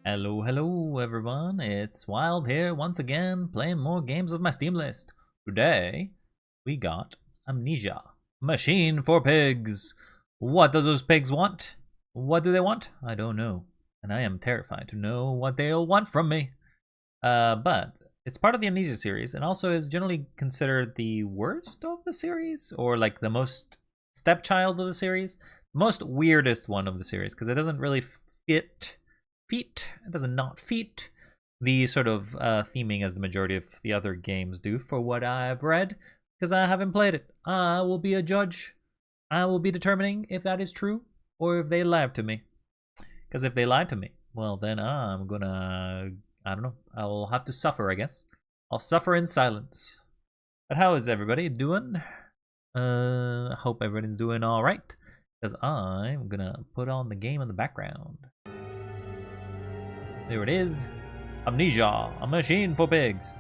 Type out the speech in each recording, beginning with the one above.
Hello, hello everyone, it's Wild here once again, playing more games of my Steam list. Today, we got Amnesia, Machine for Pigs. What does those pigs want? What do they want? I don't know, and I am terrified to know what they'll want from me. But it's part of the Amnesia series, and also is generally considered the worst of the series, or like the most stepchild of the series. Most weirdest one of the series, because it doesn't really fit it does not fit the sort of theming as the majority of the other games do, for what I've read, because I haven't played it. I will be a judge. I will be determining if that is true or if they lied to me. Because if they lied to me, well, then I'm gonna, I don't know, I'll have to suffer, I guess. I'll suffer in silence. But how is everybody doing? I hope everybody's doing all right, because I'm gonna put on the game in the background. There it is. Amnesia, a machine for pigs.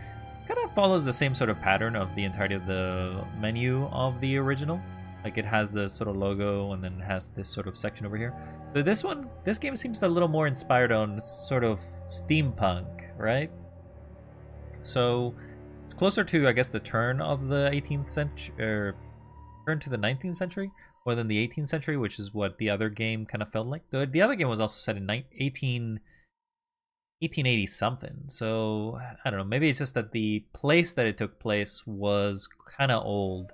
Kind of follows the same sort of pattern of the entirety of the menu of the original. Like it has the sort of logo and then it has this sort of section over here. But this game seems a little more inspired on sort of steampunk, right? So it's closer to, I guess, the turn of the 18th century, or turn to the 19th century, more than the 18th century, which is what the other game kind of felt like. The other game was also set in 1880 something, so I don't know, maybe it's just that the place that it took place was kind of old.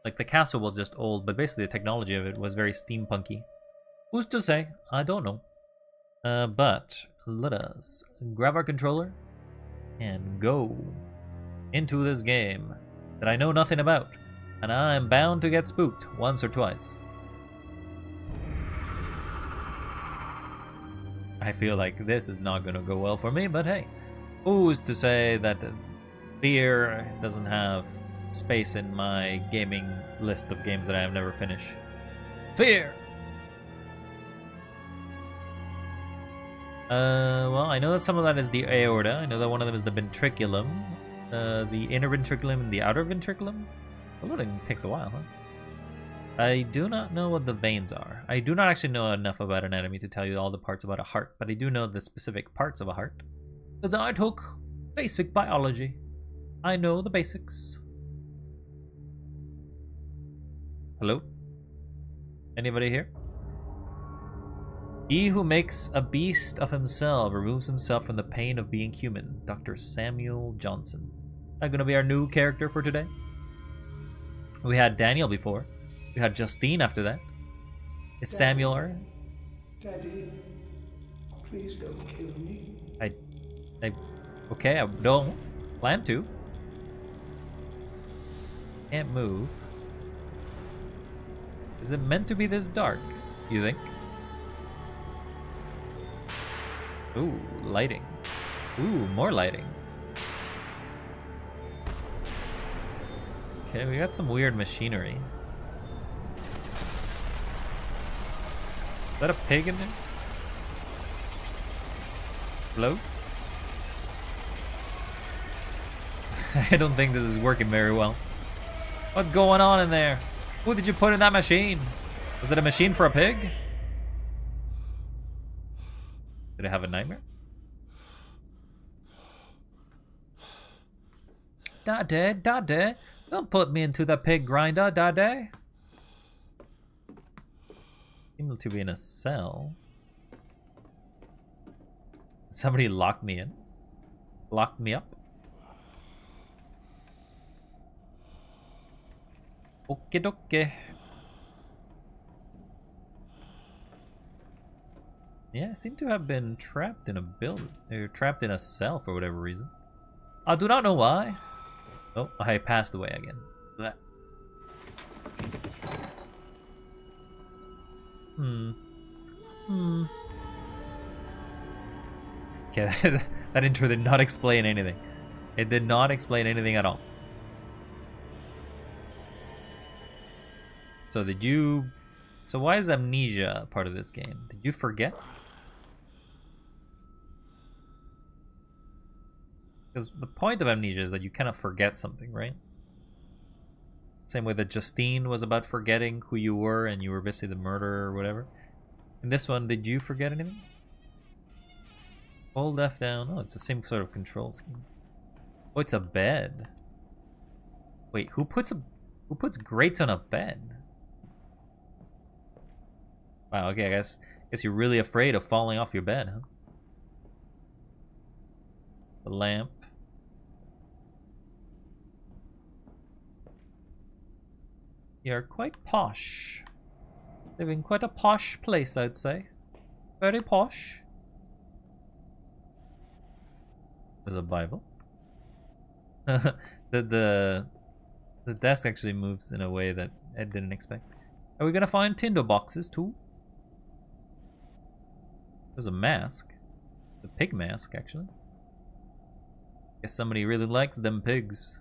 Like the castle was just old, but basically the technology of it was very steampunky. Who's to say? I don't know. But let us grab our controller and go into this game that I know nothing about, and I'm bound to get spooked once or twice. I feel like this is not going to go well for me, but hey, who's to say that fear doesn't have space in my gaming list of games that I have never finished? Fear! Well, I know that some of that is the aorta. I know that one of them is the ventriculum. The inner ventriculum and the outer ventriculum. The loading takes a while, huh? I do not know what the veins are. I do not actually know enough about anatomy to tell you all the parts about a heart, but I do know the specific parts of a heart, because I took basic biology. I know the basics. Hello? Anybody here? He who makes a beast of himself removes himself from the pain of being human. Dr. Samuel Johnson. That gonna be our new character for today? We had Daniel before. We had Justine after that. Is Samuel or? Daddy, please don't kill me. Okay, I don't plan to. Can't move. Is it meant to be this dark, you think? Ooh, lighting. Ooh, more lighting. Okay, we got some weird machinery. Is that a pig in there? Hello? I don't think this is working very well. What's going on in there? Who did you put in that machine? Was it a machine for a pig? Did it have a nightmare? Daddy, don't put me into the pig grinder, Daddy. Seem to be in a cell. Somebody locked me in. Locked me up. Okie dokie. Yeah, I seem to have been trapped in a building, or trapped in a cell for whatever reason. I do not know why. Oh, I passed away again. Blech. Okay, that intro did not explain anything. It did not explain anything at all. So so why is Amnesia part of this game? Did you forget? Because the point of Amnesia is that you kind of forget something, right? Same way that Justine was about forgetting who you were and you were basically the murderer or whatever. In this one, did you forget anything? Hold F down. Oh, it's the same sort of control scheme. Oh, it's a bed. Wait, who puts grates on a bed? Wow, okay, I guess you're really afraid of falling off your bed, huh? The lamp. You're quite posh. Live in quite a posh place, I'd say. Very posh. There's a Bible. the desk actually moves in a way that I didn't expect. Are we gonna find tinder boxes too? There's a mask. The pig mask, actually. Guess somebody really likes them pigs.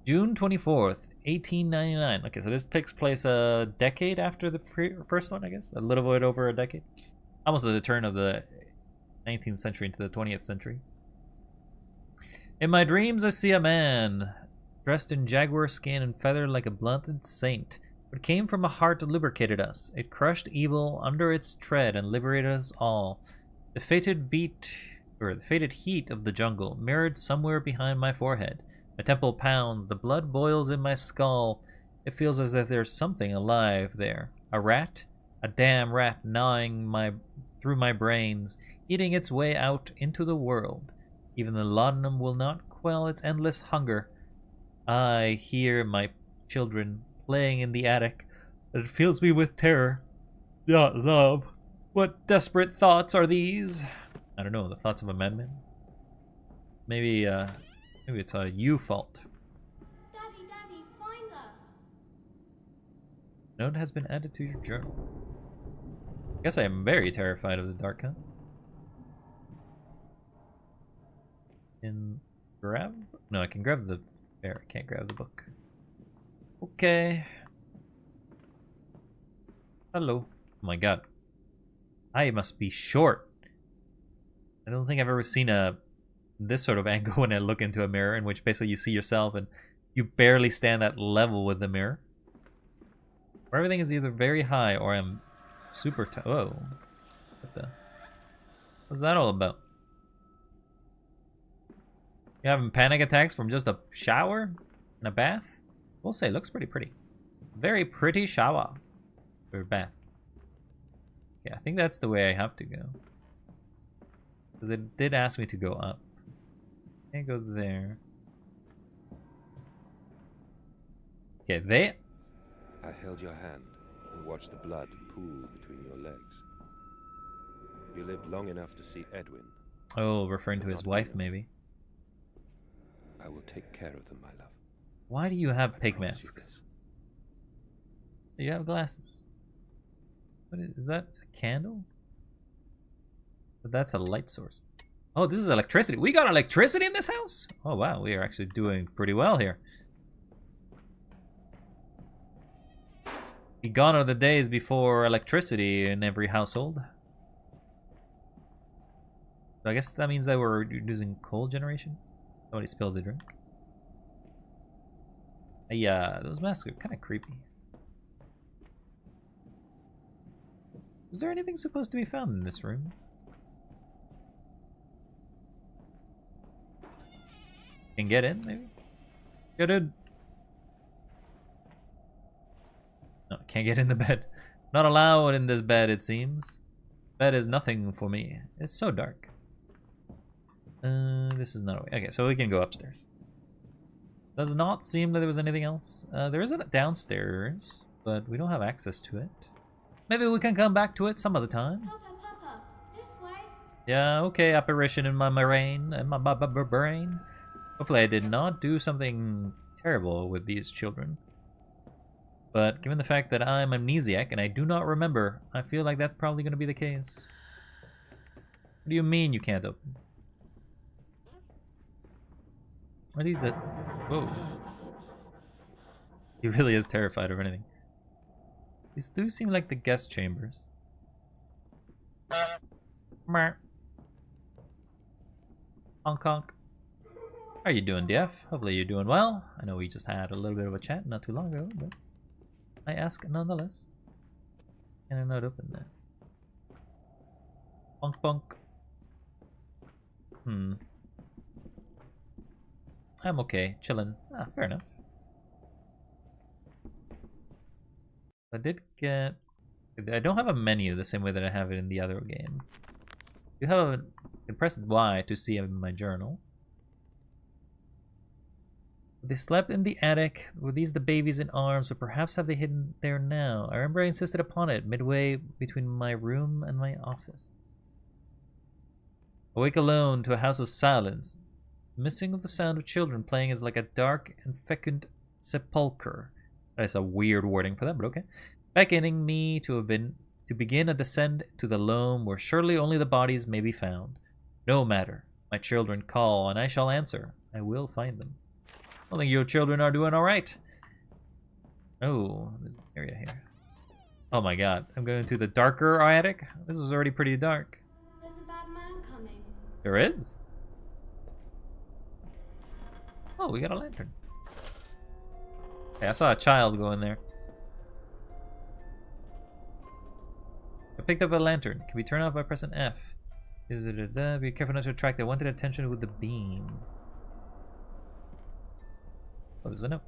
June 24th, 1899. Okay, so this takes place a decade after the first one, I guess. A little bit over a decade. Almost at the turn of the 19th century into the 20th century. In my dreams, I see a man dressed in jaguar skin and feathered like a blunted saint. It came from a heart that lubricated us. It crushed evil under its tread and liberated us all. The fated heat of the jungle mirrored somewhere behind my forehead. My temple pounds, the blood boils in my skull. It feels as if there's something alive there. A rat? A damn rat gnawing through my brains, eating its way out into the world. Even the laudanum will not quell its endless hunger. I hear my children playing in the attic. It fills me with terror, not love. What desperate thoughts are these? I don't know, the thoughts of a madman? Maybe it's a you fault. Daddy, find us. Note has been added to your journal. I guess I am very terrified of the dark, huh? No, I can grab the bear. I can't grab the book. Okay. Hello. Oh my god. I must be short. I don't think I've ever seen this sort of angle when I look into a mirror, in which basically you see yourself and you barely stand at level with the mirror. Where everything is either very high or I'm super whoa. What's that all about? You having panic attacks from just a shower and a bath? We'll say, looks pretty. Very pretty shower. Or bath. Yeah, I think that's the way I have to go. Because it did ask me to go up. Can't go there. Okay, there. I held your hand and watched the blood pool between your legs. You lived long enough to see Edwin. Oh, referring to his wife, maybe. I will take care of them, my love. Why do you have pig masks? You have glasses. What is that? A candle? But that's a light source. Oh, this is electricity. We got electricity in this house? Oh, wow. We are actually doing pretty well here. Gone are the days before electricity in every household. So I guess that means that we're using coal generation. Somebody spilled the drink. Yeah, those masks are kind of creepy. Is there anything supposed to be found in this room? Can get in, maybe? Get in! No, can't get in the bed. Not allowed in this bed, it seems. Bed is nothing for me. It's so dark. This is not a way. Okay, so we can go upstairs. Does not seem that there was anything else. There is a downstairs, but we don't have access to it. Maybe we can come back to it some other time. Papa, this way. Yeah, okay, apparition in my brain. Brain. Hopefully I did not do something terrible with these children. But given the fact that I'm amnesiac and I do not remember, I feel like that's probably going to be the case. What do you mean you can't open? Are these the... Whoa. He really is terrified of anything. These do seem like the guest chambers. Honk honk. How are you doing, DF? Hopefully you're doing well. I know we just had a little bit of a chat not too long ago, but I ask nonetheless. Can I not open that? Bonk bonk. I'm okay, chillin'. Ah, fair enough. I did get... I don't have a menu the same way that I have it in the other game. You have a... press Y to see in my journal. They slept in the attic. Were these the babies in arms, or perhaps have they hidden there now? I remember I insisted upon it, midway between my room and my office. Awake alone to a house of silence. Missing of the sound of children playing is like a dark and fecund sepulchre. That's a weird wording for that, but okay. Beckoning me to begin a descent to the loam where surely only the bodies may be found. No matter. My children call, and I shall answer. I will find them. I think your children are doing all right. Oh, there's an area here. Oh my god, I'm going to the darker attic? This is already pretty dark. There's a bad man coming. There is? Oh, we got a lantern. Okay, I saw a child go in there. I picked up a lantern. Can be turned off by pressing F. Be careful not to attract the wanted attention with the beam. Oh, there's a note.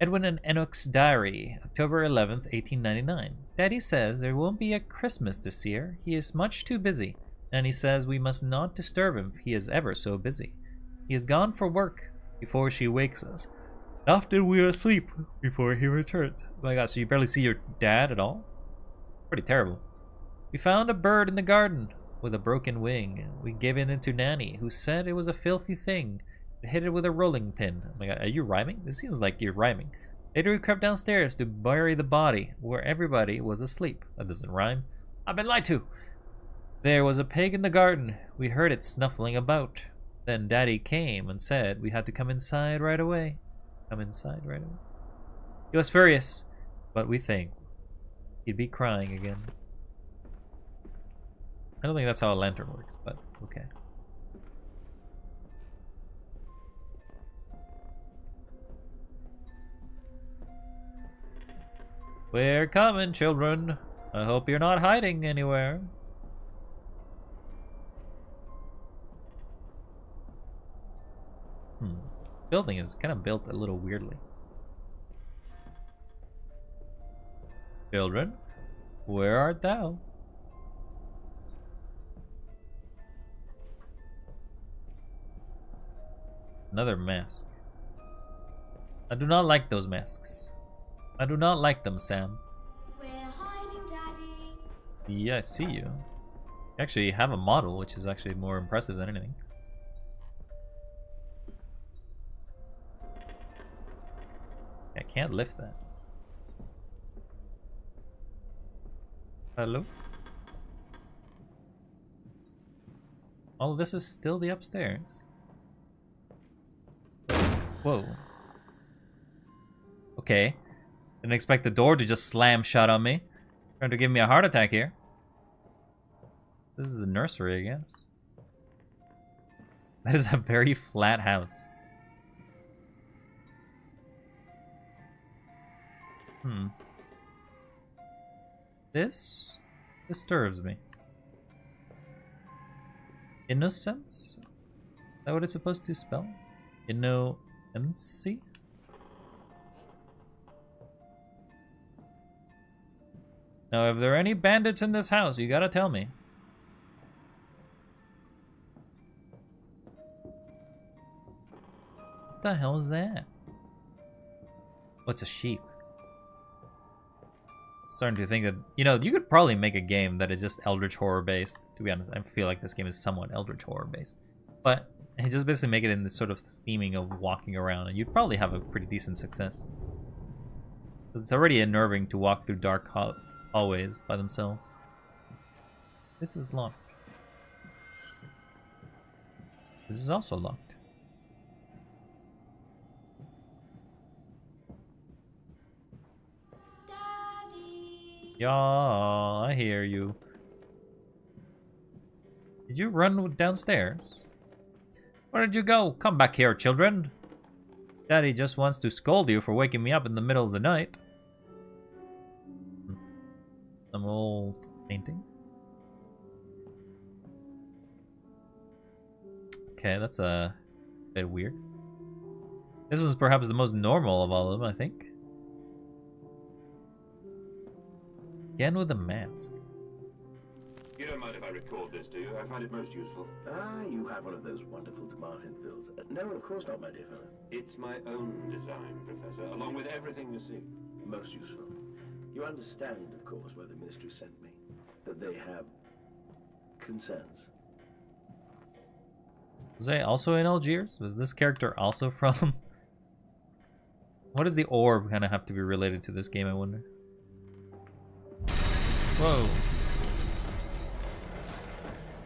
Edwin and Enoch's diary, October 11th, 1899. Daddy says there won't be a Christmas this year. He is much too busy, and he says we must not disturb him. He is ever so busy. He is gone for work before she wakes us. Often we are asleep before he returns. Oh my god, so you barely see your dad at all? Pretty terrible. We found a bird in the garden with a broken wing. We gave it to Nanny, who said it was a filthy thing. It hit it with a rolling pin. Oh my god, are you rhyming? This seems like you're rhyming. Later we crept downstairs to bury the body, where everybody was asleep. That doesn't rhyme. I've been lied to! There was a pig in the garden. We heard it snuffling about. Then Daddy came and said we had to come inside right away. Come inside right away. He was furious, but we think he'd be crying again. I don't think that's how a lantern works, but okay. We're coming, children. I hope you're not hiding anywhere. Building is kind of built a little weirdly. Children, where art thou? Another mask. I do not like those masks. I do not like them, Sam. We're hiding, Daddy. Yeah, I see you. You actually have a model, which is actually more impressive than anything. I can't lift that. Hello? All of this is still the upstairs. Whoa. Okay. Didn't expect the door to just slam shut on me. Trying to give me a heart attack here. This is the nursery, I guess. That is a very flat house. This disturbs me. Innocence? Is that what it's supposed to spell? Innocency? Now, if there are any bandits in this house, you gotta tell me. What the hell is that? What's a sheep? Starting to think that, you know, you could probably make a game that is just Eldritch Horror based. To be honest, I feel like this game is somewhat Eldritch Horror based. But you just basically make it in this sort of theming of walking around, and you'd probably have a pretty decent success. It's already unnerving to walk through dark hallways by themselves. This is locked. This is also locked. Yeah, I hear you. Did you run downstairs? Where did you go? Come back here, children. Daddy just wants to scold you for waking me up in the middle of the night. Some old painting. Okay, that's a bit weird. This is perhaps the most normal of all of them, I think. Again with a mask. You don't mind if I record this, do you? I find it most useful. Ah, you have one of those wonderful Martin fills. No, of course not, my dear fellow. It's my own design, Professor, along with everything you see. Most useful. You understand, of course, why the Ministry sent me. That they have concerns. Was they also in Algiers? Was this character also from... What does the orb kind of have to be related to this game, I wonder? Whoa.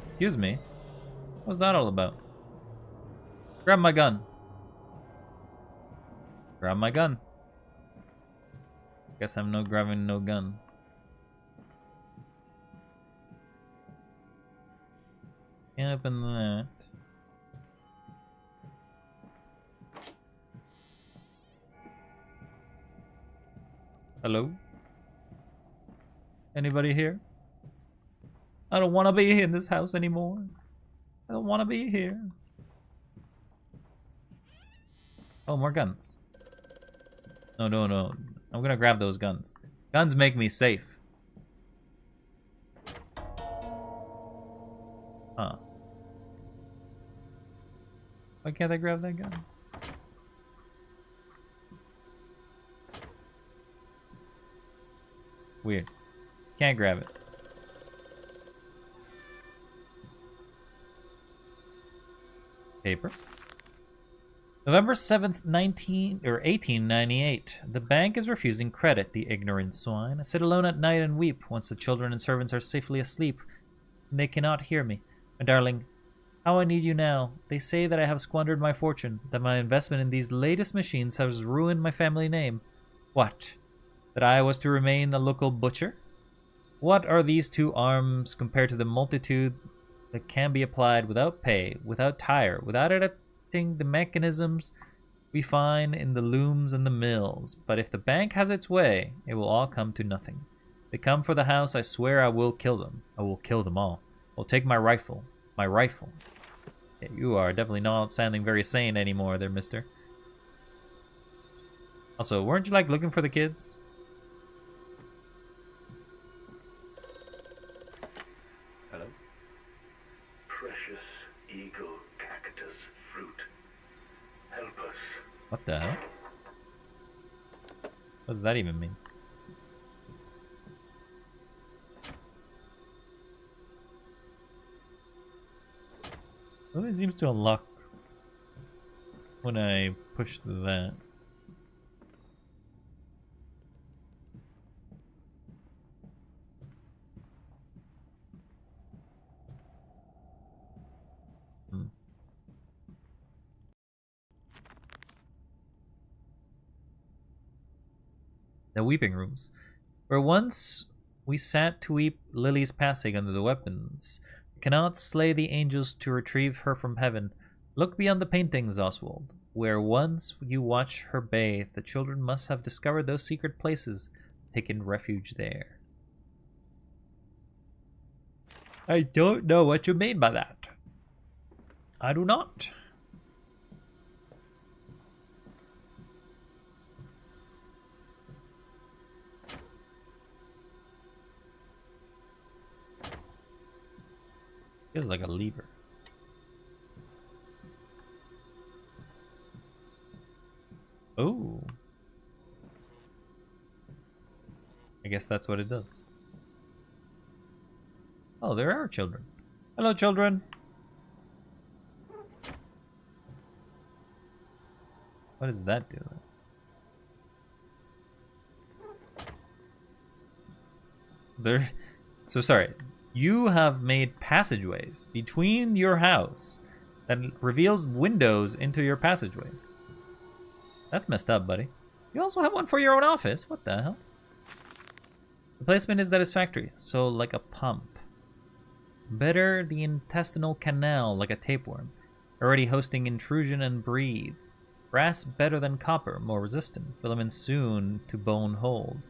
Excuse me. What was that all about? Grab my gun. Grab my gun. Guess I'm no grabbing no gun. Can't open that. Hello? Anybody here? I don't want to be in this house anymore. I don't want to be here. Oh, more guns. No, no, no. I'm gonna grab those guns. Guns make me safe. Huh. Why can't I grab that gun? Weird. Can't grab it. Paper. November 7th, 1898. The bank is refusing credit, the ignorant swine. I sit alone at night and weep once the children and servants are safely asleep. And they cannot hear me. My darling, how I need you now. They say that I have squandered my fortune, that my investment in these latest machines has ruined my family name. What? That I was to remain a local butcher? What are these two arms compared to the multitude that can be applied without pay, without tire, without adapting the mechanisms we find in the looms and the mills? But if the bank has its way, it will all come to nothing. They come for the house, I swear I will kill them. I will kill them all. I'll take my rifle. My rifle. Yeah, you are definitely not sounding very sane anymore there, mister. Also, weren't you like looking for the kids? Hello? Precious eagle cactus fruit. Help us. What the hell? What does that even mean? Well, it seems to unlock when I push that. The weeping rooms, where once we sat to weep Lily's passing under the weapons. Cannot slay the angels to retrieve her from heaven. Look beyond the paintings, Oswald. Where once you watch her bathe, the children must have discovered those secret places, taken refuge there. I don't know what you mean by that. I do not. Feels like a lever. Oh. I guess that's what it does. Oh, there are children. Hello, children. What does that do? There. So sorry. You have made passageways between your house that reveals windows into your passageways. That's messed up, buddy. You also have one for your own office. What the hell? The placement is satisfactory, so like a pump. Better the intestinal canal, like a tapeworm, already hosting intrusion and breathe. Brass better than copper, more resistant. Filament soon to bone hold.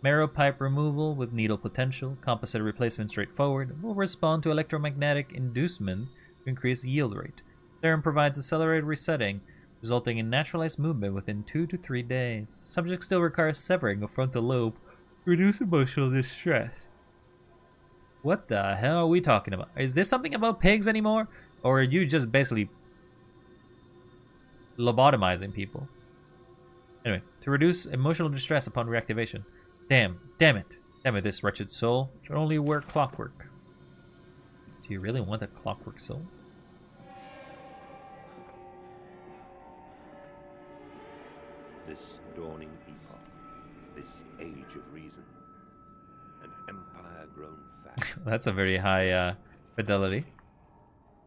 Marrow pipe removal with needle potential, composite replacement straightforward, will respond to electromagnetic inducement to increase yield rate. Serum provides accelerated resetting, resulting in naturalized movement within 2 to 3 days. Subject still requires severing of frontal lobe to reduce emotional distress. What the hell are we talking about? Is this something about pigs anymore? Or are you just basically lobotomizing people? Anyway, to reduce emotional distress upon reactivation. Damn it, this wretched soul should only wear clockwork. Do you really want a clockwork soul? This dawning epoch, this age of reason, an empire grown fat. That's a very high fidelity.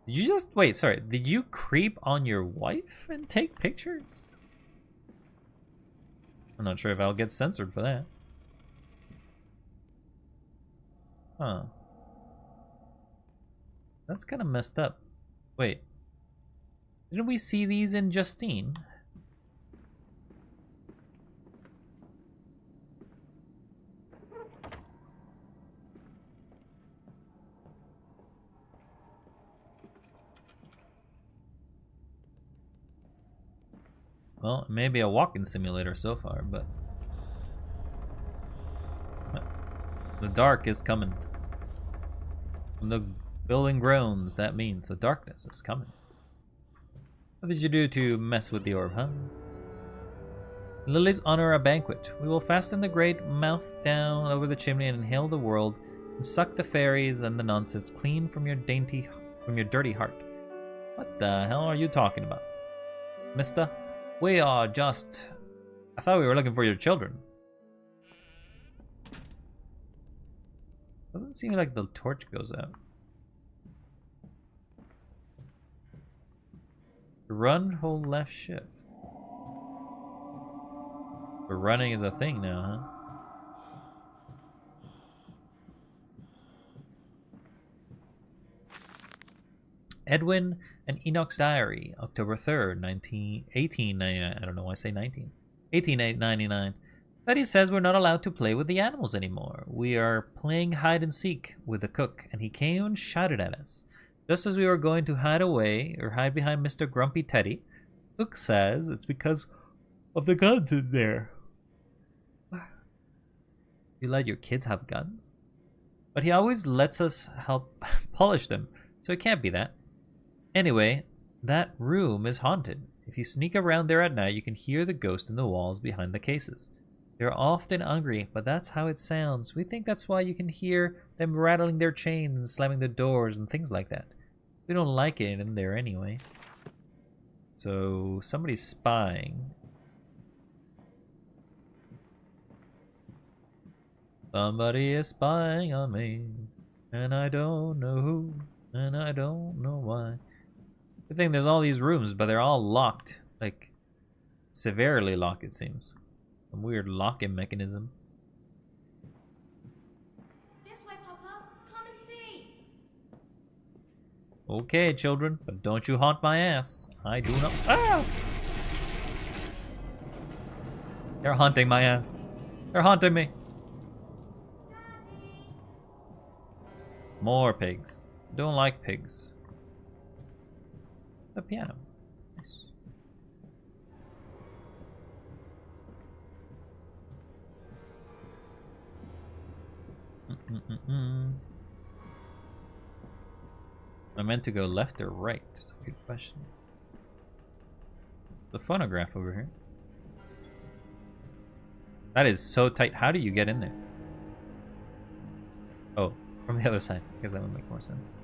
Did you just wait? Sorry, did you creep on your wife and take pictures? I'm not sure if I'll get censored for that. Huh. That's kind of messed up. Wait. Didn't we see these in Justine? Well, it may be a walking simulator so far, but the dark is coming. When the building groans, that means the darkness is coming. What did you do to mess with the orb, huh? In Lily's honor, a banquet. We will fasten the great mouth down over the chimney and inhale the world, and suck the fairies and the nonsense clean from your dirty heart. What the hell are you talking about, mister? We are just... I thought we were looking for your children. Doesn't seem like the torch goes out. Run, hold left shift. But running is a thing now, huh? Edwin and Enoch's Diary, October 3rd, 1899. I don't know why I say 19. 1899. Betty says we're not allowed to play with the animals anymore. We are playing hide and seek with the cook, and he came and shouted at us. Just as we were going to hide away, or hide behind Mr. Grumpy Teddy, Cook says it's because of the guns in there. You let your kids have guns? But he always lets us help polish them, so it can't be that. Anyway, that room is haunted. If you sneak around there at night, you can hear the ghost in the walls behind the cases. They're often angry, but that's how it sounds. We think that's why you can hear them rattling their chains and slamming the doors and things like that. We don't like it in there anyway. So, somebody's spying. Somebody is spying on me, and I don't know who, and I don't know why. Good thing there's all these rooms, but they're all locked. Like, severely locked, it seems. Some weird locking mechanism. This way, Papa. Come and see. Okay, children, but don't you haunt my ass. I do not. Ah! They're haunting my ass. They're haunting me. Daddy. More pigs. Don't like pigs. The piano. Nice. Am I meant to go left or right? Good question. The phonograph over here. That is so tight. How do you get in there? Oh, from the other side, because that would make more sense.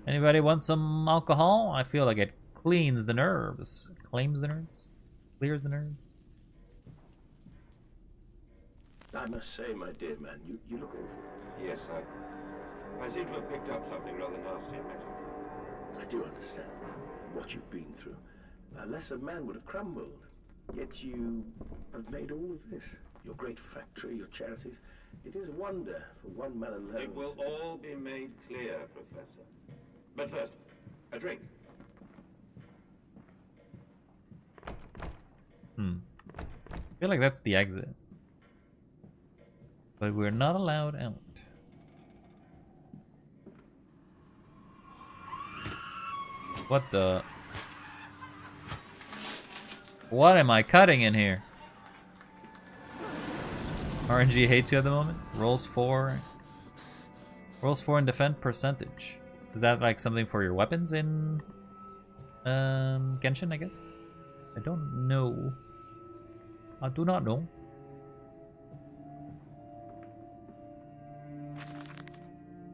Anybody want some alcohol? I feel like it cleans the nerves. Claims the nerves? Clears the nerves? I must say, my dear man, you look awful. Yes, I seem to have picked up something rather nasty in Mexico. I do understand what you've been through. A lesser man would have crumbled. Yet you have made all of this. Your great factory, your charities. It is a wonder for one man alone. It will all be made clear, Professor. But first, a drink. I feel like that's the exit. But we're not allowed out. What the? What am I cutting in here? RNG hates you at the moment. Rolls 4. Rolls 4 in defense percentage. Is that like something for your weapons in Genshin, I guess? I don't know. I do not know.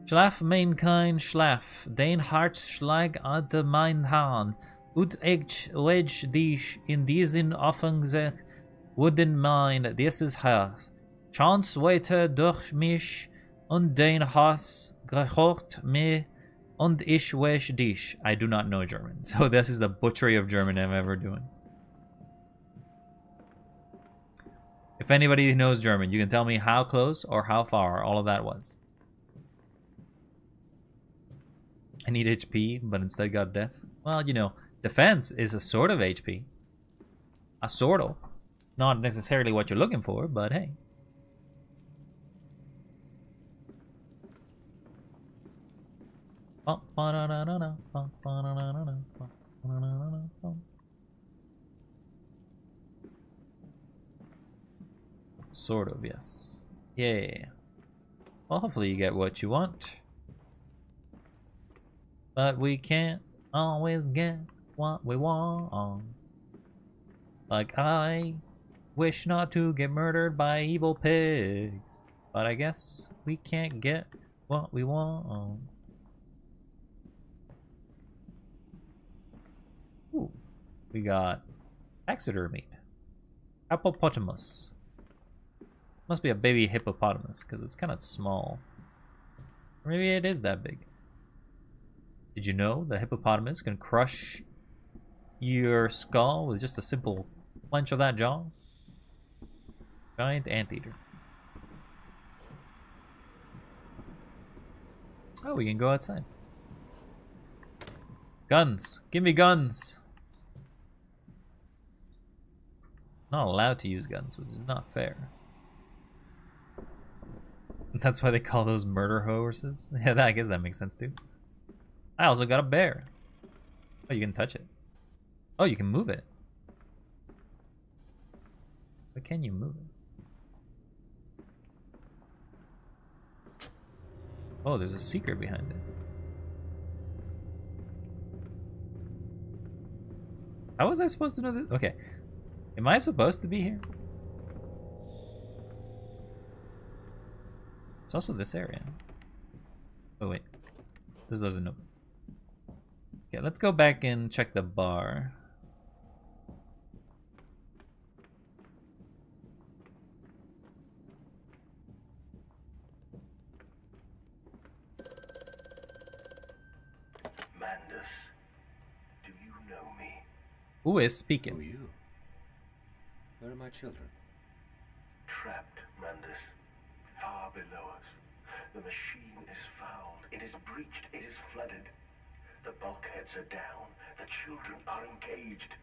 Schlaf mein kein Schlaf, dein Hart schlag ad mein Hahn, ut ich wedge dich in diesen Offensicht wooden mine, dieses Haus. Chance weiter durch mich und dein Haus gehört mir und ich wedge dich. I do not know German, so this is the butchery of German I'm ever doing. If anybody knows German, you can tell me how close or how far all of that was. I need HP, but instead got death. Well, you know, defense is a sort of HP. A sort of. Not necessarily what you're looking for, but hey. Sort of, yes. Yeah. Well, hopefully you get what you want. But we can't always get what we want. Like, I wish not to get murdered by evil pigs. But I guess we can't get what we want. Ooh, we got taxidermy. Hippopotamus. Must be a baby hippopotamus, because it's kind of small. Or maybe it is that big. Did you know the hippopotamus can crush your skull with just a simple clench of that jaw? Giant anteater. Oh, we can go outside. Guns. Give me guns. Not allowed to use guns, which is not fair. That's why they call those murder horses. Yeah, I guess that makes sense too. I also got a bear. Oh, you can touch it. Oh, you can move it. But can you move it? Oh, there's a secret behind it. How was I supposed to know this? Okay. Am I supposed to be here? It's also this area. Oh, wait. This doesn't open. Okay, let's go back and check the bar. Mandus, do you know me? Who is Who are speaking? you? Where are my children? Trapped, Mandus. Far below us. The machine is fouled. It is breached. It is flooded. The bulkheads are down. The children are engaged.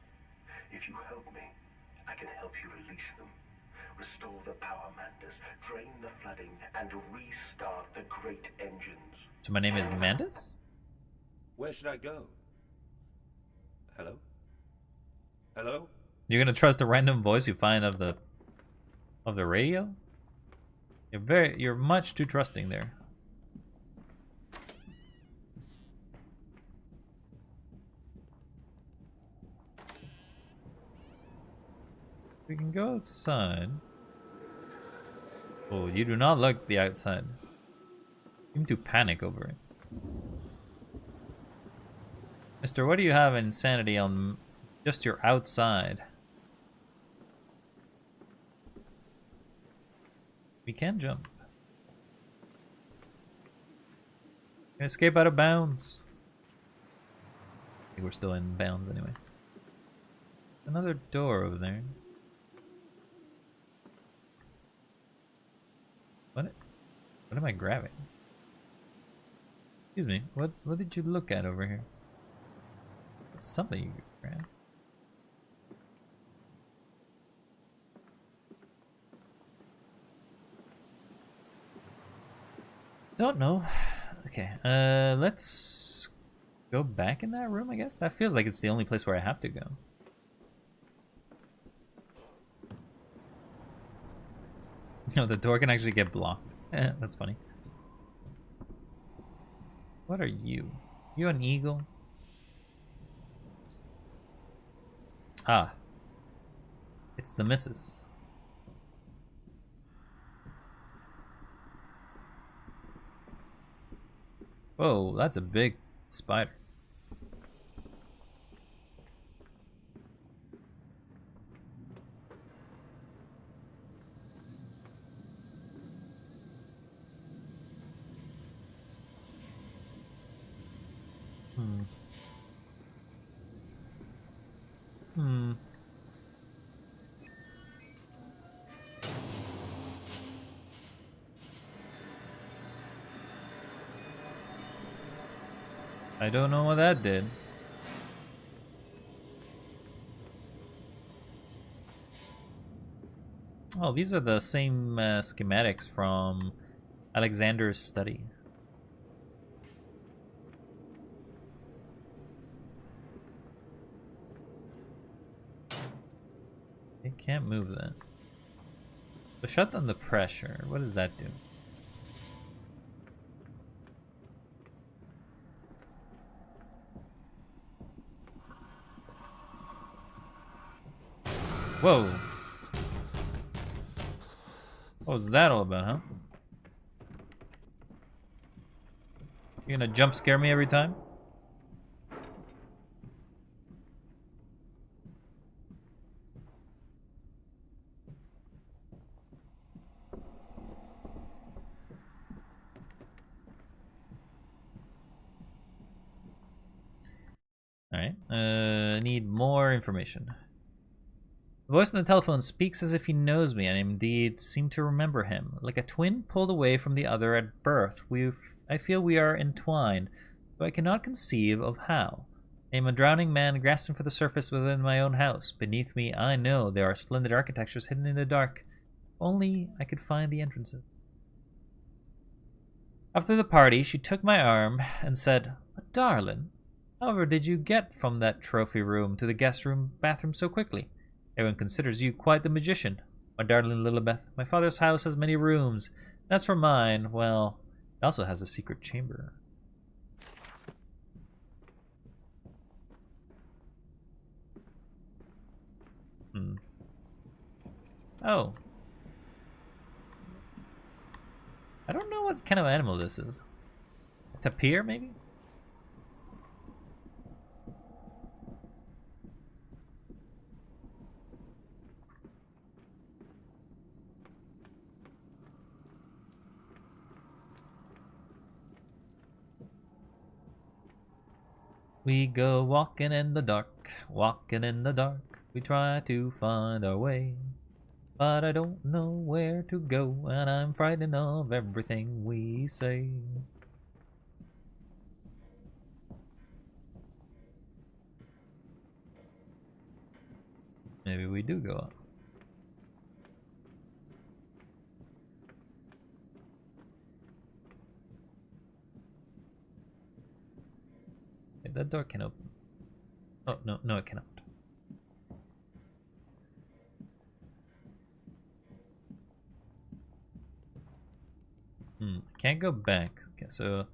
If you help me, I can help you release them. Restore the power, Mandus. Drain the flooding and restart the great engines. So my name is Mandus? Where should I go? Hello? Hello? You're gonna trust a random voice you find of the radio? You're much too trusting there. We can go outside. Oh, you do not like the outside. You seem to panic over it. Mister, what do you have insanity on just your outside? We can jump. Can escape out of bounds. I think we're still in bounds anyway. Another door over there. What am I grabbing? Excuse me, what did you look at over here? It's something you could grab. Don't know. Okay, let's go back in that room, I guess. That feels like it's the only place where I have to go. No, the door can actually get blocked. That's funny. What are you? You an eagle? Ah. It's the missus. Whoa, that's a big spider. Hmm. I don't know what that did. Oh, these are the same schematics from Alexander's study. It can't move that. So shut down the pressure. What does that do? Whoa. What was that all about, huh? You gonna jump scare me every time? Alright, need more information. The voice on the telephone speaks as if he knows me, and indeed seem to remember him. Like a twin pulled away from the other at birth, I feel we are entwined, though I cannot conceive of how. I am a drowning man grasping for the surface within my own house. Beneath me, I know there are splendid architectures hidden in the dark. If only I could find the entrances. After the party, she took my arm and said, "Darling, however did you get from that trophy room to the guest room bathroom so quickly? Everyone considers you quite the magician. My darling Lilibeth, my father's house has many rooms. As for mine, well, it also has a secret chamber." Oh. I don't know what kind of animal this is. A tapir, maybe? We go walking in the dark, walking in the dark. We try to find our way, but I don't know where to go, and I'm frightened of everything we say. Maybe we do go up. Okay, that door can open. Oh, no, it cannot. Can't go back. Okay, so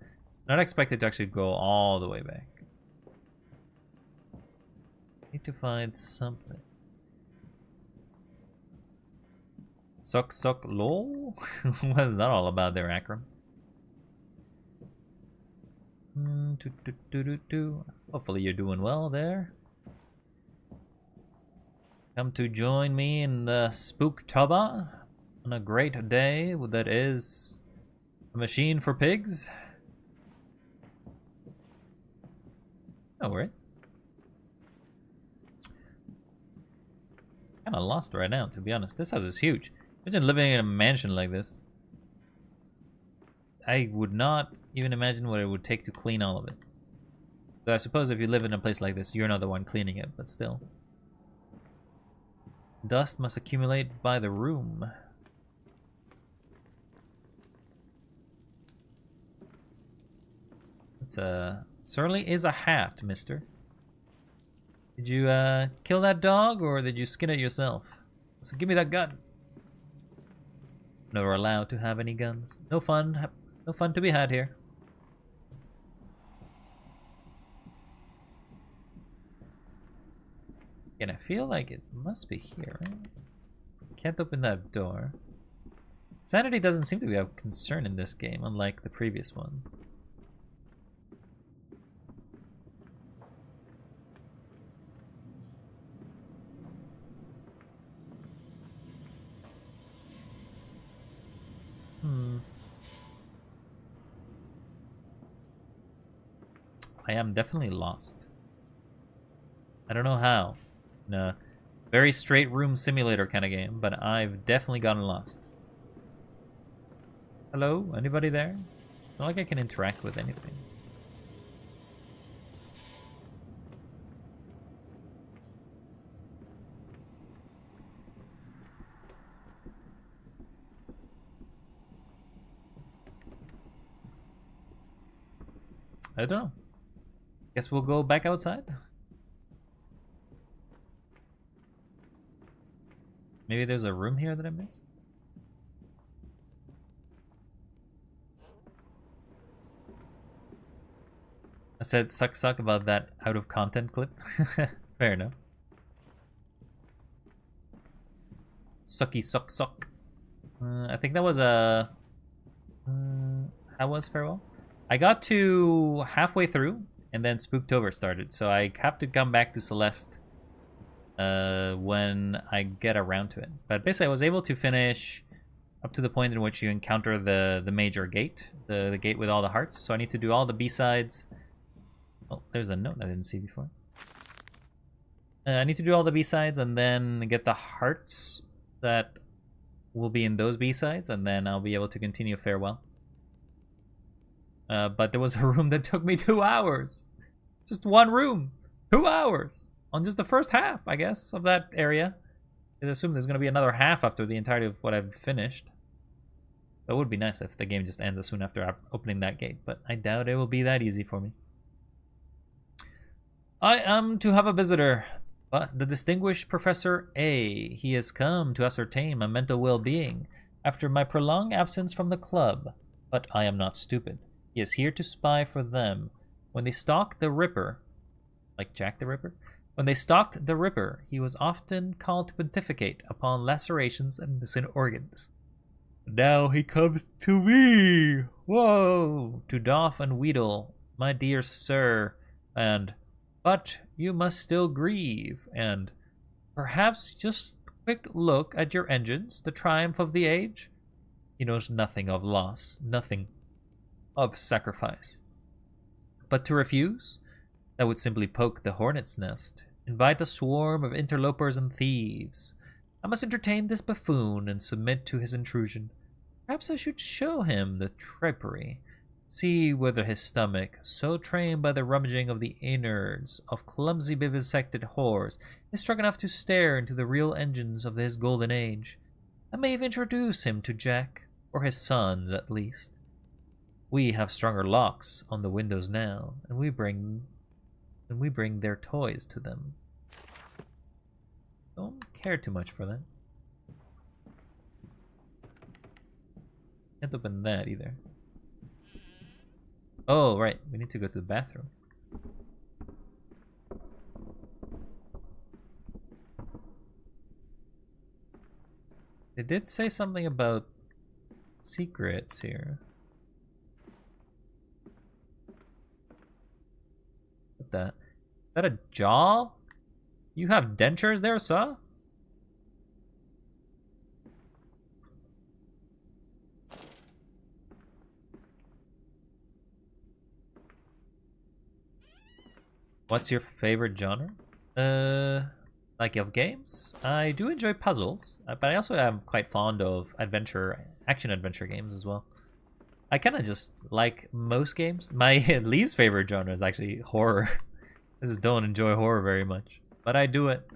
not expected to actually go all the way back. Need to find something. Suck lol? What is that all about there, Akram? Hopefully you're doing well there. Come to join me in the Spooktober on a great day that is a machine for pigs. No worries. Kinda lost right now, to be honest. This house is huge. Imagine living in a mansion like this. I would not even imagine what it would take to clean all of it. So I suppose if you live in a place like this, you're not the one cleaning it, but still. Dust must accumulate by the room. It's certainly is a hat, mister. Did you kill that dog or did you skin it yourself? So give me that gun. Never allowed to have any guns. No fun to be had here. And I feel like it must be here, right? Can't open that door. Sanity doesn't seem to be a concern in this game, unlike the previous one. I am definitely lost. I don't know how. In a very straight room simulator kind of game, but I've definitely gotten lost. Hello? Anybody there? Not like I can interact with anything. I don't know. Guess we'll go back outside. Maybe there's a room here that I missed? I said suck about that out of content clip. Fair enough. Sucky suck. I think that was a... how was Farewell? I got to halfway through and then Spooktober started, so I have to come back to Celeste when I get around to it. But basically I was able to finish up to the point in which you encounter the major gate, the gate with all the hearts. So I need to do all the B-sides. Oh, there's a note I didn't see before. I need to do all the B-sides and then get the hearts that will be in those B-sides, and then I'll be able to continue Farewell. But there was a room that took me 2 hours. Just one room. 2 hours. On just the first half, I guess, of that area. I assume there's going to be another half after the entirety of what I've finished. That would be nice if the game just ends as soon after opening that gate, but I doubt it will be that easy for me. I am to have a visitor, but the distinguished Professor A. He has come to ascertain my mental well-being after my prolonged absence from the club. But I am not stupid. He is here to spy for them. When they stalked the Ripper, like Jack the Ripper? When they stalked the Ripper, he was often called to pontificate upon lacerations and missing organs. Now he comes to me! Whoa! To doff and wheedle, my dear sir, and... But you must still grieve, and perhaps just a quick look at your engines, the triumph of the age. He knows nothing of loss, nothing of sacrifice. But to refuse, that would simply poke the hornet's nest, invite a swarm of interlopers and thieves. I must entertain this buffoon and submit to his intrusion. Perhaps I should show him the trippery. See whether his stomach, so trained by the rummaging of the innards of clumsy vivisected whores, is strong enough to stare into the real engines of his golden age. I may even introduce him to Jack, or his sons at least. We have stronger locks on the windows now, and we bring their toys to them. Don't care too much for that. Can't open that either. Oh, right. We need to go to the bathroom. They did say something about secrets here. What that? Is that a jaw? You have dentures there, sir? What's your favorite genre? Like of games? I do enjoy puzzles, but I also am quite fond of action-adventure games as well. I kind of just like most games. My least favorite genre is actually horror. I just don't enjoy horror very much, but I do it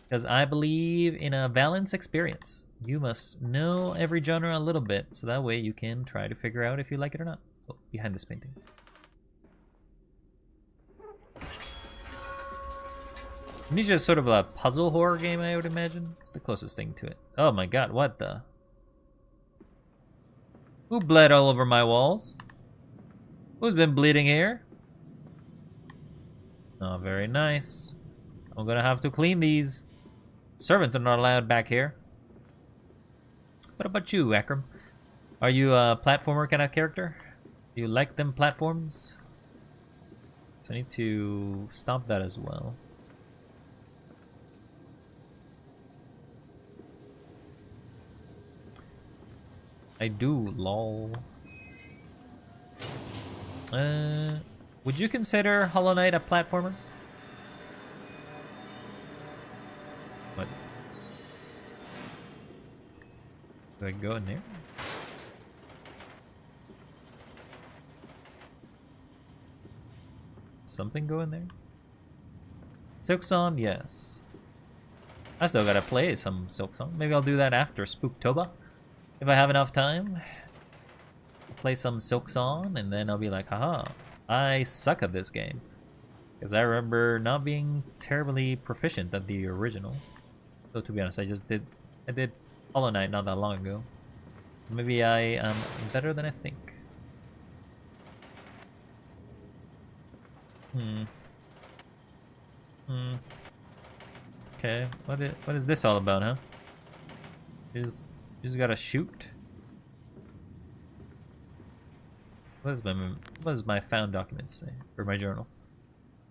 because I believe in a balanced experience. You must know every genre a little bit, so that way you can try to figure out if you like it or not. Oh, behind this painting. Amnesia is sort of a puzzle horror game, I would imagine. It's the closest thing to it. Oh my god, what the? Who bled all over my walls? Who's been bleeding here? Oh, very nice. I'm gonna have to clean these. Servants are not allowed back here. What about you, Akram? Are you a platformer kind of character? Do you like them platforms? So I need to stop that as well. I do, lol. Would you consider Hollow Knight a platformer? What? Do I go in there? Something go in there? Silksong, yes. I still gotta play some Silksong. Maybe I'll do that after Spooktober. If I have enough time. Play some Silksong, and then I'll be like, haha, I suck at this game. Because I remember not being terribly proficient at the original. So to be honest, I did Hollow Knight not that long ago. Maybe I am better than I think. Okay, what is this all about, huh? You just gotta shoot? What does my found documents say? Or my journal?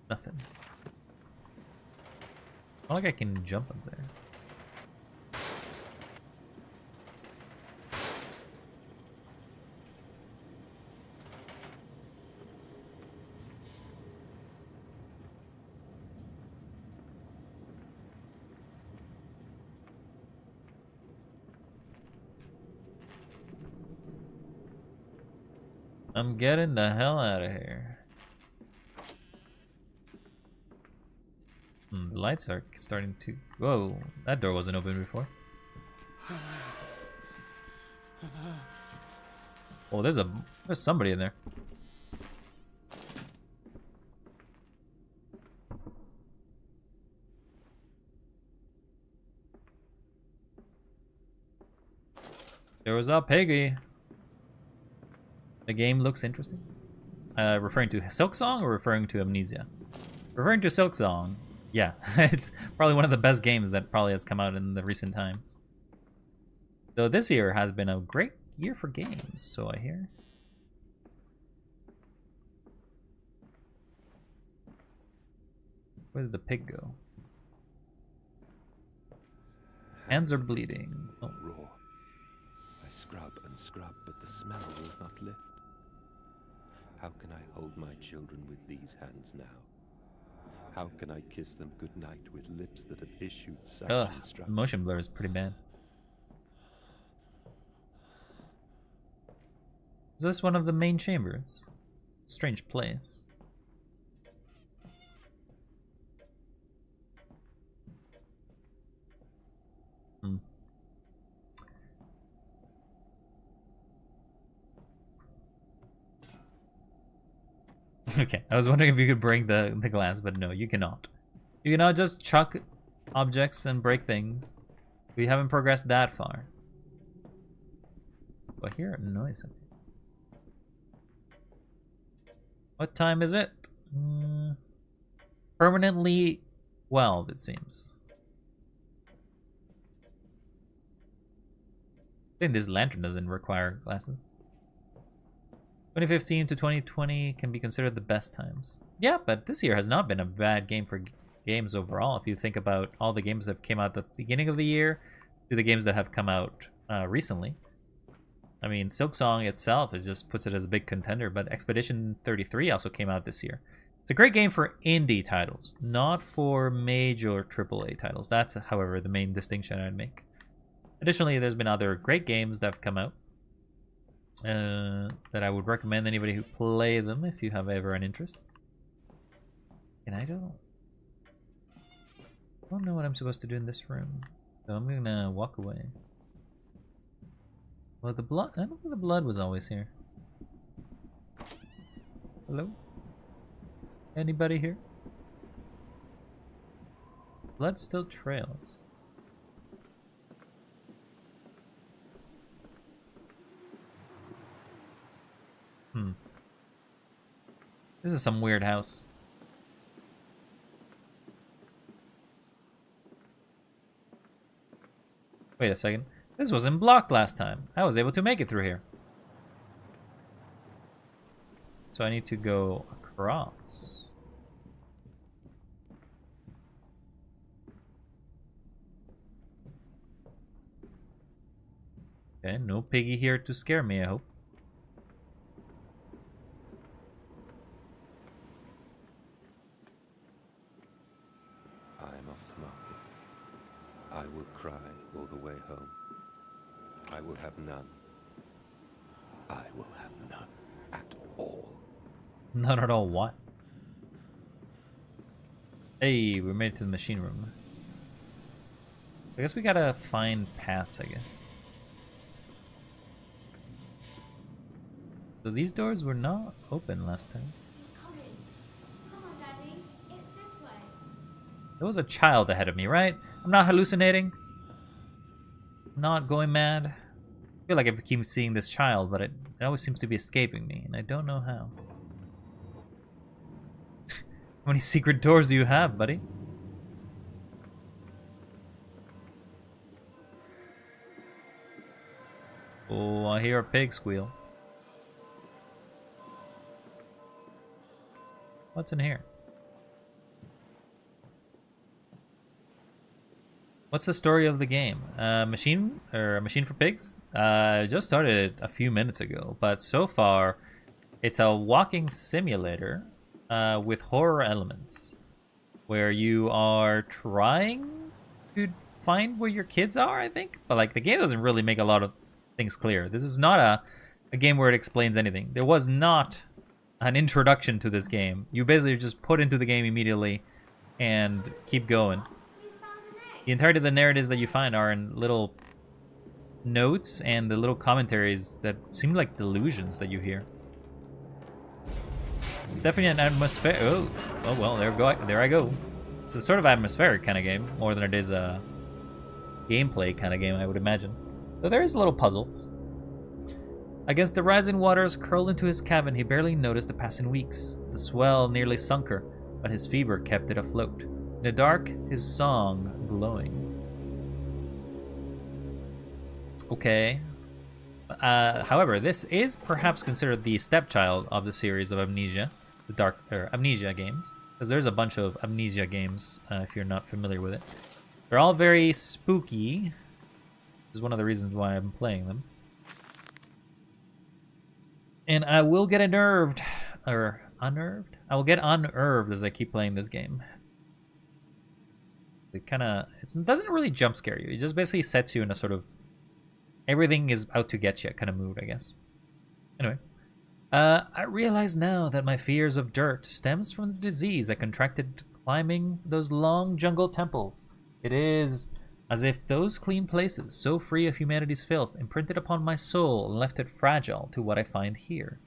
Nothing. Not like I can jump up there. I'm getting the hell out of here. The lights are starting to... Whoa, that door wasn't open before. Oh, there's somebody in there. There was a piggy. The game looks interesting. Referring to Silksong or referring to Amnesia? Referring to Silksong, yeah. It's probably one of the best games that probably has come out in the recent times. Though this year has been a great year for games, so I hear. Where did the pig go? Hands are bleeding. Oh. Raw. I scrub and scrub, but the smell will not lift. How can I hold my children with these hands now? How can I kiss them goodnight with lips that have issued such instructions? Motion blur is pretty bad. Is this one of the main chambers? Strange place. Okay, I was wondering if you could break the glass, but no, you cannot. You cannot just chuck objects and break things. We haven't progressed that far. But hear a noise. What time is it? Permanently 12, it seems. I think this lantern doesn't require glasses. 2015 to 2020 can be considered the best times. Yeah, but this year has not been a bad game for games overall. If you think about all the games that came out at the beginning of the year to the games that have come out recently. I mean, Silksong itself just puts it as a big contender, but Expedition 33 also came out this year. It's a great game for indie titles, not for major AAA titles. That's, however, the main distinction I'd make. Additionally, there's been other great games that have come out that I would recommend anybody who play them if you have ever an interest. And I don't know what I'm supposed to do in this room, so I'm gonna walk away. Well, the blood, I don't think the blood was always here. Hello? Anybody here? Blood still trails. This is some weird house. Wait a second. This wasn't blocked last time. I was able to make it through here. So I need to go across. Okay, no piggy here to scare me, I hope. I am off to market. I will cry all the way home. I will have none. I will have none at all. None at all, what? Hey, we made it to the machine room. I guess we gotta find paths, I guess. So these doors were not open last time. He's coming. Come on, Daddy. It's this way. There was a child ahead of me, right? I'm not hallucinating. I'm not going mad. I feel like I keep seeing this child, but it always seems to be escaping me, and I don't know how. How many secret doors do you have, buddy? Oh, I hear a pig squeal. What's in here? What's the story of the game? A machine for pigs? Just started a few minutes ago, but so far it's a walking simulator with horror elements where you are trying to find where your kids are, I think. But like the game doesn't really make a lot of things clear. This is not a game where it explains anything. There was not an introduction to this game. You basically just put into the game immediately and keep going. We found an egg. The entirety of the narratives that you find are in little notes and the little commentaries that seem like delusions that you hear. It's definitely an atmosphere. Oh well, there I go. It's a sort of atmospheric kind of game, more than it is a gameplay kind of game, I would imagine. Though there is little puzzles. Against the rising waters, curled into his cabin, he barely noticed the passing weeks. The swell nearly sunk her, but his fever kept it afloat. In the dark, his song glowing. Okay. However, this is perhaps considered the stepchild of the series of Amnesia, Amnesia games, because there's a bunch of Amnesia games, if you're not familiar with it. They're all very spooky. This is one of the reasons why I'm playing them. And I will get unnerved I will get unnerved as I keep playing this game. It doesn't really jump scare you. It just basically sets you in a sort of everything is out to get you kind of mood, I guess. Anyway, I realize now that my fears of dirt stems from the disease I contracted climbing those long jungle temples. It is as if those clean places, so free of humanity's filth, imprinted upon my soul and left it fragile to what I find here.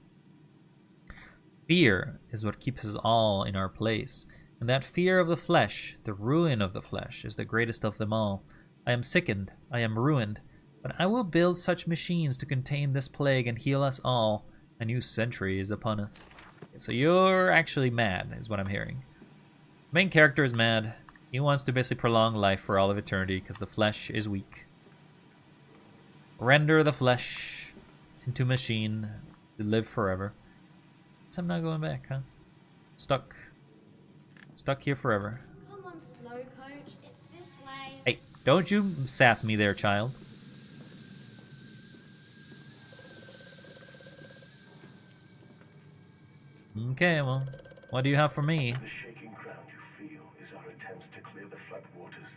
Fear is what keeps us all in our place, and that fear of the flesh, the ruin of the flesh, is the greatest of them all. I am sickened, I am ruined, but I will build such machines to contain this plague and heal us all. A new century is upon us. So you're actually mad, is what I'm hearing. The main character is mad. He wants to basically prolong life for all of eternity because the flesh is weak. Render the flesh into machine to live forever. Guess I'm not going back, huh? Stuck here forever. Come on, slow coach. It's this way. Hey, don't you sass me there, child. Okay, well, what do you have for me? The shaking ground you feel is our attempts to clear the flood waters.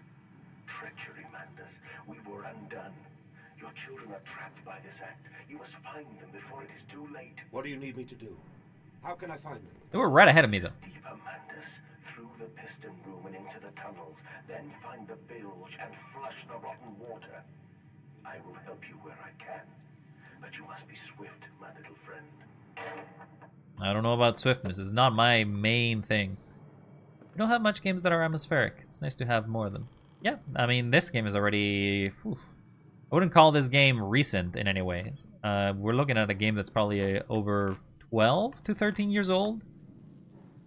Treachery, Mandus. We were undone. Your children are trapped by this act. You must find them before it is too late. What do you need me to do? How can I find them? They were right ahead of me, though. Deeper, Mandus. Through the piston room and into the tunnels. Then find the bilge and flush the rotten water. I will help you where I can. But you must be swift, my little friend. I don't know about swiftness. It's not my main thing. We don't have much games that are atmospheric. It's nice to have more of them. Yeah, I mean, this game is already... Whew. I wouldn't call this game recent in any ways. We're looking at a game that's probably over 12 to 13 years old.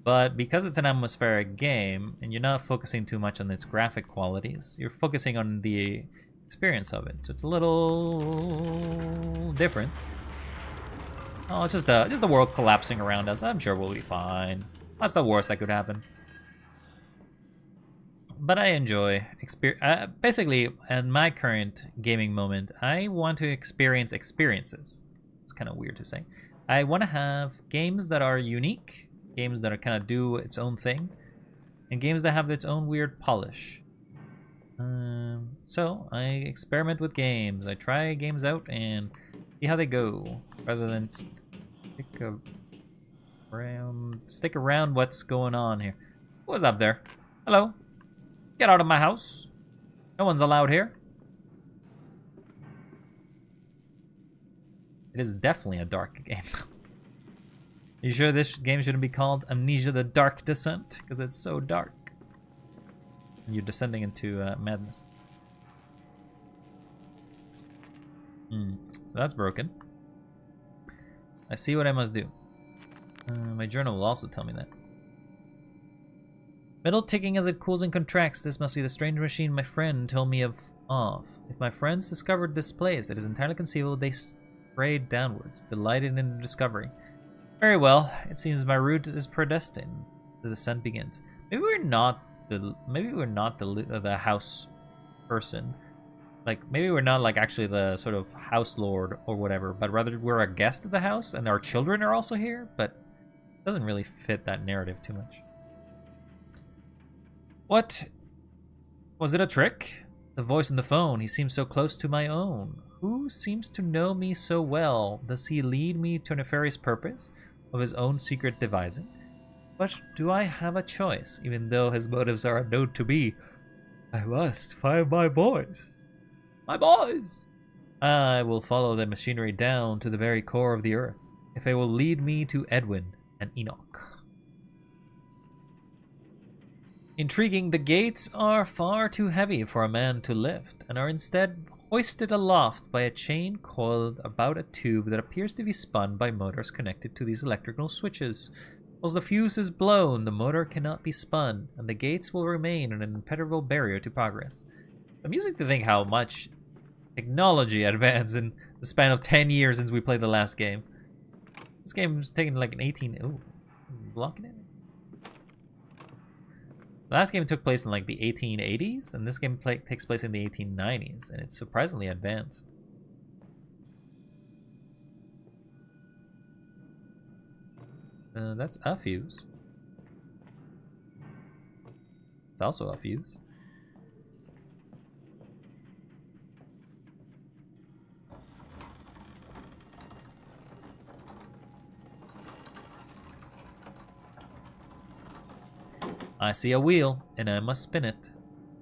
But because it's an atmospheric game, and you're not focusing too much on its graphic qualities, you're focusing on the experience of it. So it's a little different. Oh, it's just the world collapsing around us. I'm sure we'll be fine. That's the worst that could happen. But I enjoy basically, at my current gaming moment, I want to experience experiences. It's kind of weird to say. I want to have games that are unique, games that are kind of do its own thing, and games that have its own weird polish. So I experiment with games. I try games out and see how they go, rather than stick around what's going on here. What's up there? Hello. Get out of my house. No one's allowed here. It is definitely a dark game. You sure this game shouldn't be called Amnesia: The Dark Descent? Because it's so dark. And you're descending into madness. So that's broken. I see what I must do. My journal will also tell me that. Metal ticking as it cools and contracts. This must be the strange machine my friend told me of. If my friends discovered this place, it is entirely conceivable they strayed downwards, delighted in the discovery. Very well. It seems my route is predestined. The descent begins. Maybe we're not the house person. Like, maybe we're not like actually the sort of house lord or whatever, but rather we're a guest of the house and our children are also here, but it doesn't really fit that narrative too much. What? Was it a trick? The voice on the phone, he seems so close to my own. Who seems to know me so well? Does he lead me to a nefarious purpose of his own secret devising? But do I have a choice, even though his motives are unknown to me? I must find my boys. My boys! I will follow the machinery down to the very core of the earth, if it will lead me to Edwin and Enoch. Intriguing, the gates are far too heavy for a man to lift, and are instead hoisted aloft by a chain coiled about a tube that appears to be spun by motors connected to these electrical switches. Once the fuse is blown, the motor cannot be spun, and the gates will remain an impenetrable barrier to progress. Amusing to think how much technology advanced in the span of 10 years since we played the last game. This game's taken like an 18... Ooh, blocking it? The last game took place in like the 1880s, and this game takes place in the 1890s, and it's surprisingly advanced. That's a fuse. It's also a fuse. I see a wheel, and I must spin it.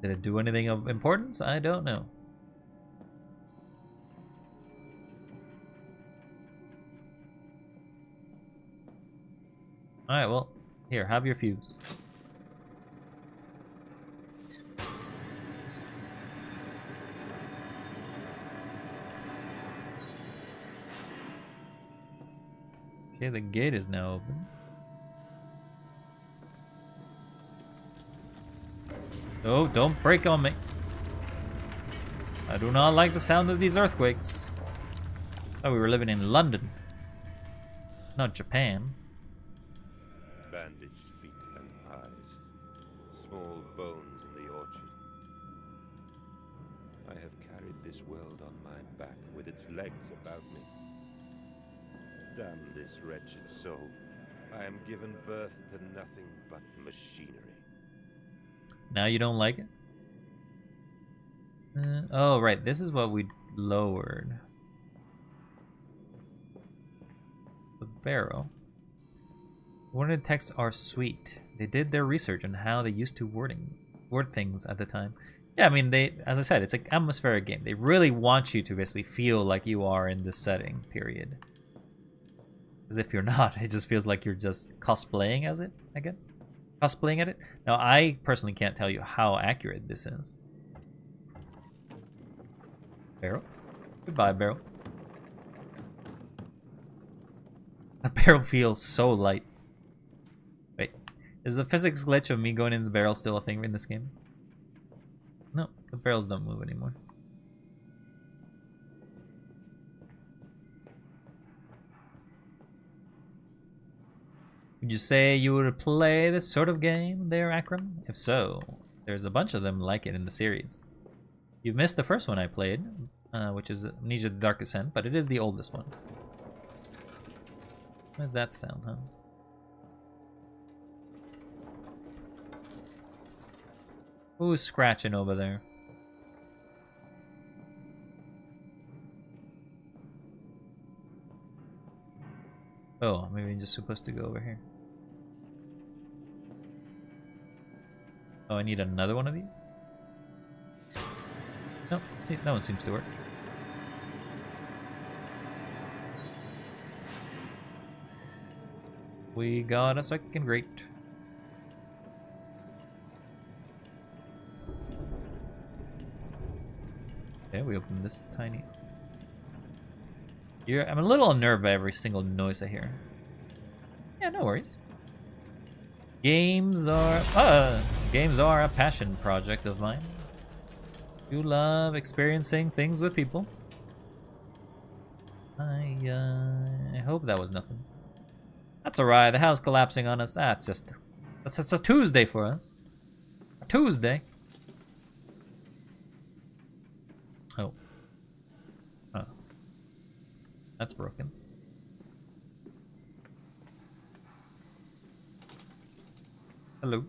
Did it do anything of importance? I don't know. Alright, well, here, have your fuse. Okay, the gate is now open. Oh, don't break on me. I do not like the sound of these earthquakes. Oh, we were living in London, not Japan. Bandaged feet and eyes, small bones in the orchard. I have carried this world on my back with its legs about me. Damn this wretched soul. I am given birth to nothing but machinery. Now you don't like it? Oh, right. This is what we lowered. The barrel. Worded texts are sweet. They did their research on how they used to word things at the time. Yeah, I mean, as I said, it's an atmospheric game. They really want you to basically feel like you are in this setting, period. Because if you're not, it just feels like you're just cosplaying as it, I guess. cosplaying at it. Now, I personally can't tell you how accurate this is. Barrel? Goodbye, barrel. The barrel feels so light. Wait, is the physics glitch of me going in the barrel still a thing in this game? No, the barrels don't move anymore. Would you say you would play this sort of game there, Akram? If so, there's a bunch of them like it in the series. You've missed the first one I played, which is Amnesia: The Dark Ascent, but it is the oldest one. What does that sound, huh? Who's scratching over there? Oh, maybe I'm just supposed to go over here. Oh, I need another one of these? Nope, see, that one seems to work. We got a second grate. Okay, we opened this tiny... I'm a little unnerved by every single noise I hear. Yeah, no worries. Games are a passion project of mine. You love experiencing things with people. I hope that was nothing. That's alright, the house collapsing on us, that's a Tuesday for us. A Tuesday. Oh. Oh. That's broken. Hello.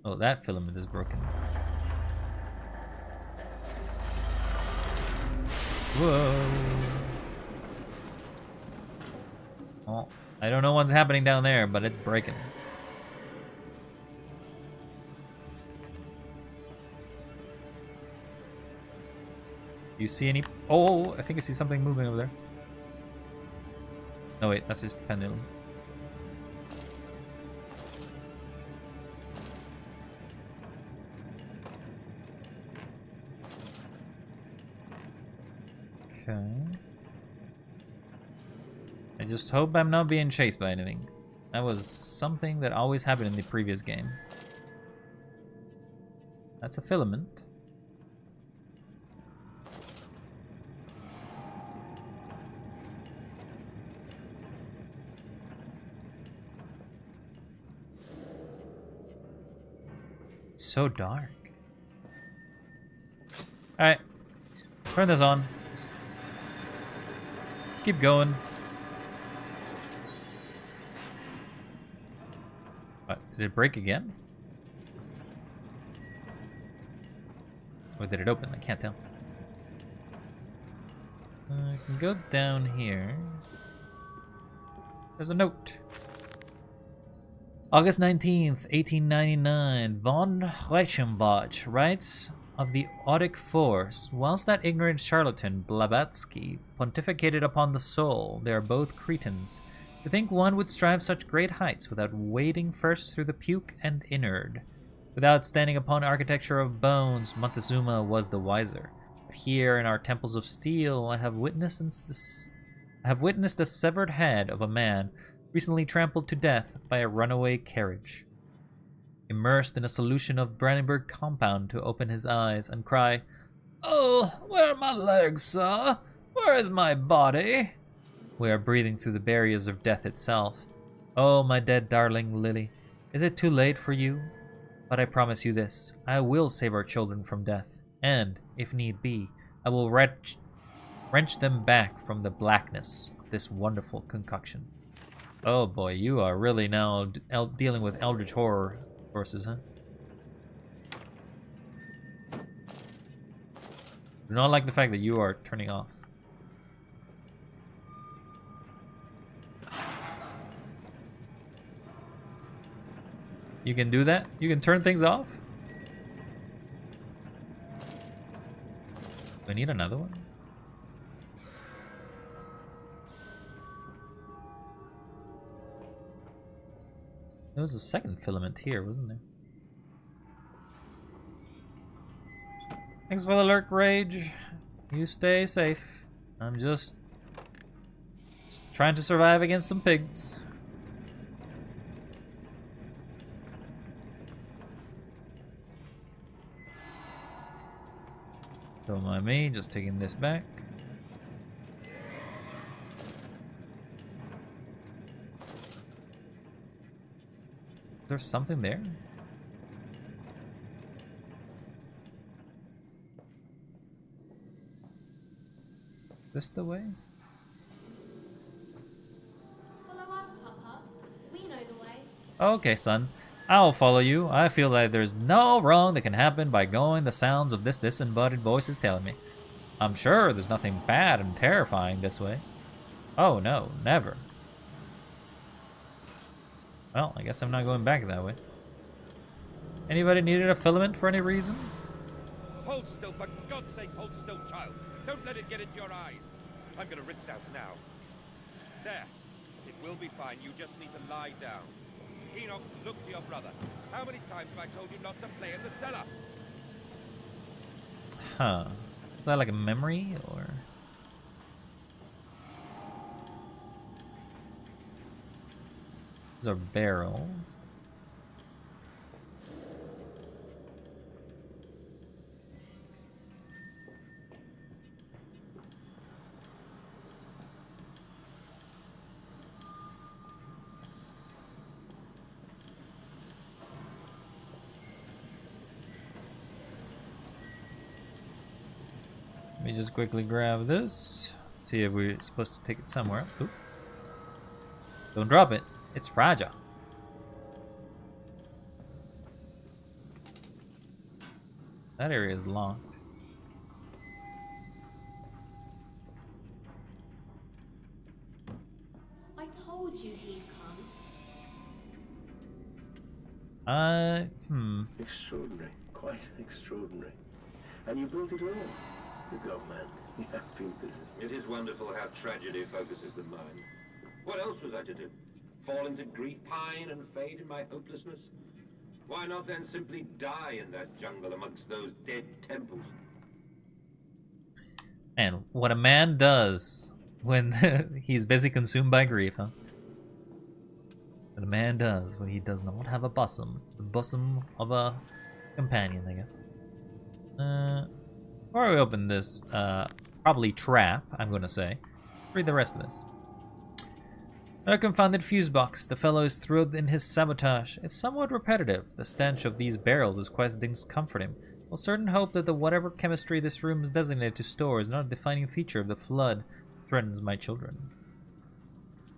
Oh, that filament is broken. Whoa. Oh, I don't know what's happening down there, but it's breaking. Do you see any? Oh, I think I see something moving over there. No, wait, that's just the pendulum. Okay. I just hope I'm not being chased by anything. That was something that always happened in the previous game. That's a filament. It's so dark. Alright. Turn this on. Let's keep going. What, did it break again? Or did it open? I can't tell. I can go down here. There's a note. August 19th, 1899, von Reichenbach writes of the Odic Force. Whilst that ignorant charlatan Blavatsky pontificated upon the soul, they are both cretins. To think one would strive such great heights without wading first through the puke and inward. Without standing upon architecture of bones, Montezuma was the wiser. But here in our temples of steel, I have witnessed the severed head of a man recently trampled to death by a runaway carriage. Immersed in a solution of Brandenburg compound to open his eyes and cry, "Oh, where are my legs, sir? Where is my body?" We are breathing through the barriers of death itself. Oh, my dead darling Lily, is it too late for you? But I promise you this, I will save our children from death, and, if need be, I will wrench them back from the blackness of this wonderful concoction. Oh boy, you are really now dealing with eldritch horror forces, huh? Do not like the fact that you are turning off. You can do that? You can turn things off? Do I need another one? There was a second filament here, wasn't there? Thanks for the lurk, Rage. You stay safe. I'm just trying to survive against some pigs. Don't mind me, just taking this back. There's something there? This the way? Follow us, Papa. We know the way. Okay, son. I'll follow you. I feel like there's no wrong that can happen by going the sounds of this disembodied voice is telling me. I'm sure there's nothing bad and terrifying this way. Oh no, never. Well, I guess I'm not going back that way. Anybody needed a filament for any reason? Hold still, for God's sake, hold still, child. Don't let it get into your eyes. I'm gonna rinse it out now. There. It will be fine. You just need to lie down. Enoch, look to your brother. How many times have I told you not to play in the cellar? Huh. Is that like a memory, or...? Those are barrels. Let me just quickly grab this. See if we're supposed to take it somewhere. Oop. Don't drop it. It's fragile. That area is locked. I told you he'd come. Extraordinary. Quite extraordinary. And you built it all. You go, man. You have been busy. It is wonderful how tragedy focuses the mind. What else was I to do? Fall into grief, pine, and fade in my hopelessness? Why not then simply die in that jungle amongst those dead temples? And what a man does when he's busy consumed by grief, huh? What a man does when he does not have a bosom. The bosom of a companion, I guess. Before we open this, probably trap, I'm gonna say, read the rest of this. A confounded fuse box. The fellow is thrilled in his sabotage. If somewhat repetitive, the stench of these barrels is quite discomforting. With certain hope that the whatever chemistry this room is designated to store is not a defining feature of the flood that threatens my children.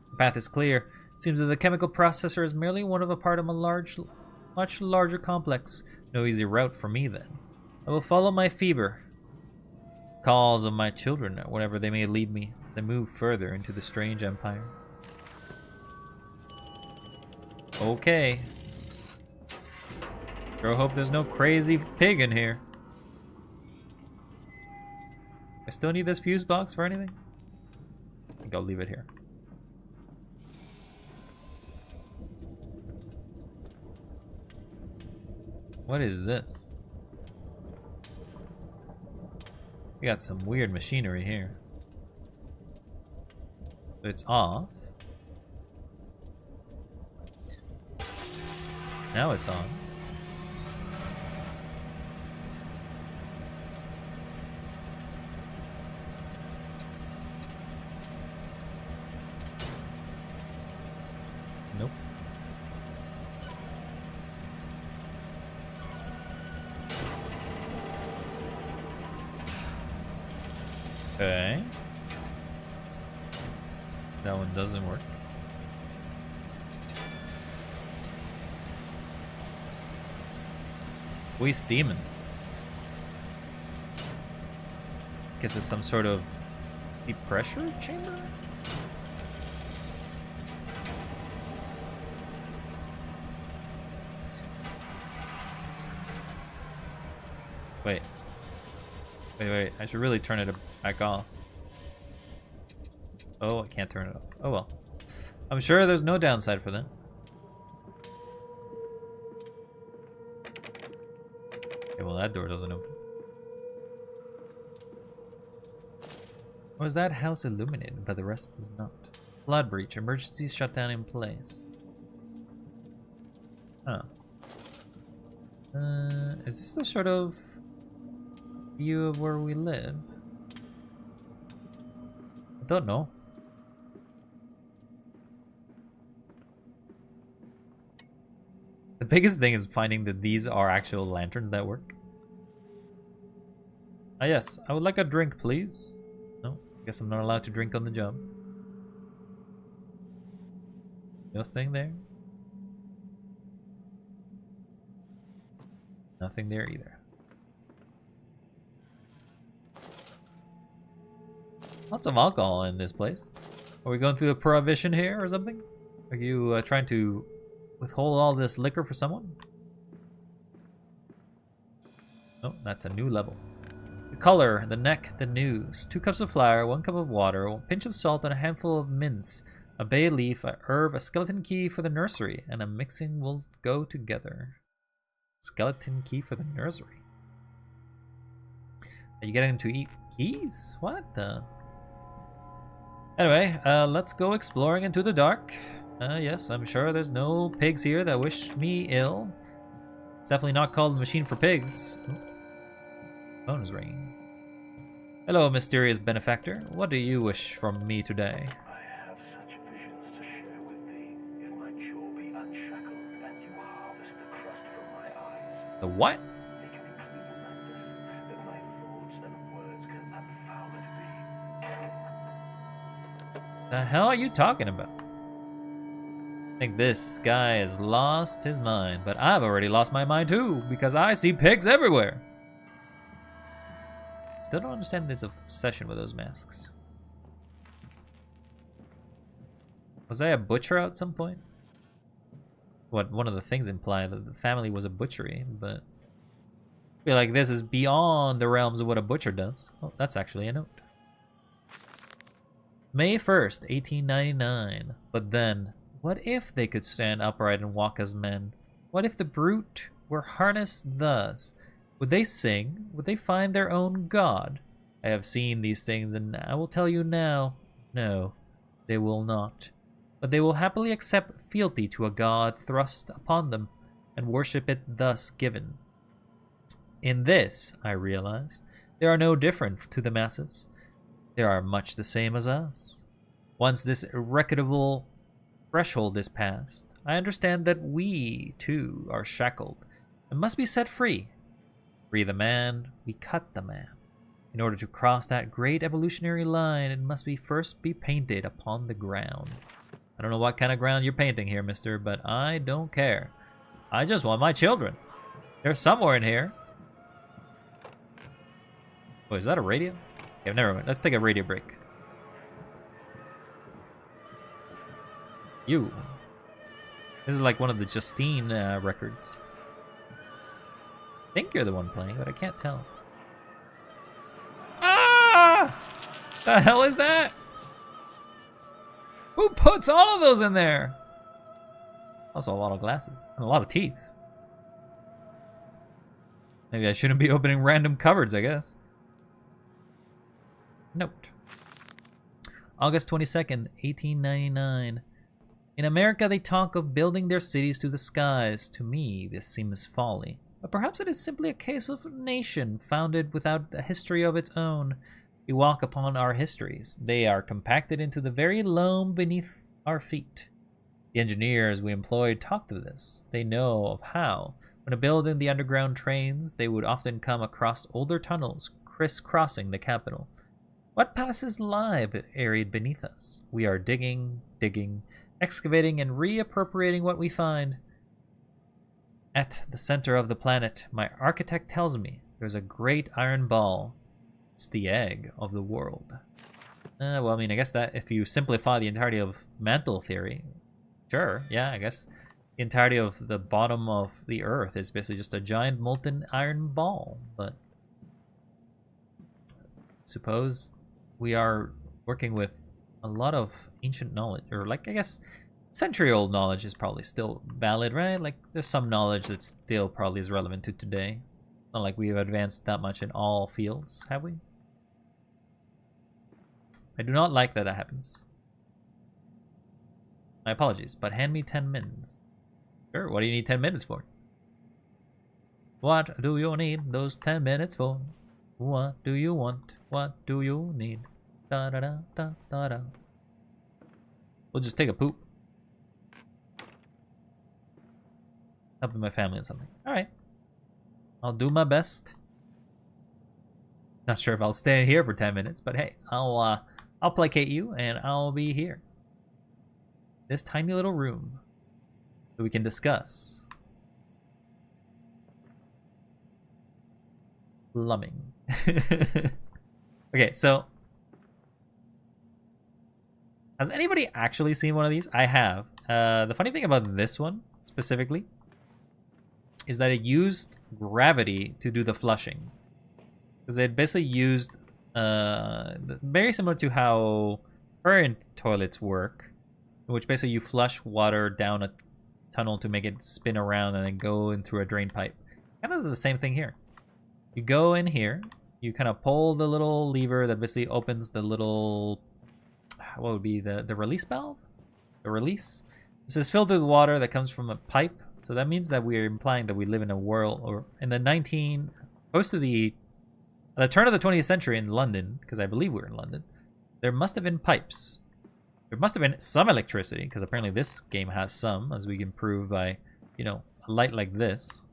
The path is clear. It seems that the chemical processor is merely one of a part of a much larger complex. No easy route for me, then. I will follow my fever, calls of my children, wherever they may lead me, as I move further into the strange empire. Okay. Sure hope there's no crazy pig in here. I still need this fuse box for anything? I think I'll leave it here. What is this? We got some weird machinery here. So it's off. Now it's on. Nope. Okay. That one doesn't work. We steaming. Guess it's some sort of deep pressure chamber? Wait. Wait, I should really turn it back off. Oh, I can't turn it off. Oh well. I'm sure there's no downside for that. Well, that door doesn't open. Or is that house illuminated, but the rest is not? Flood breach. Emergency shutdown in place. Huh. Is this some sort of view of where we live? I don't know. The biggest thing is finding that these are actual lanterns that work. Ah yes, I would like a drink, please. No, guess I'm not allowed to drink on the job. Nothing there. Nothing there either. Lots of alcohol in this place. Are we going through a prohibition here or something? Are you trying to withhold all this liquor for someone? Oh, that's a new level. The color, the neck, the news. 2 cups of flour, 1 cup of water, 1 pinch of salt, and a handful of mince. A bay leaf, a herb, a skeleton key for the nursery, and a mixing will go together. Skeleton key for the nursery. Are you getting to eat keys? What the? Anyway, let's go exploring into the dark. Yes, I'm sure there's no pigs here that wish me ill. It's definitely not called the machine for pigs. Oh. Phone is ringing. Hello, mysterious benefactor. What do you wish from me today? I have such visions to share with thee. If my jaw be unshackled and you harvest the crust from my eyes. The what? They can be clean like this, that my thoughts and words can unfoul it be. The hell are you talking about? I think this guy has lost his mind, but I've already lost my mind too, because I see pigs everywhere. Still don't understand this obsession with those masks. Was I a butcher at some point? What, one of the things implied that the family was a butchery, but I feel like this is beyond the realms of what a butcher does. Oh, that's actually a note. May 1st, 1899. But then, what if they could stand upright and walk as men? What if the brute were harnessed thus? Would they sing? Would they find their own God? I have seen these things, and I will tell you now, no, they will not. But they will happily accept fealty to a God thrust upon them, and worship it thus given. In this, I realized, they are no different to the masses. They are much the same as us. Once this irrecordable threshold is passed, I understand that we, too, are shackled, and must be set free. Free the man, we cut the man. In order to cross that great evolutionary line, it must first be painted upon the ground. I don't know what kind of ground you're painting here, mister, but I don't care. I just want my children. They're somewhere in here. Oh, is that a radio? Okay, never mind. Let's take a radio break. You. This is like one of the Justine records. I think you're the one playing, but I can't tell. Ah! The hell is that? Who puts all of those in there? Also a lot of glasses and a lot of teeth. Maybe I shouldn't be opening random cupboards, I guess. Note. August 22nd, 1899. In America, they talk of building their cities to the skies. To me, this seems folly. But perhaps it is simply a case of a nation founded without a history of its own. We walk upon our histories. They are compacted into the very loam beneath our feet. The engineers we employed talked of this. They know of how, when building the underground trains, they would often come across older tunnels crisscrossing the capital. What passes lie buried beneath us? We are digging, excavating, and reappropriating what we find. At the center of the planet, my architect tells me, there's a great iron ball. It's the egg of the world. Well, I mean, I guess that if you simplify the entirety of mantle theory, sure, yeah, I guess the entirety of the bottom of the Earth is basically just a giant molten iron ball. But suppose we are working with a lot of ancient knowledge, or like, I guess, century-old knowledge is probably still valid, right? Like, there's some knowledge that still probably is relevant to today. Not like we've advanced that much in all fields, have we? I do not like that happens. My apologies, but hand me 10 minutes. Sure, what do you need 10 minutes for? What do you need those 10 minutes for? What do you want? What do you need? Da da da da da da. We'll just take a poop. Helping my family or something. Alright. I'll do my best. Not sure if I'll stay here for 10 minutes, but hey, I'll placate you and I'll be here. This tiny little room that we can discuss. Plumbing. Okay, so has anybody actually seen one of these? I have. The funny thing about this one specifically is that it used gravity to do the flushing. Because it basically used very similar to how current toilets work, in which basically you flush water down a tunnel to make it spin around and then go in through a drain pipe. Kind of the same thing here. You go in here, you kind of pull the little lever that basically opens the little, what would be the release valve? The release. This is filled with water that comes from a pipe. So that means that we're implying that we live in a world, or in the close to the turn of the 20th century in London, because I believe we're in London, there must have been pipes. There must have been some electricity, because apparently this game has some, as we can prove by, you know, a light like this.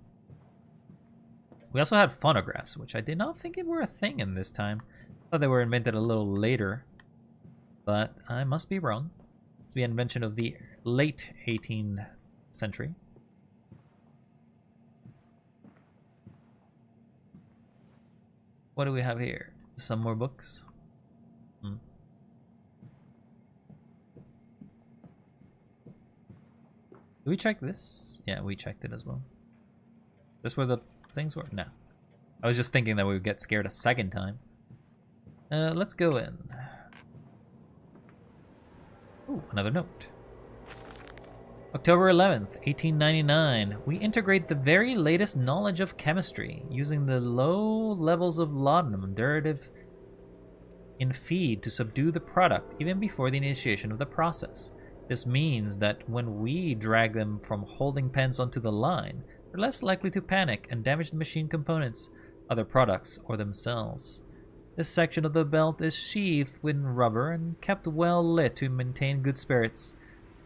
We also had phonographs, which I did not think it were a thing in this time. I thought they were invented a little later, but I must be wrong. It's the invention of the late 18th century. What do we have here? Some more books. Do we check this? Yeah, we checked it as well. This where the things were? No. I was just thinking that we would get scared a second time. Let's go in. Ooh, another note. October 11th, 1899. We integrate the very latest knowledge of chemistry using the low levels of laudanum derivative in feed to subdue the product even before the initiation of the process. This means that when we drag them from holding pens onto the line, they're less likely to panic and damage the machine components, other products, or themselves. This section of the belt is sheathed with rubber and kept well lit to maintain good spirits.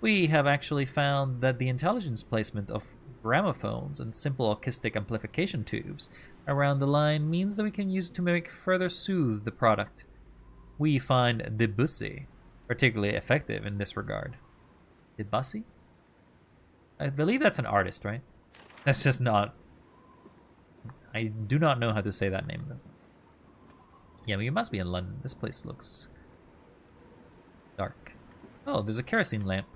We have actually found that the intelligence placement of gramophones and simple acoustic amplification tubes around the line means that we can use it to further soothe the product. We find Debussy particularly effective in this regard. Debussy? I believe that's an artist, right? That's just not... I do not know how to say that name, though. Yeah, we must be in London. This place looks dark. Oh, there's a kerosene lamp.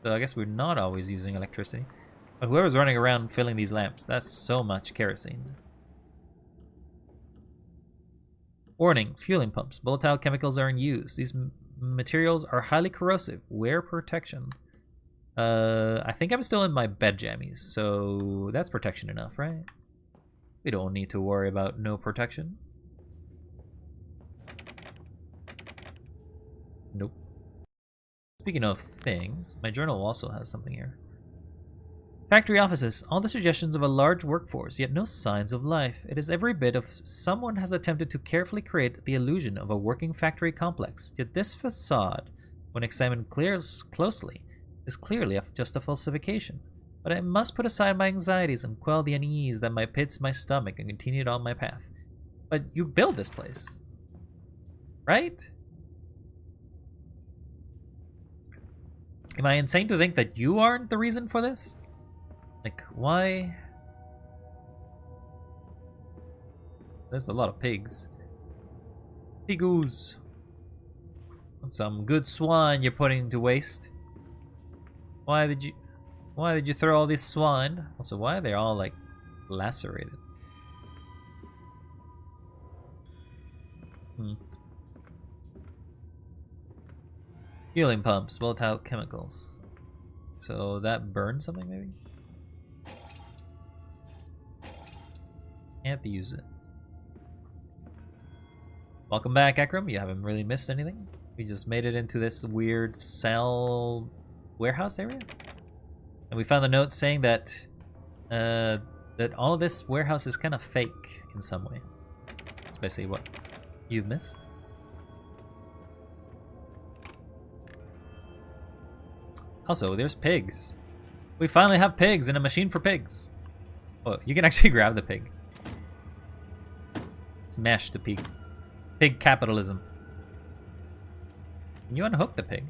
So I guess we're not always using electricity. But whoever's running around filling these lamps, that's so much kerosene. Warning, fueling pumps. Volatile chemicals are in use. These materials are highly corrosive. Wear protection. I think I'm still in my bed jammies, so that's protection enough, right? We don't need to worry about no protection. Nope. Speaking of things, my journal also has something here. Factory offices. All the suggestions of a large workforce, yet no signs of life. It is every bit of someone has attempted to carefully create the illusion of a working factory complex. Yet this facade, when examined closely, is clearly just a falsification. But I must put aside my anxieties and quell the unease that pits my stomach and continue on my path. But you build this place, right? Am I insane to think that you aren't the reason for this? Like, why? There's a lot of pigs. Pigoos. Some good swine you're putting to waste. Why did you throw all this swine? Also, why are they all like lacerated? Fueling pumps, volatile chemicals. So that burns something, maybe? Can't use it. Welcome back, Ekram. You haven't really missed anything. We just made it into this weird cell warehouse area. And we found a note saying that that all of this warehouse is kind of fake in some way. That's basically what you've missed. Also, there's pigs. We finally have pigs and a machine for pigs. Oh, you can actually grab the pig. Smash the pig. Pig capitalism. Can you unhook the pig?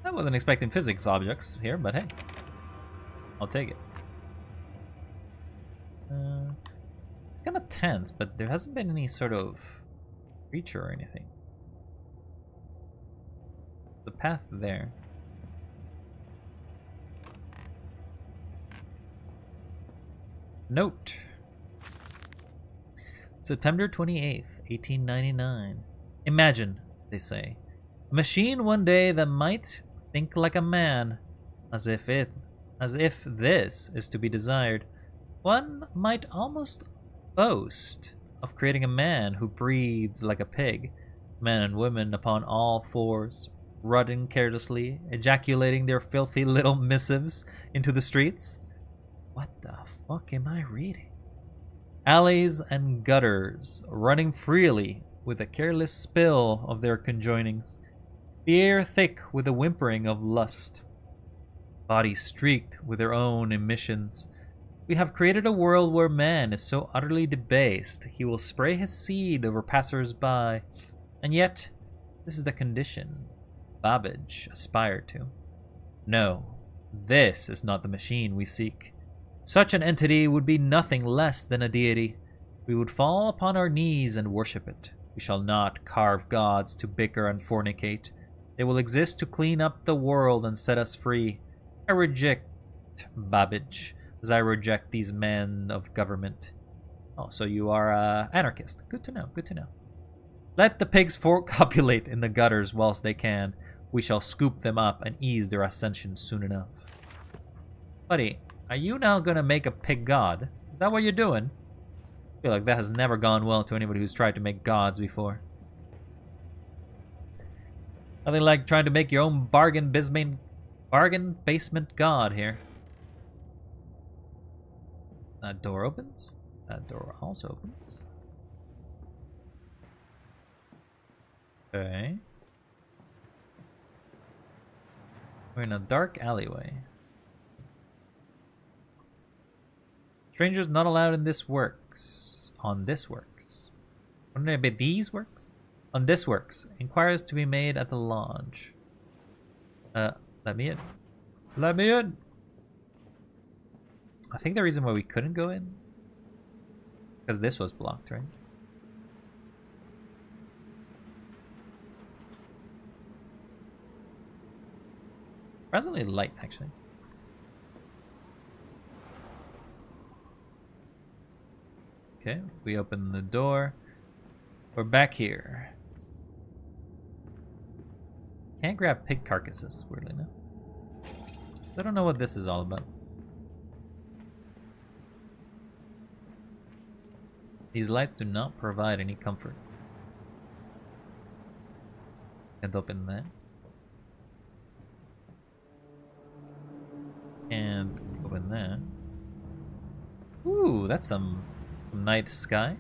I wasn't expecting physics objects here, but hey. I'll take it. Kind of tense, but there hasn't been any sort of creature or anything. The path there. Note. September 28th, 1899. Imagine, they say, a machine one day that might think like a man, as if this is to be desired. One might almost boast of creating a man who breathes like a pig, men and women upon all fours, rutting carelessly, ejaculating their filthy little missives into the streets. What the fuck am I reading? Alleys and gutters, running freely with a careless spill of their conjoinings. The air thick with the whimpering of lust. Bodies streaked with their own emissions. We have created a world where man is so utterly debased he will spray his seed over passers-by. And yet, this is the condition Babbage aspired to. No, this is not the machine we seek. Such an entity would be nothing less than a deity. We would fall upon our knees and worship it. We shall not carve gods to bicker and fornicate. They will exist to clean up the world and set us free. I reject Babbage, as I reject these men of government. Oh, so you are an anarchist. Good to know, good to know. Let the pigs copulate in the gutters whilst they can. We shall scoop them up and ease their ascension soon enough. Buddy, are you now gonna make a pig god? Is that what you're doing? I feel like that has never gone well to anybody who's tried to make gods before. Nothing like trying to make your own bargain basement god here. That door opens. That door also opens. Okay. We're in a dark alleyway. Strangers not allowed in this works. On this works. Wouldn't it be these works? On this works. Inquiries to be made at the lodge. Let me in. Let me in! I think the reason why we couldn't go in, because this was blocked, right? Presently light, actually. Okay, we open the door. We're back here. Can't grab pig carcasses, weirdly enough. Still don't know what this is all about. These lights do not provide any comfort. Can't open that. Can't open that. Ooh, that's some night sky.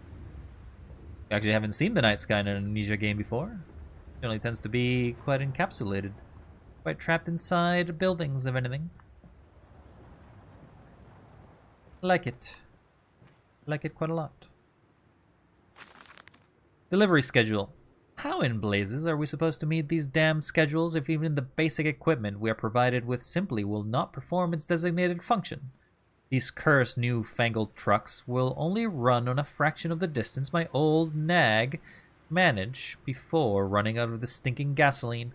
We actually haven't seen the night sky in an Amnesia game before. It generally tends to be quite encapsulated. Quite trapped inside buildings, if anything. I like it. I like it quite a lot. Delivery schedule. How in blazes are we supposed to meet these damn schedules if even the basic equipment we are provided with simply will not perform its designated function? These cursed new-fangled trucks will only run on a fraction of the distance my old nag managed before running out of the stinking gasoline.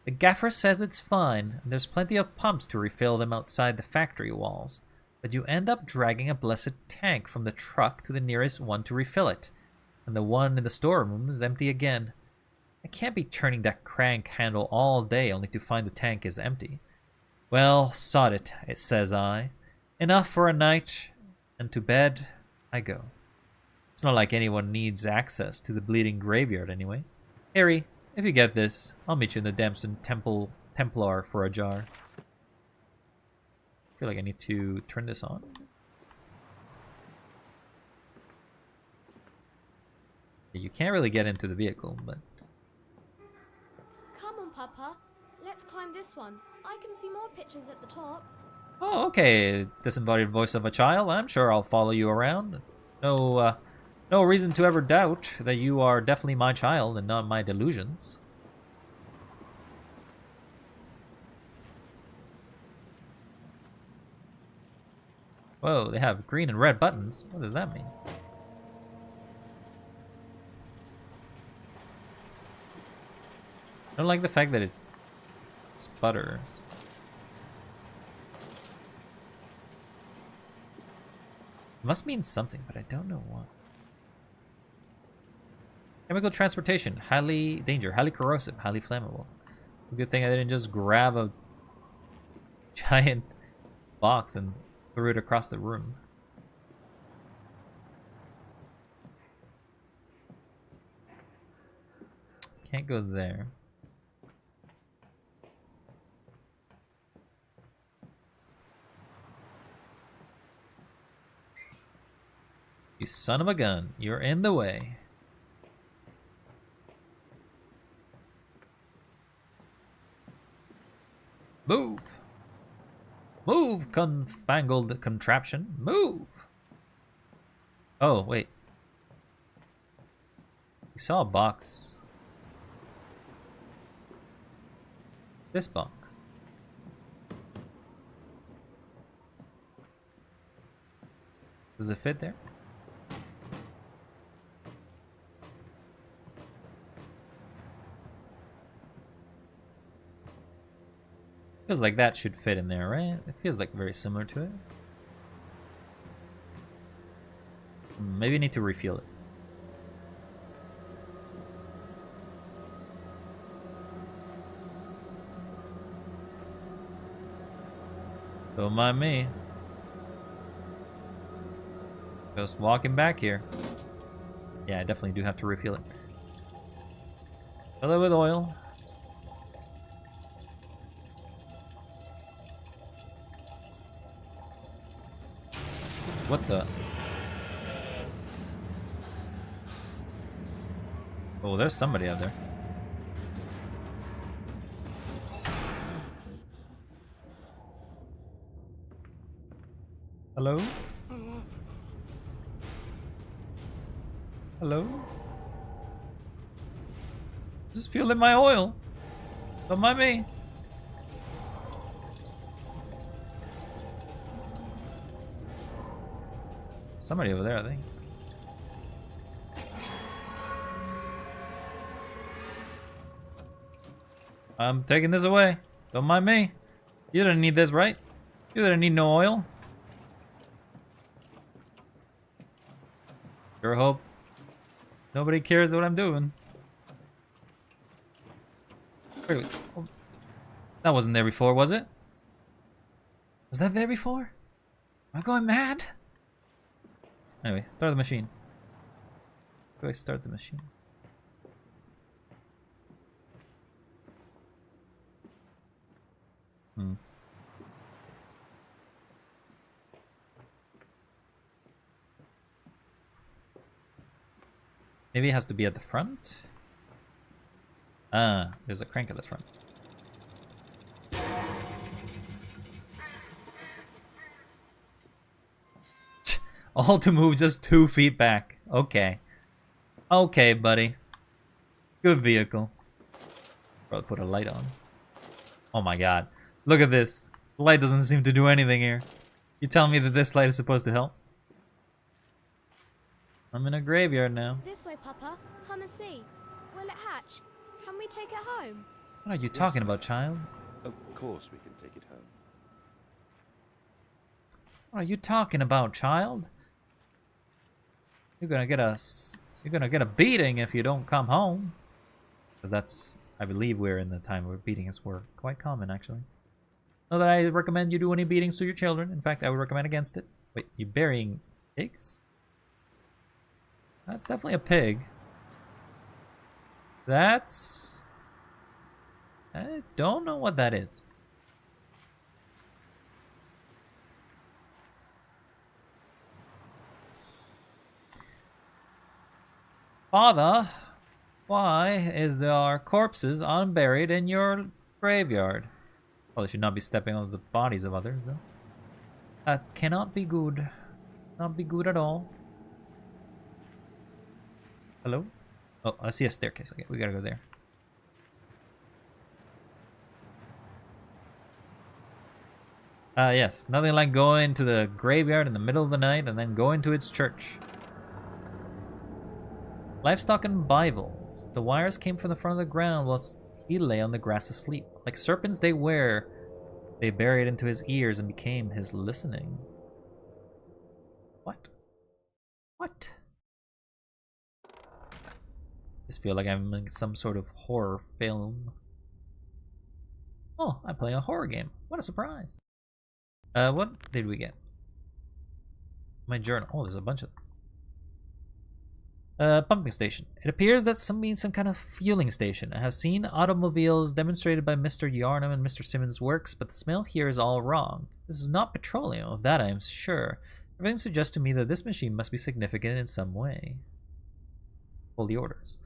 The gaffer says it's fine, and there's plenty of pumps to refill them outside the factory walls, but you end up dragging a blessed tank from the truck to the nearest one to refill it, and the one in the storeroom is empty again. I can't be turning that crank handle all day only to find the tank is empty. Well, sod it, says I. Enough for a night, and to bed I go. It's not like anyone needs access to the bleeding graveyard anyway. Harry, if you get this, I'll meet you in the Damson Templar for a jar. I feel like I need to turn this on. You can't really get into the vehicle, but... Come on, Papa. Let's climb this one. I can see more pictures at the top. Oh, okay. Disembodied voice of a child. I'm sure I'll follow you around. No reason to ever doubt that you are definitely my child and not my delusions. Whoa, they have green and red buttons. What does that mean? I don't like the fact that it sputters. It must mean something, but I don't know what. Chemical transportation, highly corrosive, highly flammable. Good thing I didn't just grab a giant box and threw it across the room. Can't go there. You son of a gun, you're in the way. Move! Move, confangled contraption. Move! Oh, wait. We saw a box. This box. Does it fit there? Feels like that should fit in there, right? It feels like very similar to it. Maybe I need to refuel it. Don't mind me. Just walking back here. Yeah, I definitely do have to refuel it. Fill it with oil. What the? Oh, there's somebody out there. Hello? Hello? Just fueling my oil. Don't mind me. Somebody over there, I think. I'm taking this away. Don't mind me. You didn't need this, right? You didn't need no oil. Sure hope nobody cares what I'm doing. Wait, oh, that wasn't there before, was it? Was that there before? Am I going mad? Anyway, start the machine. How do I start the machine? Maybe it has to be at the front? Ah, there's a crank at the front. All to move just 2 feet back. Okay. Okay, buddy. Good vehicle. Probably put a light on. Oh my god. Look at this. The light doesn't seem to do anything here. You tell me that this light is supposed to help? I'm in a graveyard now. This way, Papa. Come and see. Will it hatch? Can we take it home? What are you talking about, child? Of course we can take it home. What are you talking about, child? You're gonna get a beating if you don't come home. Because that's, I believe we're in the time where beatings were quite common, actually. Not that I recommend you do any beatings to your children. In fact, I would recommend against it. Wait, you burying pigs? That's definitely a pig. That's... I don't know what that is. Father, why is there are corpses unburied in your graveyard? Well, they should not be stepping on the bodies of others, though. That cannot be good. Not be good at all. Hello? Oh, I see a staircase. Okay, we gotta go there. Yes. Nothing like going to the graveyard in the middle of the night and then going to its church. Livestock and Bibles. The wires came from the front of the ground whilst he lay on the grass asleep. Like serpents they were, they buried into his ears and became his listening. What? What? I just feel like I'm in some sort of horror film. Oh, I'm playing a horror game. What a surprise. What did we get? My journal. Oh, there's a bunch of them. Pumping station. It appears that means some kind of fueling station. I have seen automobiles demonstrated by Mr. Yarnum and Mr. Simmons' works, but the smell here is all wrong. This is not petroleum, of that I am sure. Everything suggests to me that this machine must be significant in some way. All the orders.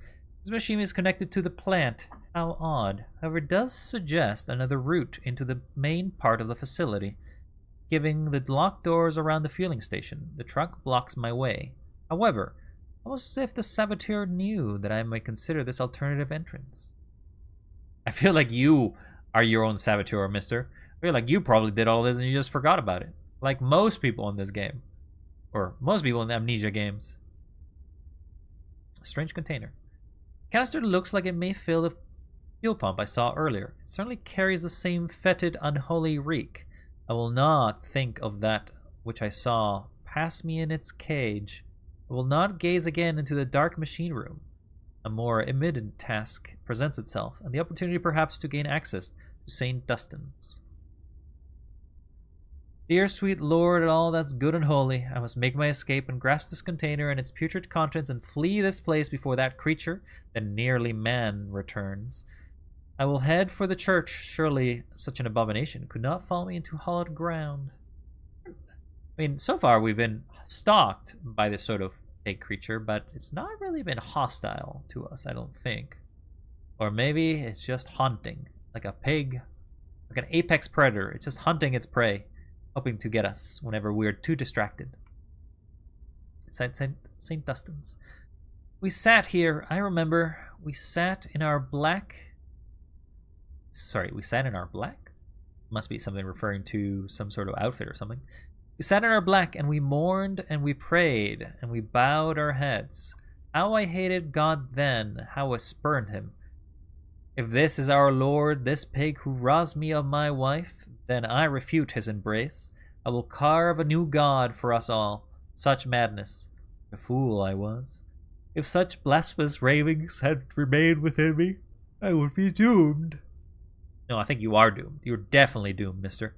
This machine is connected to the plant. How odd. However, it does suggest another route into the main part of the facility, giving the locked doors around the fueling station. The truck blocks my way. However, almost as if the saboteur knew that I might consider this alternative entrance. I feel like you are your own saboteur, mister. I feel like you probably did all this and you just forgot about it. Like most people in this game. Or most people in the Amnesia games. A strange container. Canister looks like it may fill the fuel pump I saw earlier. It certainly carries the same fetid, unholy reek. I will not think of that which I saw pass me in its cage. I will not gaze again into the dark machine room. A more immediate task presents itself, and the opportunity perhaps to gain access to St. Dunstan's. Dear sweet Lord, all that's good and holy, I must make my escape and grasp this container and its putrid contents and flee this place before that creature, that nearly man, returns. I will head for the church. Surely such an abomination could not follow me into hallowed ground. I mean, so far we've been stalked by this sort of big creature, but it's not really been hostile to us, I don't think. Or maybe it's just hunting, like a pig, like an apex predator. It's just hunting its prey, hoping to get us whenever we're too distracted. Inside St. Dunstan's. We sat here, I remember, we sat in our black... Must be something referring to some sort of outfit or something. We sat in our black and we mourned and we prayed and we bowed our heads. How I hated God then, how I spurned him. If this is our Lord, this pig who robbed me of my wife, then I refute his embrace. I will carve a new God for us all. Such madness. A fool I was. If such blasphemous ravings had remained within me, I would be doomed. No, I think you are doomed. You're definitely doomed, mister.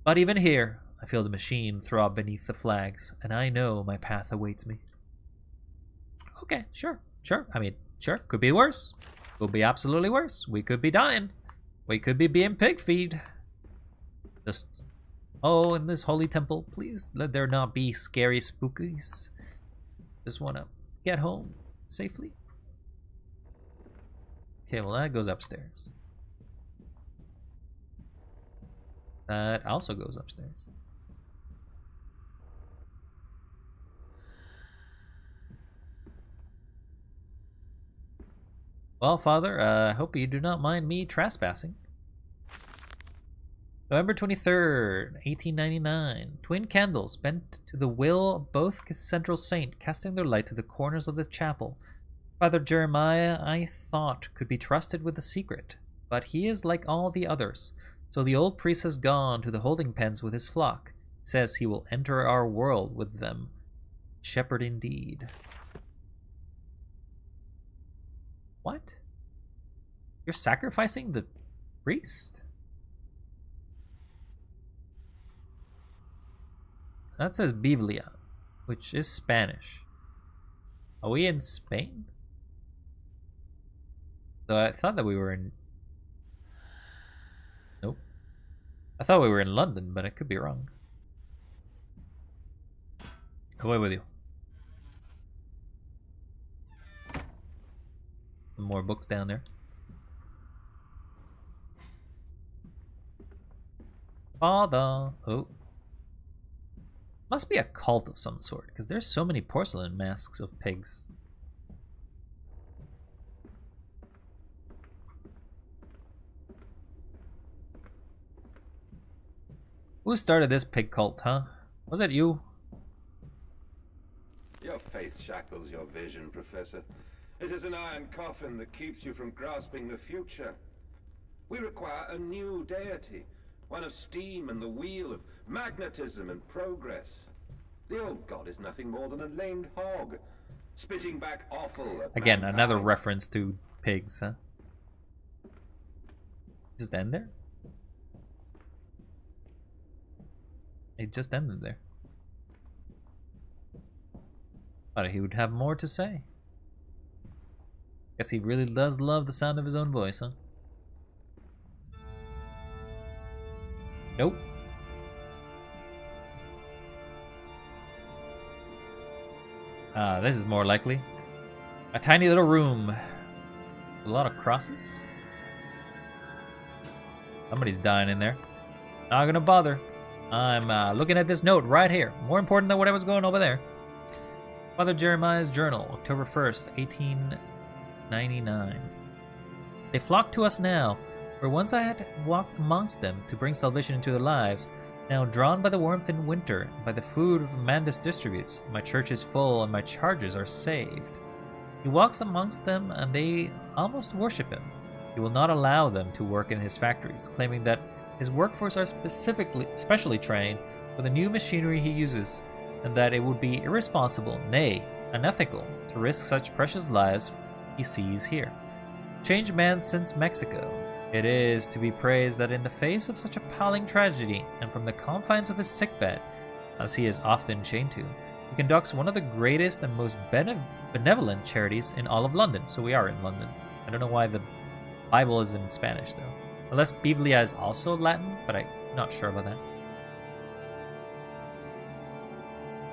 But even here, I feel the machine throb beneath the flags, and I know my path awaits me. Okay, sure. I mean, sure, could be worse. Could be absolutely worse. We could be dying. We could be being pig feed. Just, oh, in this holy temple, please let there not be scary spookies. Just want to get home safely. Okay, well that goes upstairs. That also goes upstairs. Well, Father, I hope you do not mind me trespassing. November 23rd, 1899. Twin candles bent to the will of both central saint, casting their light to the corners of the chapel. Father Jeremiah, I thought, could be trusted with the secret, but he is like all the others. So the old priest has gone to the holding pens with his flock. He says he will enter our world with them. Shepherd indeed. What? You're sacrificing the priest? That says Biblia, which is Spanish. Are we in Spain? So I thought that we were in... Nope. I thought we were in London, but I could be wrong. Away with you. Some more books down there. Father. Oh. Must be a cult of some sort, because there's so many porcelain masks of pigs. Who started this pig cult, huh? Was it you? Your faith shackles your vision, Professor. It is an iron coffin that keeps you from grasping the future. We require a new deity, one of steam and the wheel, of magnetism and progress. The old god is nothing more than a lamed hog, spitting back offal at Again, another mankind. reference to pigs, huh? Just end there? It just ended there. Thought he would have more to say. Guess he really does love the sound of his own voice, huh? Nope. This is more likely. A tiny little room. A lot of crosses. Somebody's dying in there. Not gonna bother. I'm looking at this note right here. More important than whatever's going over there. Father Jeremiah's journal, October 1st, 1899. They flock to us now, where once I had walked amongst them to bring salvation into their lives. Now, drawn by the warmth in winter, by the food Mandus distributes, my church is full and my charges are saved. He walks amongst them and they almost worship him. He will not allow them to work in his factories, claiming that his workforce are specially trained for the new machinery he uses, and that it would be irresponsible, nay, unethical, to risk such precious lives he sees here. Changed man since Mexico. It is to be praised that in the face of such appalling tragedy, and from the confines of his sickbed, as he is often chained to, he conducts one of the greatest and most benevolent charities in all of London. So we are in London. I don't know why the Bible is in Spanish, though. Unless Biblia is also Latin, but I'm not sure about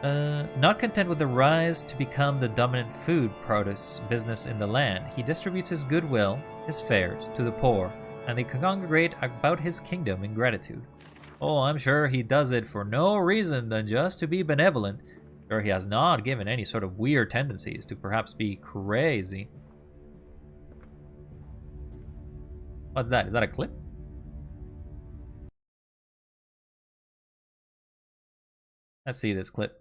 that. Not content with the rise to become the dominant food produce business in the land, he distributes his goodwill, his fares, to the poor, and they congregate about his kingdom in gratitude. Oh, I'm sure he does it for no reason than just to be benevolent, or he has not given any sort of weird tendencies to perhaps be crazy. What's that? Is that a clip? Let's see this clip.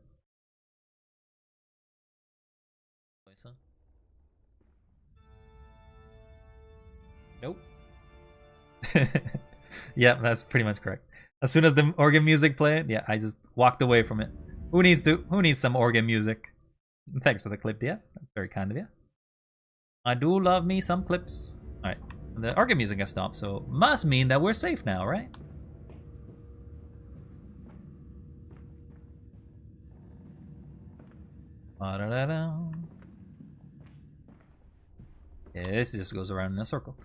Nope. Yeah, that's pretty much correct. As soon as the organ music played, yeah, I just walked away from it. Who needs some organ music? Thanks for the clip, yeah. That's very kind of you. I do love me some clips. Alright. The organ music has stopped, so must mean that we're safe now, right? Yeah, this just goes around in a circle.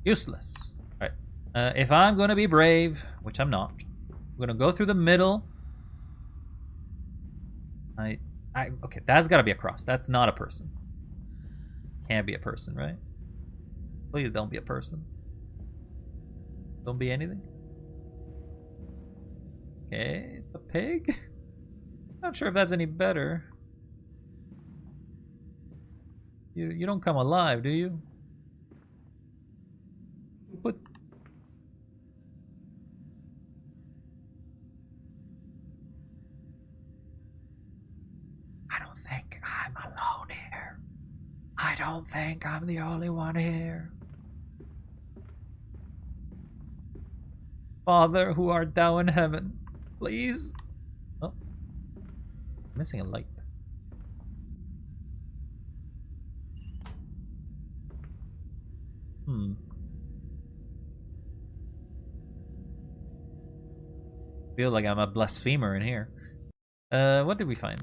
Useless. Alright. If I'm gonna be brave, which I'm not, I'm gonna go through the middle. Okay, that's gotta be a cross. That's not a person. Can't be a person, right? Please don't be a person. Don't be anything. Okay, it's a pig. Not sure if that's any better. You don't come alive, do you? But I don't think I'm alone here. I don't think I'm the only one here. Father, who art thou in heaven, please. Oh, missing a light. Feel like I'm a blasphemer in here. What did we find?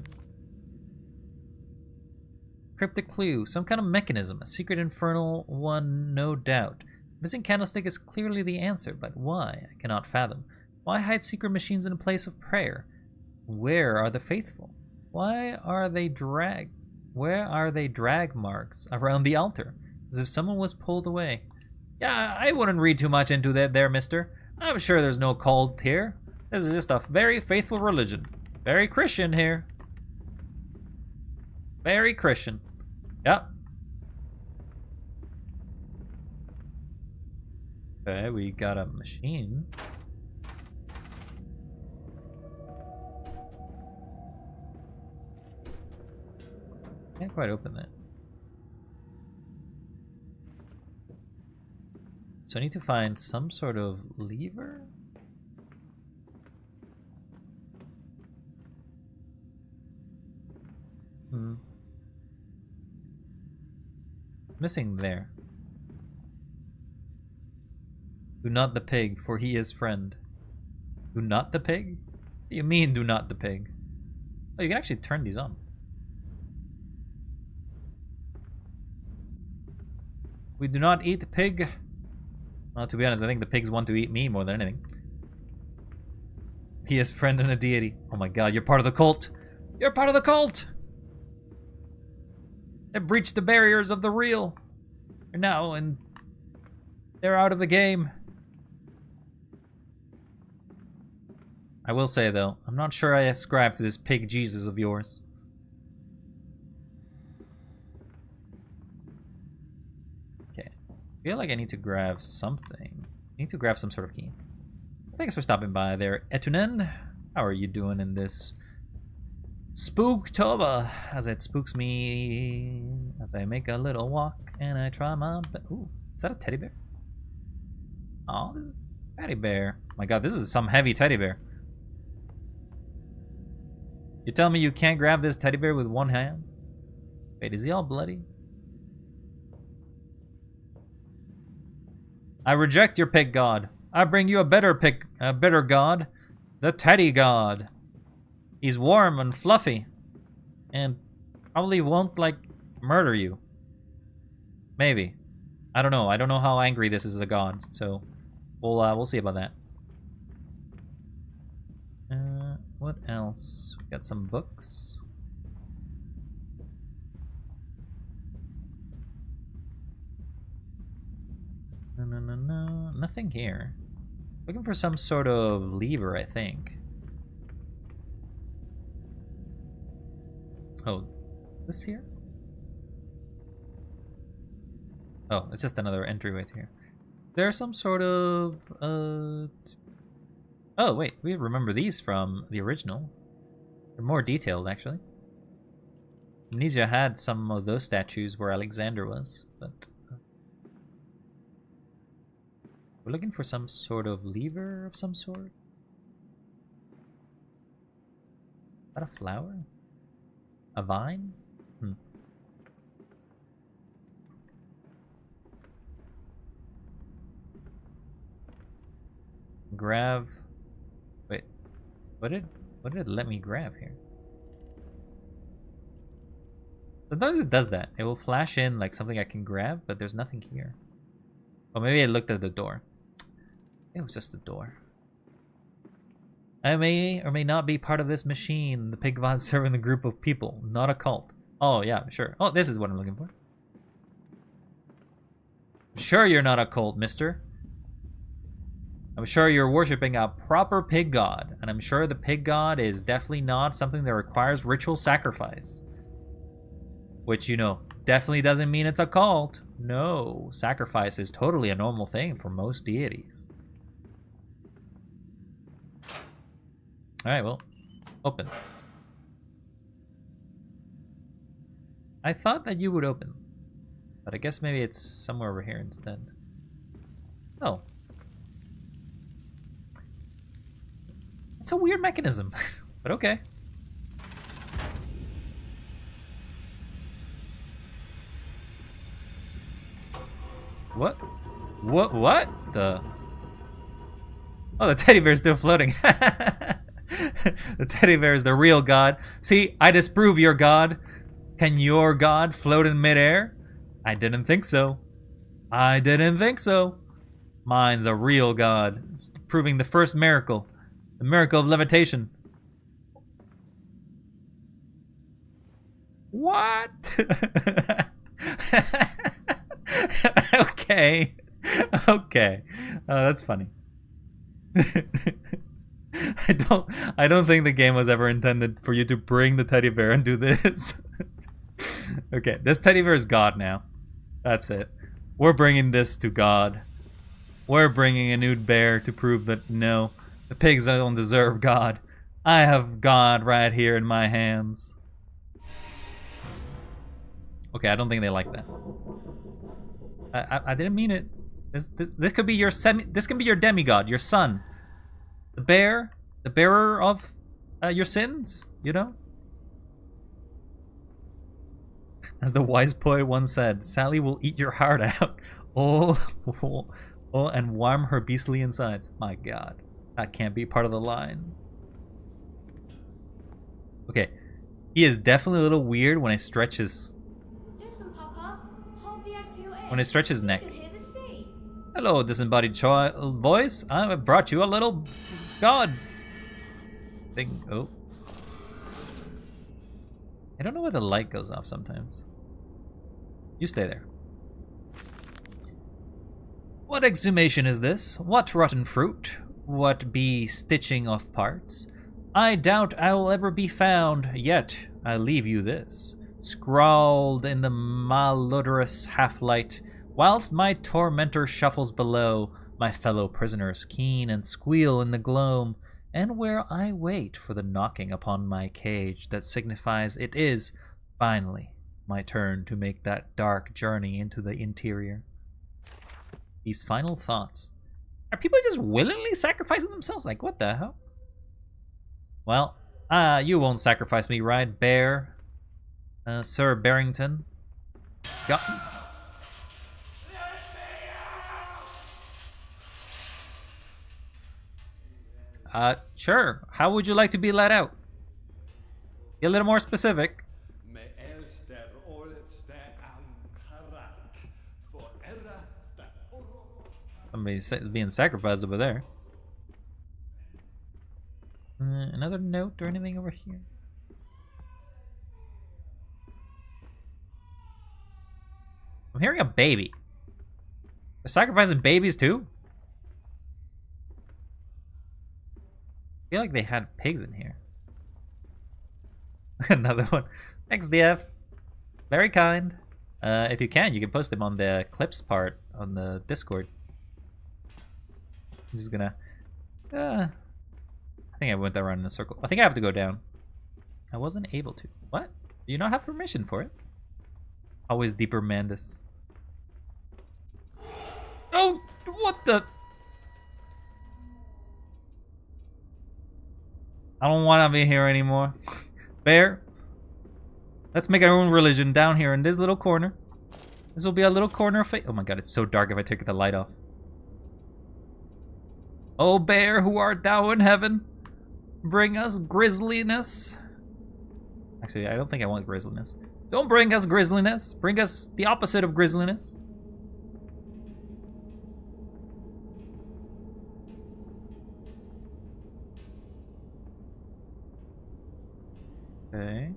Cryptic clue. Some kind of mechanism. A secret infernal one, no doubt. Missing candlestick is clearly the answer, but why? I cannot fathom. Why hide secret machines in a place of prayer? Where are the faithful? Where are they drag marks around the altar? As if someone was pulled away. Yeah, I wouldn't read too much into that there, mister. I'm sure there's no cult here. This is just a very faithful religion. Very Christian here. Very Christian. Yep. Okay, we got a machine. Can't quite open that. So I need to find some sort of lever? Missing there. Do not the pig, for he is friend. Do not the pig? What do you mean, do not the pig? Oh, you can actually turn these on. We do not eat pig. Well, to be honest, I think the pigs want to eat me more than anything. He is friend and a deity. Oh my god, you're part of the cult! You're part of the cult! They breached the barriers of the real. They're now, and they're out of the game. I will say, though, I'm not sure I ascribe to this pig Jesus of yours. Okay. I feel like I need to grab something. I need to grab some sort of key. Thanks for stopping by there, Etunen. How are you doing in this Spooktober? As it spooks me as I make a little walk and I try my best. Ooh, is that a teddy bear? Oh, this is a teddy bear. My god, this is some heavy teddy bear. You tell me you can't grab this teddy bear with one hand? Wait, is he all bloody? I reject your pig god. I bring you a better god. The teddy god. He's warm and fluffy. And probably won't, like, murder you. Maybe. I don't know. I don't know how angry this is as a god. So, we'll see about that. What else? We got some books. No. Nothing here. Looking for some sort of lever, I think. Oh, this here? Oh, it's just another entryway to here. There's some sort of, Oh, wait, we remember these from the original. They're more detailed, actually. Amnesia had some of those statues where Alexander was, but... we're looking for some sort of lever of some sort. Is that a flower? A vine? Grab... Wait. What did it let me grab here? Sometimes it does that. It will flash in like something I can grab, but there's nothing here. Oh, maybe I looked at the door. It was just a door. I may or may not be part of this machine. The pig god serving the group of people, not a cult. Oh, yeah, sure. Oh, this is what I'm looking for. I'm sure you're not a cult, mister. I'm sure you're worshipping a proper pig god, and I'm sure the pig god is definitely not something that requires ritual sacrifice. Which, you know, definitely doesn't mean it's a cult. No, sacrifice is totally a normal thing for most deities. Alright, well, open. I thought that you would open, but I guess maybe it's somewhere over here instead. Oh. It's a weird mechanism, but okay. What? What the? Oh, the teddy bear's still floating. The teddy bear is the real god. See, I disprove your god. Can your god float in midair? I didn't think so. I didn't think so. Mine's a real god. It's proving the first miracle. The miracle of levitation. What? Okay. Okay. That's funny. I don't think the game was ever intended for you to bring the teddy bear and do this. Okay, this teddy bear is God now. That's it. We're bringing this to God. We're bringing a nude bear to prove that no, the pigs don't deserve God. I have God right here in my hands. Okay, I don't think they like that. I didn't mean it. This could be your this can be your demigod, your son. The bear, the bearer of your sins, you know? As the wise poet once said, Sally will eat your heart out. Oh, and warm her beastly insides. My God, that can't be part of the line. Okay, he is definitely a little weird when I stretch his... Listen, Papa. Hold the egg to your ear. When I stretch his neck. You can hear the sea. Hello, disembodied child voice. I have brought you a little god thing. Oh. I don't know why the light goes off sometimes. You stay there. What exhumation is this? What rotten fruit? What be stitching of parts? I doubt I'll ever be found, yet I leave you this, scrawled in the malodorous half-light, whilst my tormentor shuffles below, my fellow prisoners keen and squeal in the gloam, and where I wait for the knocking upon my cage that signifies it is, finally, my turn to make that dark journey into the interior. These final thoughts. Are people just willingly sacrificing themselves? Like, what the hell? Well, you won't sacrifice me, right, Bear? Sir Barrington? Got... Sure. How would you like to be let out? Be a little more specific. Somebody's being sacrificed over there. Another note or anything over here? I'm hearing a baby. They're sacrificing babies too? I feel like they had pigs in here. Another one. Thanks, DF. Very kind. If you can post them on the clips part on the Discord. I'm just gonna... I think I went around in a circle. I think I have to go down. I wasn't able to. What? Do you not have permission for it? Always deeper Mandus. Oh! What the... I don't want to be here anymore. Bear, let's make our own religion down here in this little corner. This will be a little corner of fate. Oh my God, it's so dark if I take the light off. Oh Bear, who art thou in heaven? Bring us grisliness. Actually, I don't think I want grisliness. Don't bring us grisliness. Bring us the opposite of grisliness. Okay.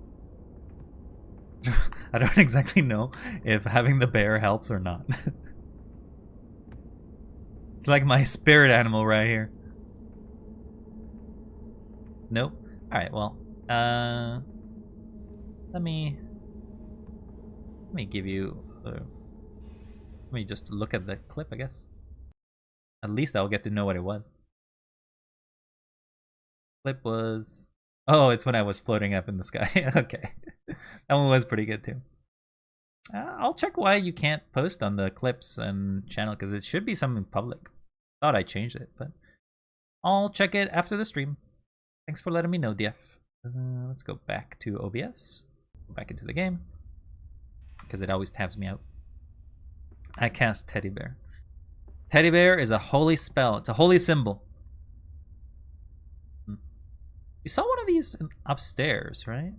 I don't exactly know if having the bear helps or not. It's like my spirit animal right here. Nope. Alright, well. Let me give you... let me just look at the clip, I guess. At least I'll get to know what it was. Clip was... Oh, it's when I was floating up in the sky. Okay. That one was pretty good too. I'll check why you can't post on the clips and channel, because it should be something public. Thought I changed it, but I'll check it after the stream. Thanks for letting me know, DF. Let's go back to OBS. Go back into the game, because it always tabs me out. I cast Teddy Bear. Teddy Bear is a holy spell. It's a holy symbol. We saw one of these upstairs, right?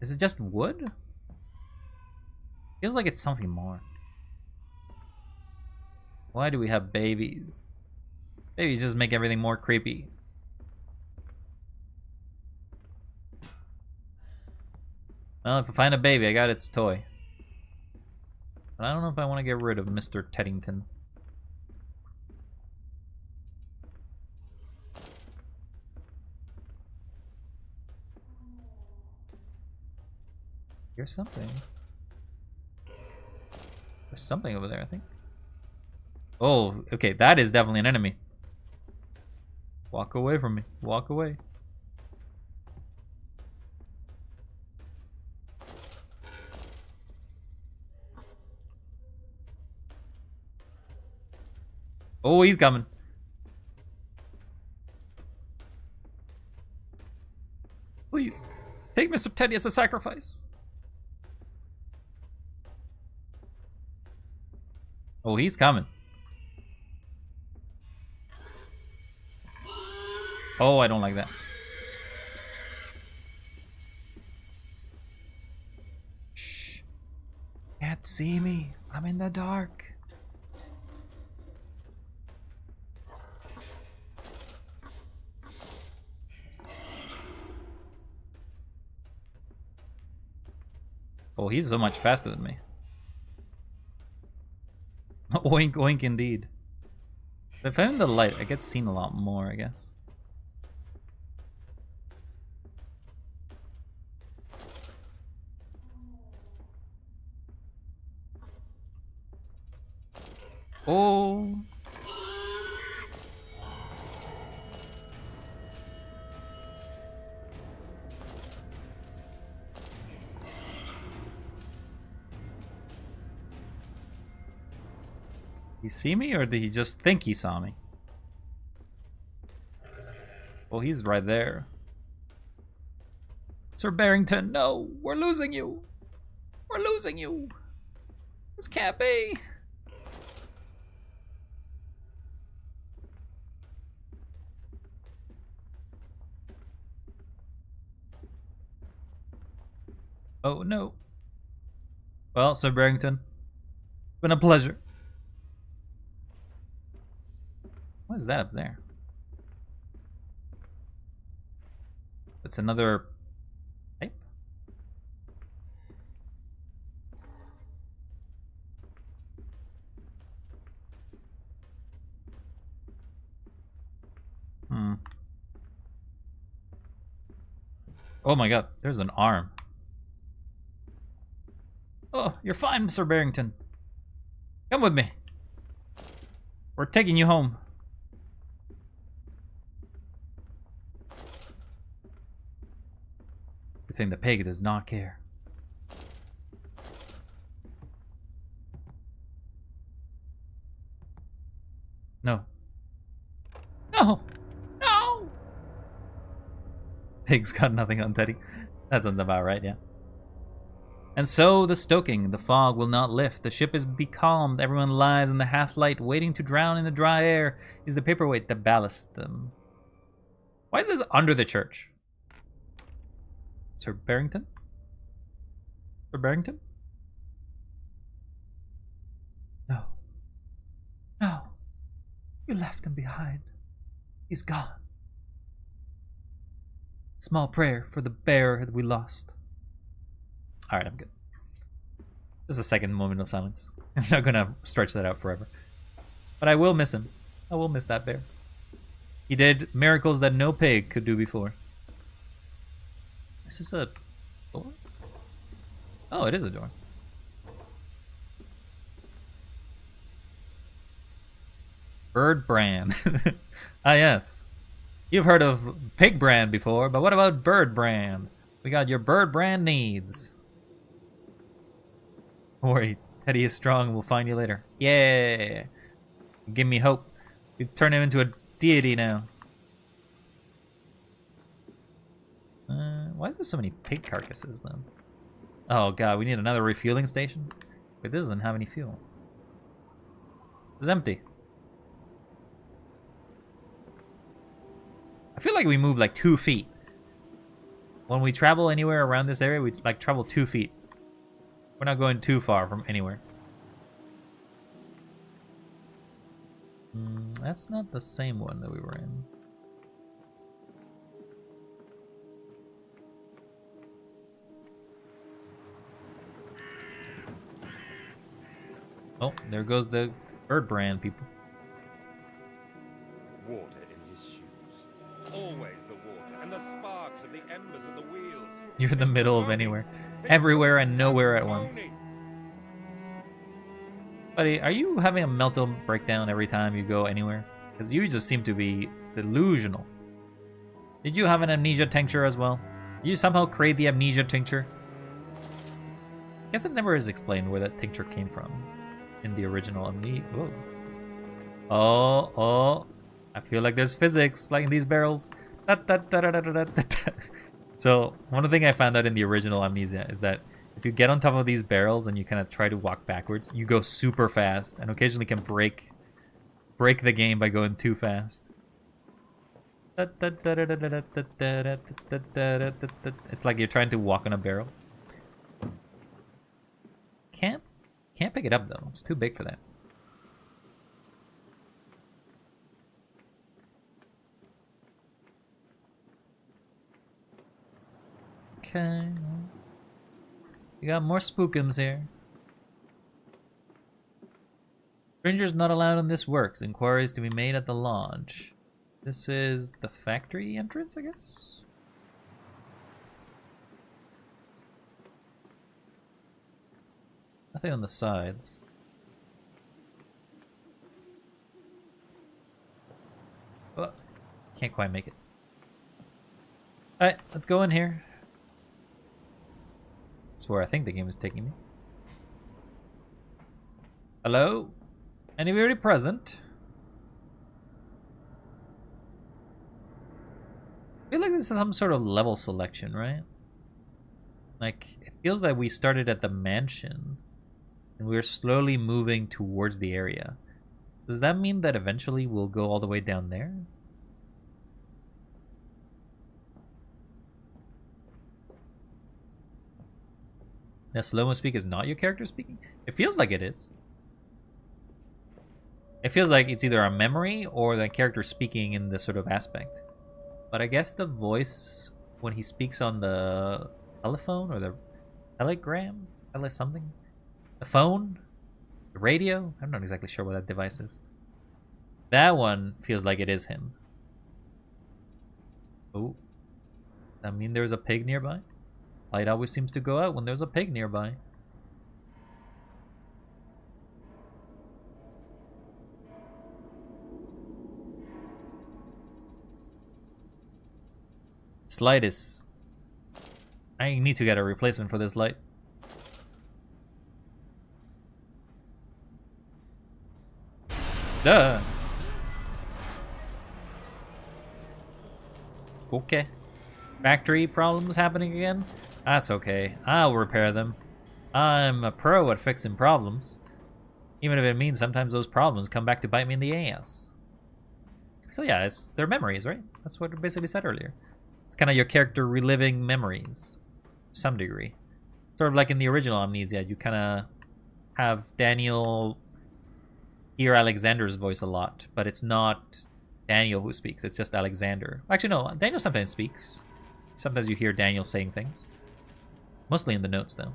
Is it just wood? Feels like it's something more. Why do we have babies? Babies just make everything more creepy. Well, if I find a baby, I got its toy. But I don't know if I want to get rid of Mr. Teddington. Here's something. There's something over there, I think. Oh, okay, that is definitely an enemy. Walk away from me. Walk away. Oh, he's coming. Please, take Mr. Teddy as a sacrifice. Oh, he's coming. Oh, I don't like that. Shh. Can't see me. I'm in the dark. Oh, he's so much faster than me. Oink, oink indeed. If I'm in the light, I get seen a lot more, I guess. Oh. He see me, or did he just think he saw me? Well, he's right there. Sir Barrington, no! We're losing you! We're losing you! This can't be! Oh, no. Well, Sir Barrington, it's been a pleasure. What is that up there? It's another pipe? Oh my god, there's an arm. Oh, you're fine, Mr. Barrington. Come with me. We're taking you home. Good thing the pig does not care. No. No! No! Pig's got nothing on Teddy. That sounds about right, yeah. And so the stoking, the fog will not lift, the ship is becalmed, everyone lies in the half-light, waiting to drown in the dry air, is the paperweight that ballasts them. Why is this under the church? Sir Barrington? Sir Barrington? No. No. You left him behind. He's gone. Small prayer for the bear that we lost. Alright, I'm good. This is a second moment of silence. I'm not gonna stretch that out forever. But I will miss him. I will miss that bear. He did miracles that no pig could do before. Is this a door? Oh, it is a door. Bird brand. Ah, yes. You've heard of pig brand before, but what about bird brand? We got your bird brand needs. Don't worry, Teddy is strong. We'll find you later. Yeah. Give me hope. We've turned him into a deity now. Why is there so many pig carcasses then? Oh god, we need another refueling station? Wait, this doesn't have any fuel. It's empty. I feel like we move like 2 feet. When we travel anywhere around this area, we like travel 2 feet. We're not going too far from anywhere. That's not the same one that we were in. Oh, there goes the bird brand people. Water in his shoes. Always the water, and the sparks of the embers of the wheels. You're in the middle of anywhere. Everywhere and nowhere at once. Buddy, are you having a mental breakdown every time you go anywhere? Because you just seem to be delusional. Did you have an amnesia tincture as well? Did you somehow create the amnesia tincture? I guess it never is explained where that tincture came from in the original Amnesia. Oh, I feel like there's physics like in these barrels. So one thing I found out in the original Amnesia is that if you get on top of these barrels and you kind of try to walk backwards, you go super fast and occasionally can break the game by going too fast. It's like you're trying to walk on a barrel. Can't pick it up though. It's too big for that. Okay. We got more spookums here. Strangers not allowed on this works. Inquiries to be made at the lodge. This is the factory entrance, I guess? Nothing on the sides. Oh, can't quite make it. Alright, let's go in here. That's where I think the game is taking me. Hello? Anybody present? I feel like this is some sort of level selection, right? Like, it feels like we started at the mansion and we're slowly moving towards the area. Does that mean that eventually we'll go all the way down there? That slow-mo speak is not your character speaking? It feels like it is. It feels like it's either a memory or the character speaking in this sort of aspect. But I guess the voice, when he speaks on the telephone or the telegram, something, the phone, the radio, I'm not exactly sure what that device is. That one feels like it is him. Oh, I mean there's a pig nearby? Light always seems to go out when there's a pig nearby. This light is... I need to get a replacement for this light. Duh. Okay. Factory problems happening again? That's okay. I'll repair them. I'm a pro at fixing problems. Even if it means sometimes those problems come back to bite me in the ass. So yeah, it's their memories, right? That's what I basically said earlier. It's kind of your character reliving memories. To some degree. Sort of like in the original Amnesia, you kind of have Daniel hear Alexander's voice a lot, but it's not Daniel who speaks, it's just Alexander. Actually, no, Daniel sometimes speaks. Sometimes you hear Daniel saying things. Mostly in the notes, though.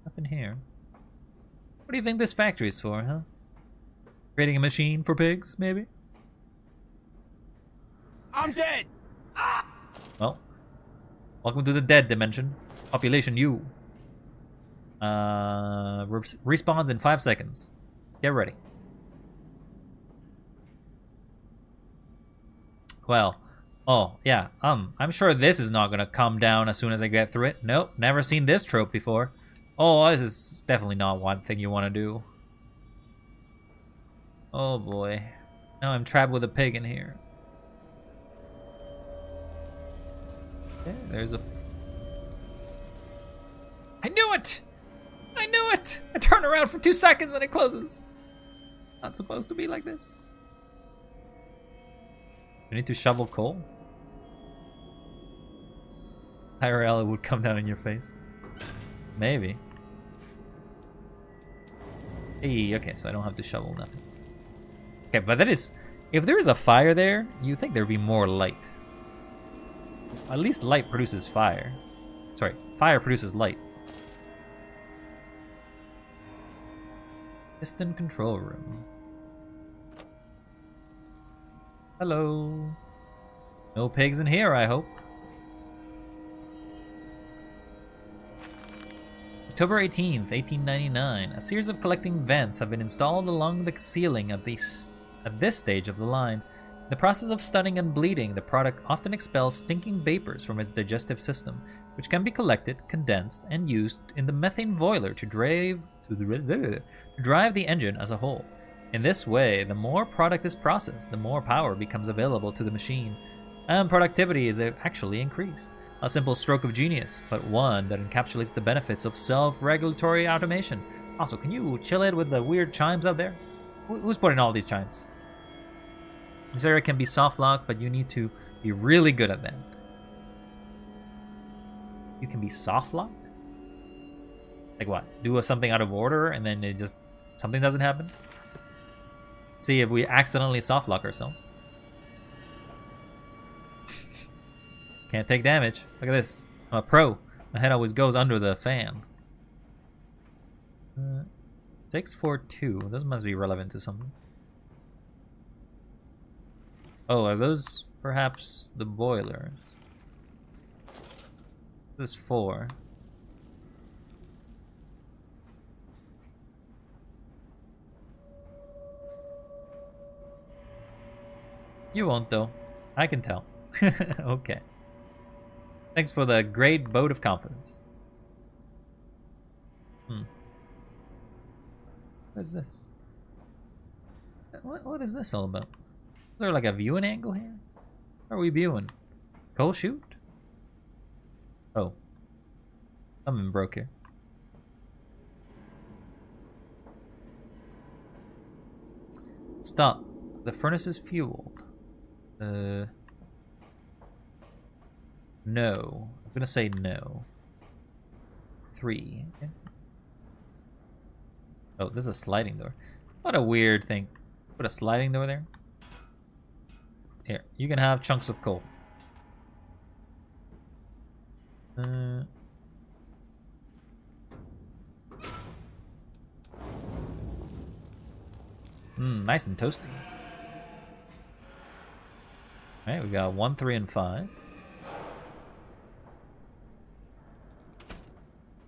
Nothing here. What do you think this factory's for, huh? Creating a machine for pigs, maybe? I'm dead! Well, welcome to the dead dimension. Population U. Respawns in 5 seconds. Get ready. Well, oh, yeah, I'm sure this is not gonna come down as soon as I get through it. Nope, never seen this trope before. Oh, this is definitely not one thing you want to do. Oh boy. Now I'm trapped with a pig in here. Okay, there's a... I knew it! I knew it! I turn around for 2 seconds and it closes. Not supposed to be like this. We need to shovel coal. IRL, it would come down in your face. Maybe. Hey, okay, so I don't have to shovel nothing. Okay, but that is... If there is a fire there, you'd think there'd be more light. At least light produces fire. Sorry, fire produces light. Piston control room. Hello. No pigs in here, I hope. October 18th, 1899. A series of collecting vents have been installed along the ceiling at this stage of the line. In the process of stunning and bleeding, the product often expels stinking vapors from its digestive system, which can be collected, condensed, and used in the methane boiler to drive the engine as a whole. In this way, the more product is processed, the more power becomes available to the machine, and productivity is actually increased. A simple stroke of genius, but one that encapsulates the benefits of self-regulatory automation. Also, can you chill it with the weird chimes out there? Who's putting all these chimes? This area can be soft locked, but you need to be really good at that. You can be soft locked? Like what? Do something out of order and then it just... something doesn't happen? See if we accidentally soft lock ourselves. Can't take damage. Look at this. I'm a pro. My head always goes under the fan. 642. Those must be relevant to something. Oh, are those perhaps the boilers? This is 4. You won't though. I can tell. Okay. Thanks for the great vote of confidence. What is this? What is this all about? Is there like a viewing angle here? What are we viewing? Coal chute? Oh. Something broke here. Stop. The furnace is fueled. No. I'm gonna say no. 3. Okay. Oh, there's a sliding door. What a weird thing. Put a sliding door there. Here, you can have chunks of coal. Nice and toasty. Alright, we got 1, 3, and 5.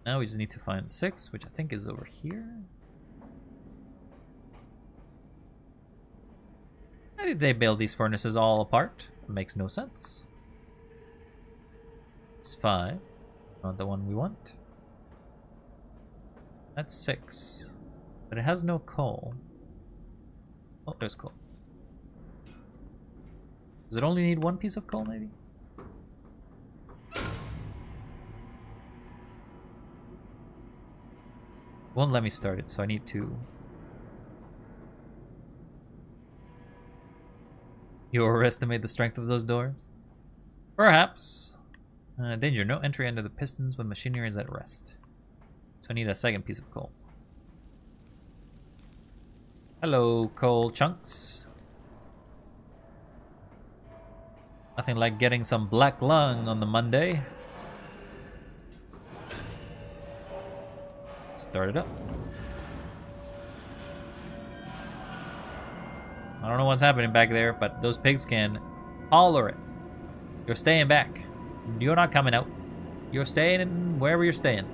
Now we just need to find 6, which I think is over here. Why did they build these furnaces all apart? It makes no sense. It's 5. Not the one we want. That's 6. But it has no coal. Oh, there's coal. Does it only need 1 piece of coal, maybe? Won't let me start it, so I need to... You overestimate the strength of those doors? Perhaps. Danger, no entry under the pistons when machinery is at rest. So I need a second piece of coal. Hello, coal chunks. Nothing like getting some black lung on the Monday. Start it up. I don't know what's happening back there, but those pigs can holler it. You're staying back. You're not coming out. You're staying in wherever you're staying.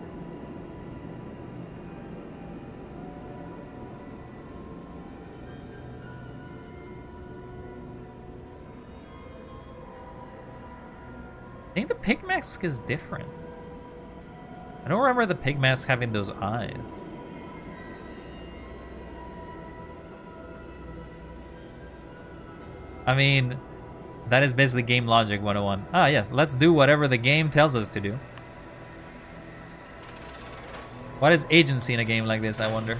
I think the pig mask is different. I don't remember the pig mask having those eyes. I mean, that is basically game logic 101. Ah, yes, let's do whatever the game tells us to do. What is agency in a game like this, I wonder?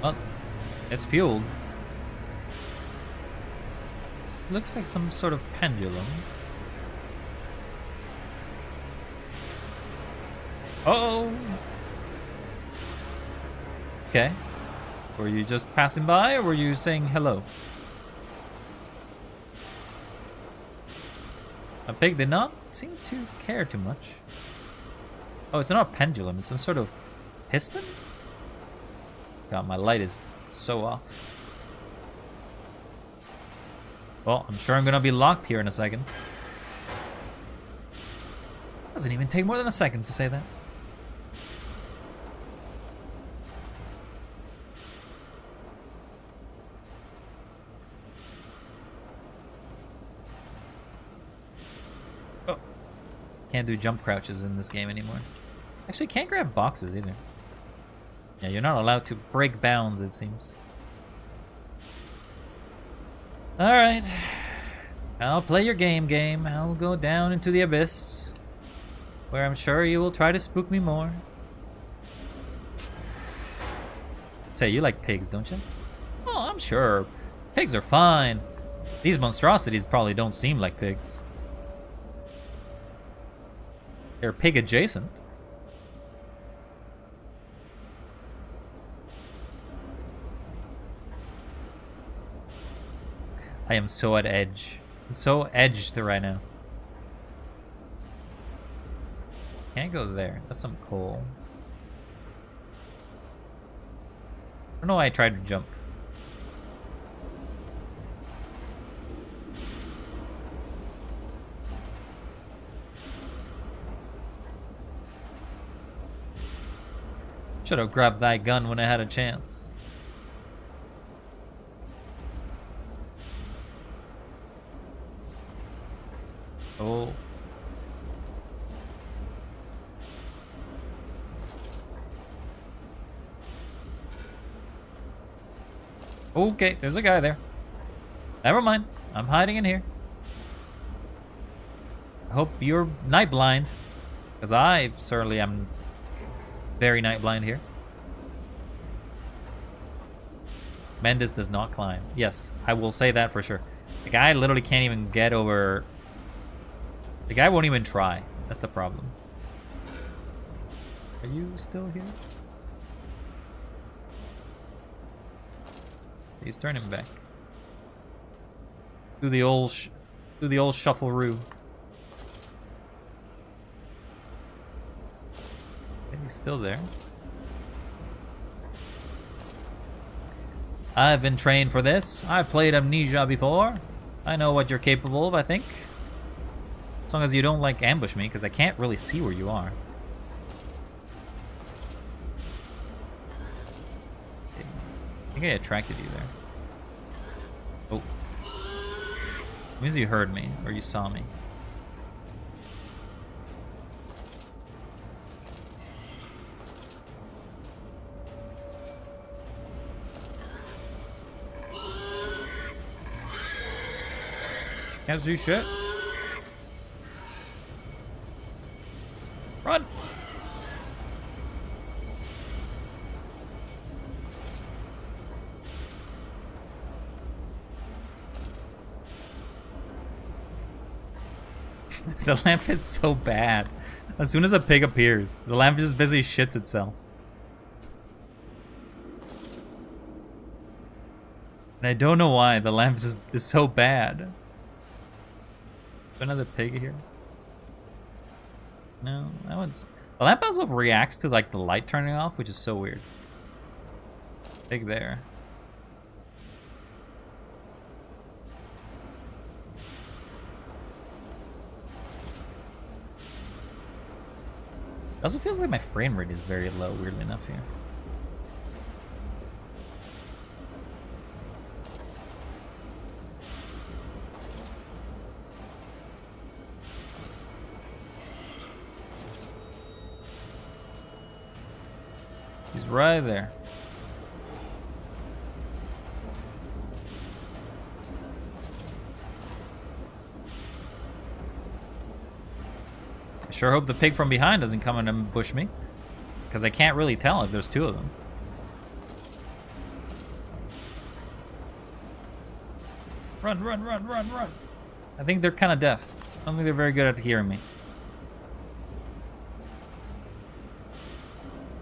Well, it's fueled. This looks like some sort of pendulum. Oh! Okay. Were you just passing by, or were you saying hello? A pig did not seem to care too much. Oh, it's not a pendulum, it's some sort of piston? God, my light is so off. Well, I'm sure I'm gonna be locked here in a second. Doesn't even take more than a second to say that. Oh. Can't do jump crouches in this game anymore. Actually, can't grab boxes either. Yeah, you're not allowed to break bounds, it seems. Alright. I'll play your game. I'll go down into the abyss, where I'm sure you will try to spook me more. Say, you like pigs, don't you? Oh, I'm sure. Pigs are fine. These monstrosities probably don't seem like pigs. They're pig adjacent. I am so at edge. I'm so edged right now. Can't go there. That's some coal. I don't know why I tried to jump. Should have grabbed that gun when I had a chance. Oh. Okay, there's a guy there. Never mind. I'm hiding in here. I hope you're night blind, because I certainly am very night blind here. Mendes does not climb. Yes, I will say that for sure. The guy literally can't even get over. The guy won't even try. That's the problem. Are you still here? He's turning back. Do the old shuffle-roo. Okay, he's still there. I've been trained for this. I've played Amnesia before. I know what you're capable of, I think. As long as you don't, like, ambush me, because I can't really see where you are. Okay. I think I attracted you there. Oh. Means you heard me, or you saw me. Can't see shit. Run! The lamp is so bad. As soon as a pig appears, the lamp just busy shits itself. And I don't know why the lamp is so bad. Another pig here? No, that one's... The lamp also reacts to, like, the light turning off, which is so weird. Pig there. It also feels like my frame rate is very low, weirdly enough, here. He's right there. I sure hope the pig from behind doesn't come and ambush me, because I can't really tell if there's two of them. Run, run, run, run, run. I think they're kind of deaf. I don't think they're very good at hearing me.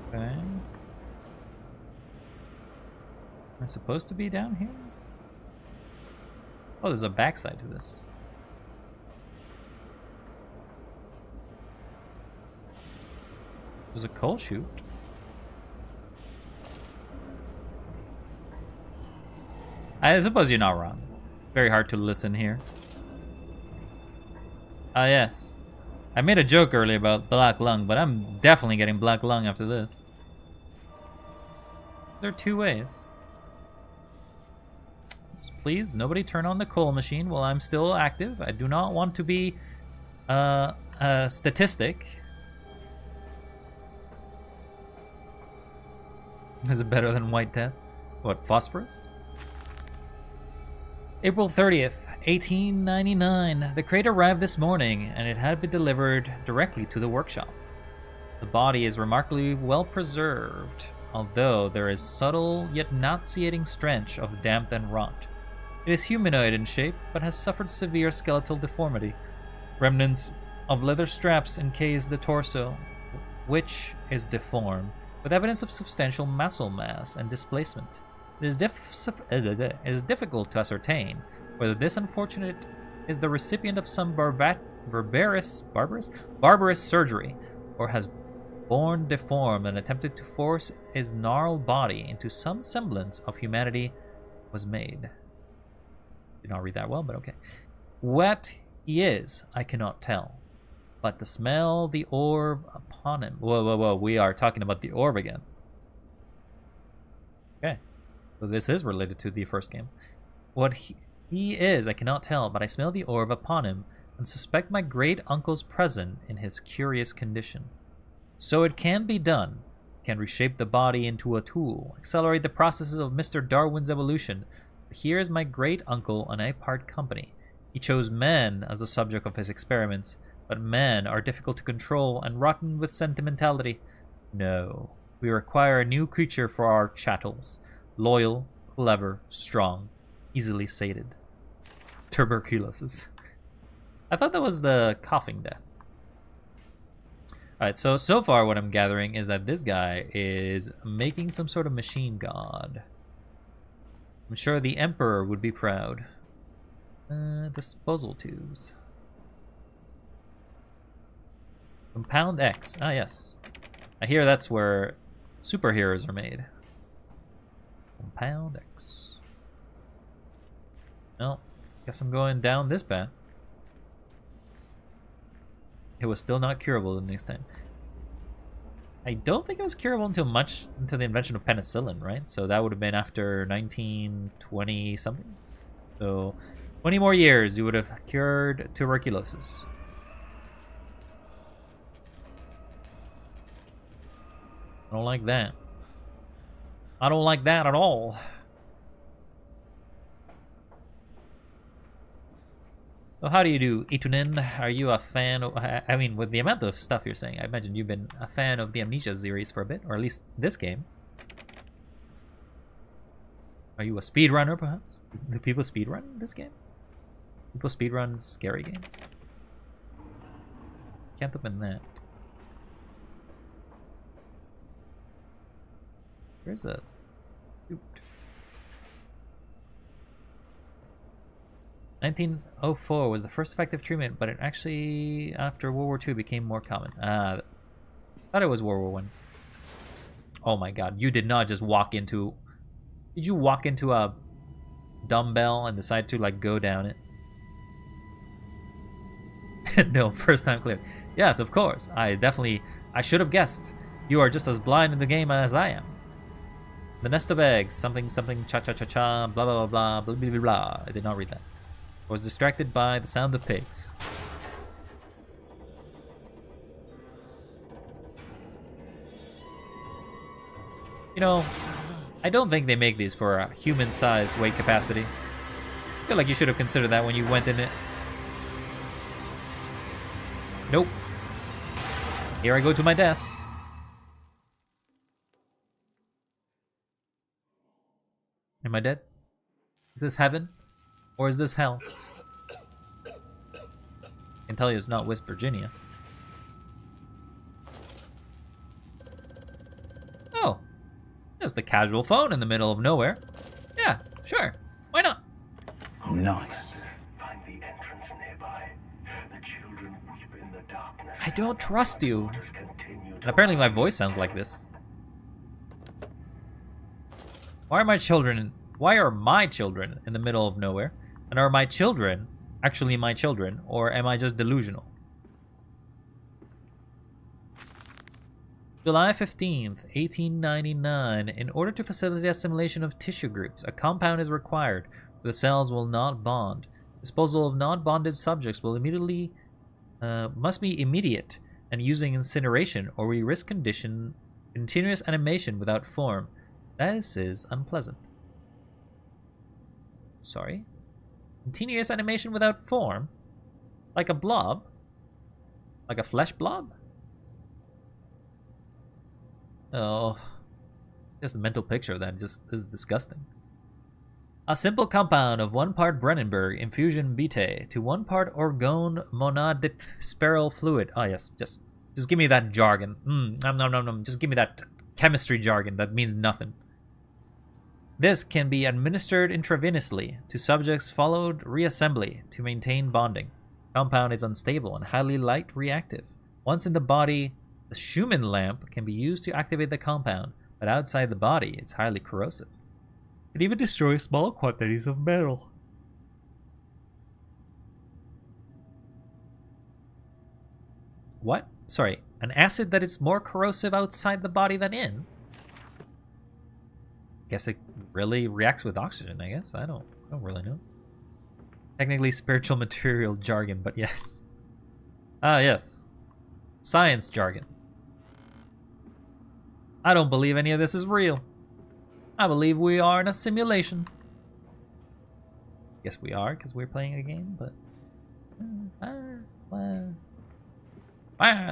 Okay. Am I supposed to be down here? Oh, there's a backside to this. There's a coal chute. I suppose you're not wrong. Very hard to listen here. Ah, yes. I made a joke earlier about black lung, but I'm definitely getting black lung after this. There are two ways. Please, nobody turn on the coal machine while I'm still active. I do not want to be a statistic. Is it better than white death? What, phosphorus? April 30th, 1899. The crate arrived this morning, and it had been delivered directly to the workshop. The body is remarkably well preserved, although there is subtle yet nauseating stench of damp and rot. It is humanoid in shape, but has suffered severe skeletal deformity. Remnants of leather straps encase the torso, which is deformed, with evidence of substantial muscle mass and displacement. It is difficult to ascertain whether this unfortunate is the recipient of some barbarous surgery, or has born deformed and attempted to force his gnarled body into some semblance of humanity was made. Did not read that well, but okay. What he is, I cannot tell. But the smell, the orb upon him. Whoa, whoa, whoa. We are talking about the orb again. Okay. So this is related to the first game. What he is, I cannot tell, but I smell the orb upon him and suspect my great uncle's present in his curious condition. So it can be done. Can reshape the body into a tool, accelerate the processes of Mr. Darwin's evolution. But here is my great uncle, and I part company. He chose men as the subject of his experiments, but men are difficult to control and rotten with sentimentality. No, we require a new creature for our chattels. Loyal, clever, strong, easily sated. Tuberculosis. I thought that was the coughing death. Alright, so far what I'm gathering is that this guy is making some sort of machine god. I'm sure the Emperor would be proud. Disposal tubes. Compound X. Ah, yes. I hear that's where superheroes are made. Compound X. Well, guess I'm going down this path. It was still not curable the next time. I don't think it was curable until the invention of penicillin, right? So that would have been after 1920 something. So 20 more years you would have cured tuberculosis. I don't like that. I don't like that at all. So how do you do, Itunin? Are you a fan of, I mean, with the amount of stuff you're saying, I imagine you've been a fan of the Amnesia series for a bit, or at least this game. Are you a speedrunner, perhaps? Do people speedrun this game? People speedrun scary games? Can't have been that. Where's a... Shoot. 1904 was the first effective treatment, but it actually, after World War II, became more common. I thought it was World War I. Oh my god, you did not just walk into... Did you walk into a dumbbell and decide to, like, go down it? No, first time clear. Yes, of course. I should have guessed. You are just as blind in the game as I am. The nest of eggs, something, something, cha-cha-cha-cha, blah, blah, blah, blah, blah, blah, blah. I did not read that. I was distracted by the sound of pigs. You know, I don't think they make these for a human-sized weight capacity. I feel like you should have considered that when you went in it. Nope. Here I go to my death. Am I dead? Is this heaven? Or is this hell? I can tell you it's not West Virginia. Oh. Just a casual phone in the middle of nowhere. Yeah, sure. Why not? Nice. Find the entrance nearby. The children weep in the darkness. I don't trust you. And apparently my voice sounds like this. Why are my children in the middle of nowhere? And are my children actually my children, or am I just delusional? July 15th, 1899. In order to facilitate assimilation of tissue groups, a compound is required. The cells will not bond. Disposal of non-bonded subjects will must be immediate and using incineration, or we risk continuous animation without form. This is unpleasant. Sorry? Continuous animation without form? Like a blob? Like a flesh blob? Oh, just a mental picture of that just is disgusting. A simple compound of 1 part Brennenburg infusion betae to 1 part orgone monodispiral fluid. Oh yes, just give me that jargon. Just give me that chemistry jargon that means nothing. This can be administered intravenously to subjects followed reassembly to maintain bonding. Compound is unstable and highly light reactive. Once in the body, the Schumann lamp can be used to activate the compound, but outside the body, it's highly corrosive. It even destroys small quantities of metal. What? Sorry, an acid that is more corrosive outside the body than in? Guess it really reacts with oxygen, I guess. I don't really know. Technically spiritual material jargon, but yes. Ah, yes. Science jargon. I don't believe any of this is real. I believe we are in a simulation. Guess we are, because we're playing a game, but...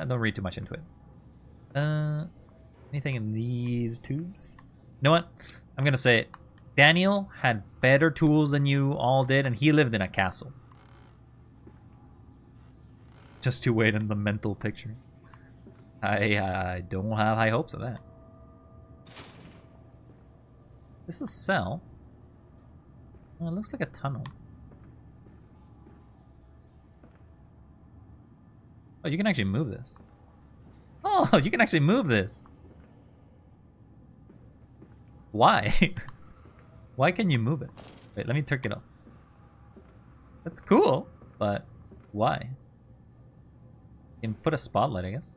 don't read too much into it. Anything in these tubes? You know what? I'm gonna say it. Daniel had better tools than you all did, and he lived in a castle. Just to wait in the mental pictures. I don't have high hopes of that. This is a cell. Oh, it looks like a tunnel. Oh, you can actually move this. Oh, you can actually move this. Why? Why can you move it? Wait, let me turn it off. That's cool, but why? You can put a spotlight, I guess.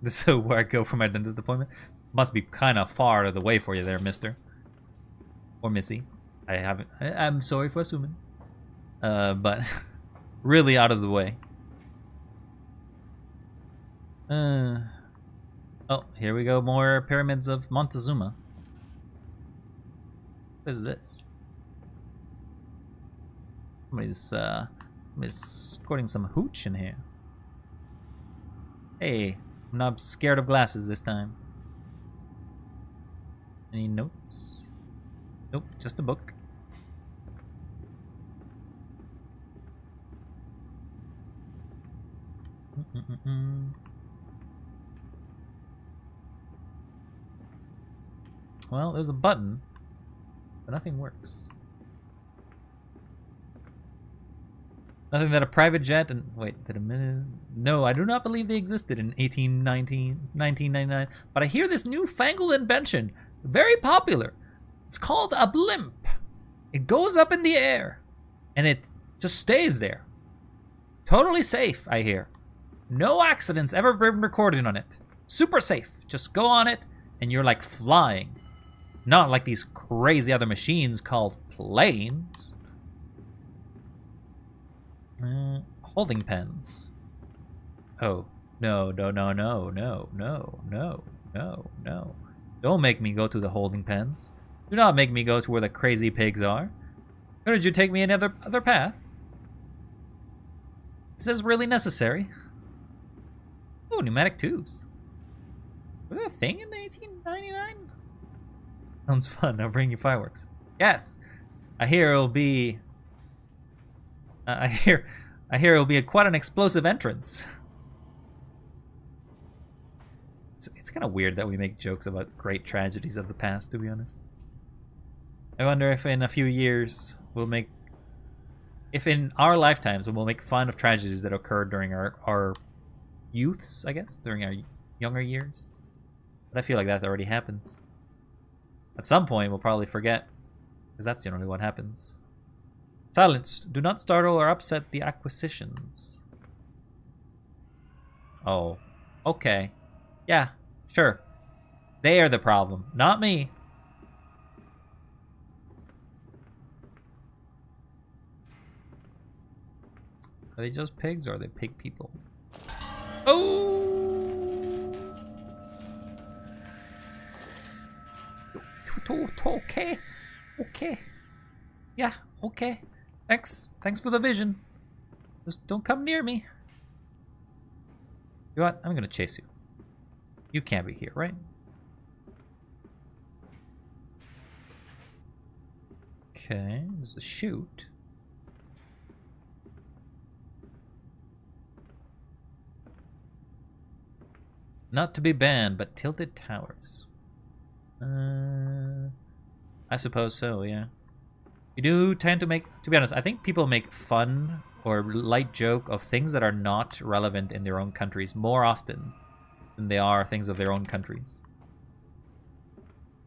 This is where I go for my dentist appointment. Must be kind of far out of the way for you there, mister. Or missy. I'm sorry for assuming. But really out of the way. Oh, here we go. More pyramids of Montezuma. What is this? Somebody's squirting some hooch in here. Hey, I'm not scared of glasses this time. Any notes? Nope, just a book. Well, there's a button, but nothing works. Nothing that a private jet and... Wait, did a minute... No, I do not believe they existed in 1999. But I hear this newfangled invention, very popular. It's called a blimp. It goes up in the air, and it just stays there. Totally safe, I hear. No accidents ever been recorded on it. Super safe. Just go on it, and you're like flying. Not like these crazy other machines called planes. Holding pens. Oh, no. Don't make me go to the holding pens. Do not make me go to where the crazy pigs are. Couldn't you take me another path? Is this really necessary? Ooh, pneumatic tubes. Was that a thing in 1899? Sounds fun. I'll bring you fireworks. Yes. I hear it'll be... I hear it'll be quite an explosive entrance. It's kind of weird that we make jokes about great tragedies of the past, to be honest. I wonder if in a few years we'll make... If in our lifetimes we'll make fun of tragedies that occurred during our youths, I guess, during our younger years. But I feel like that already happens. At some point we'll probably forget, because that's generally what happens. Silence. Do not startle or upset the acquisitions. Oh. Okay. Yeah, sure. They are the problem, not me. Are they just pigs or are they pig people? Oh! Okay. Okay. Yeah, okay. Thanks for the vision. Just don't come near me. You know what? I'm gonna chase you. You can't be here, right? Okay, there's a chute. Not to be banned, but tilted towers. I suppose so, yeah. You do tend to make, to be honest, I think people make fun or light joke of things that are not relevant in their own countries more often than they are things of their own countries.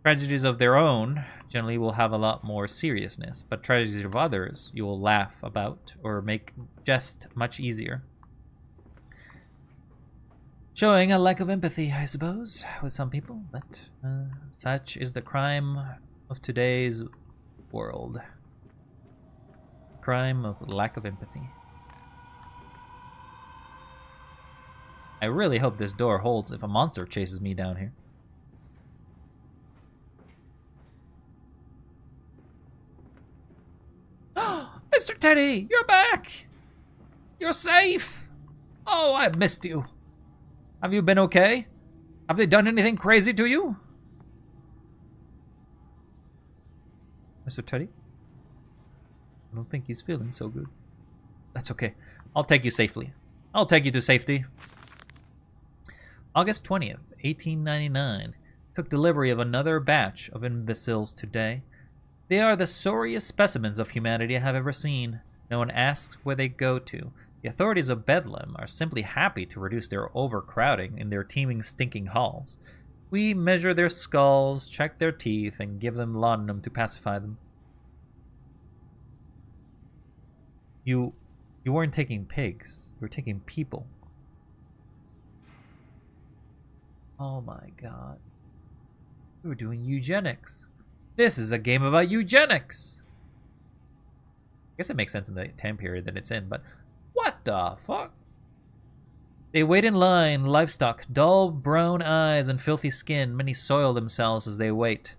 Tragedies of their own generally will have a lot more seriousness, but tragedies of others you will laugh about or make jest much easier. Showing a lack of empathy, I suppose, with some people, but such is the crime of today's world. Crime of lack of empathy. I really hope this door holds if a monster chases me down here. Mr. Teddy, you're back! You're safe! Oh, I missed you. Have you been okay? Have they done anything crazy to you? Mr. Teddy? I don't think he's feeling so good. That's okay. I'll take you safely. I'll take you to safety. August 20th, 1899. Took delivery of another batch of imbeciles today. They are the sorriest specimens of humanity I have ever seen. No one asks where they go to. The authorities of Bedlam are simply happy to reduce their overcrowding in their teeming, stinking halls. We measure their skulls, check their teeth, and give them laudanum to pacify them. You weren't taking pigs. You were taking people. Oh my god. You were doing eugenics. This is a game about eugenics. I guess it makes sense in the time period that it's in, but what the fuck? They wait in line, livestock, dull brown eyes and filthy skin. Many soil themselves as they wait.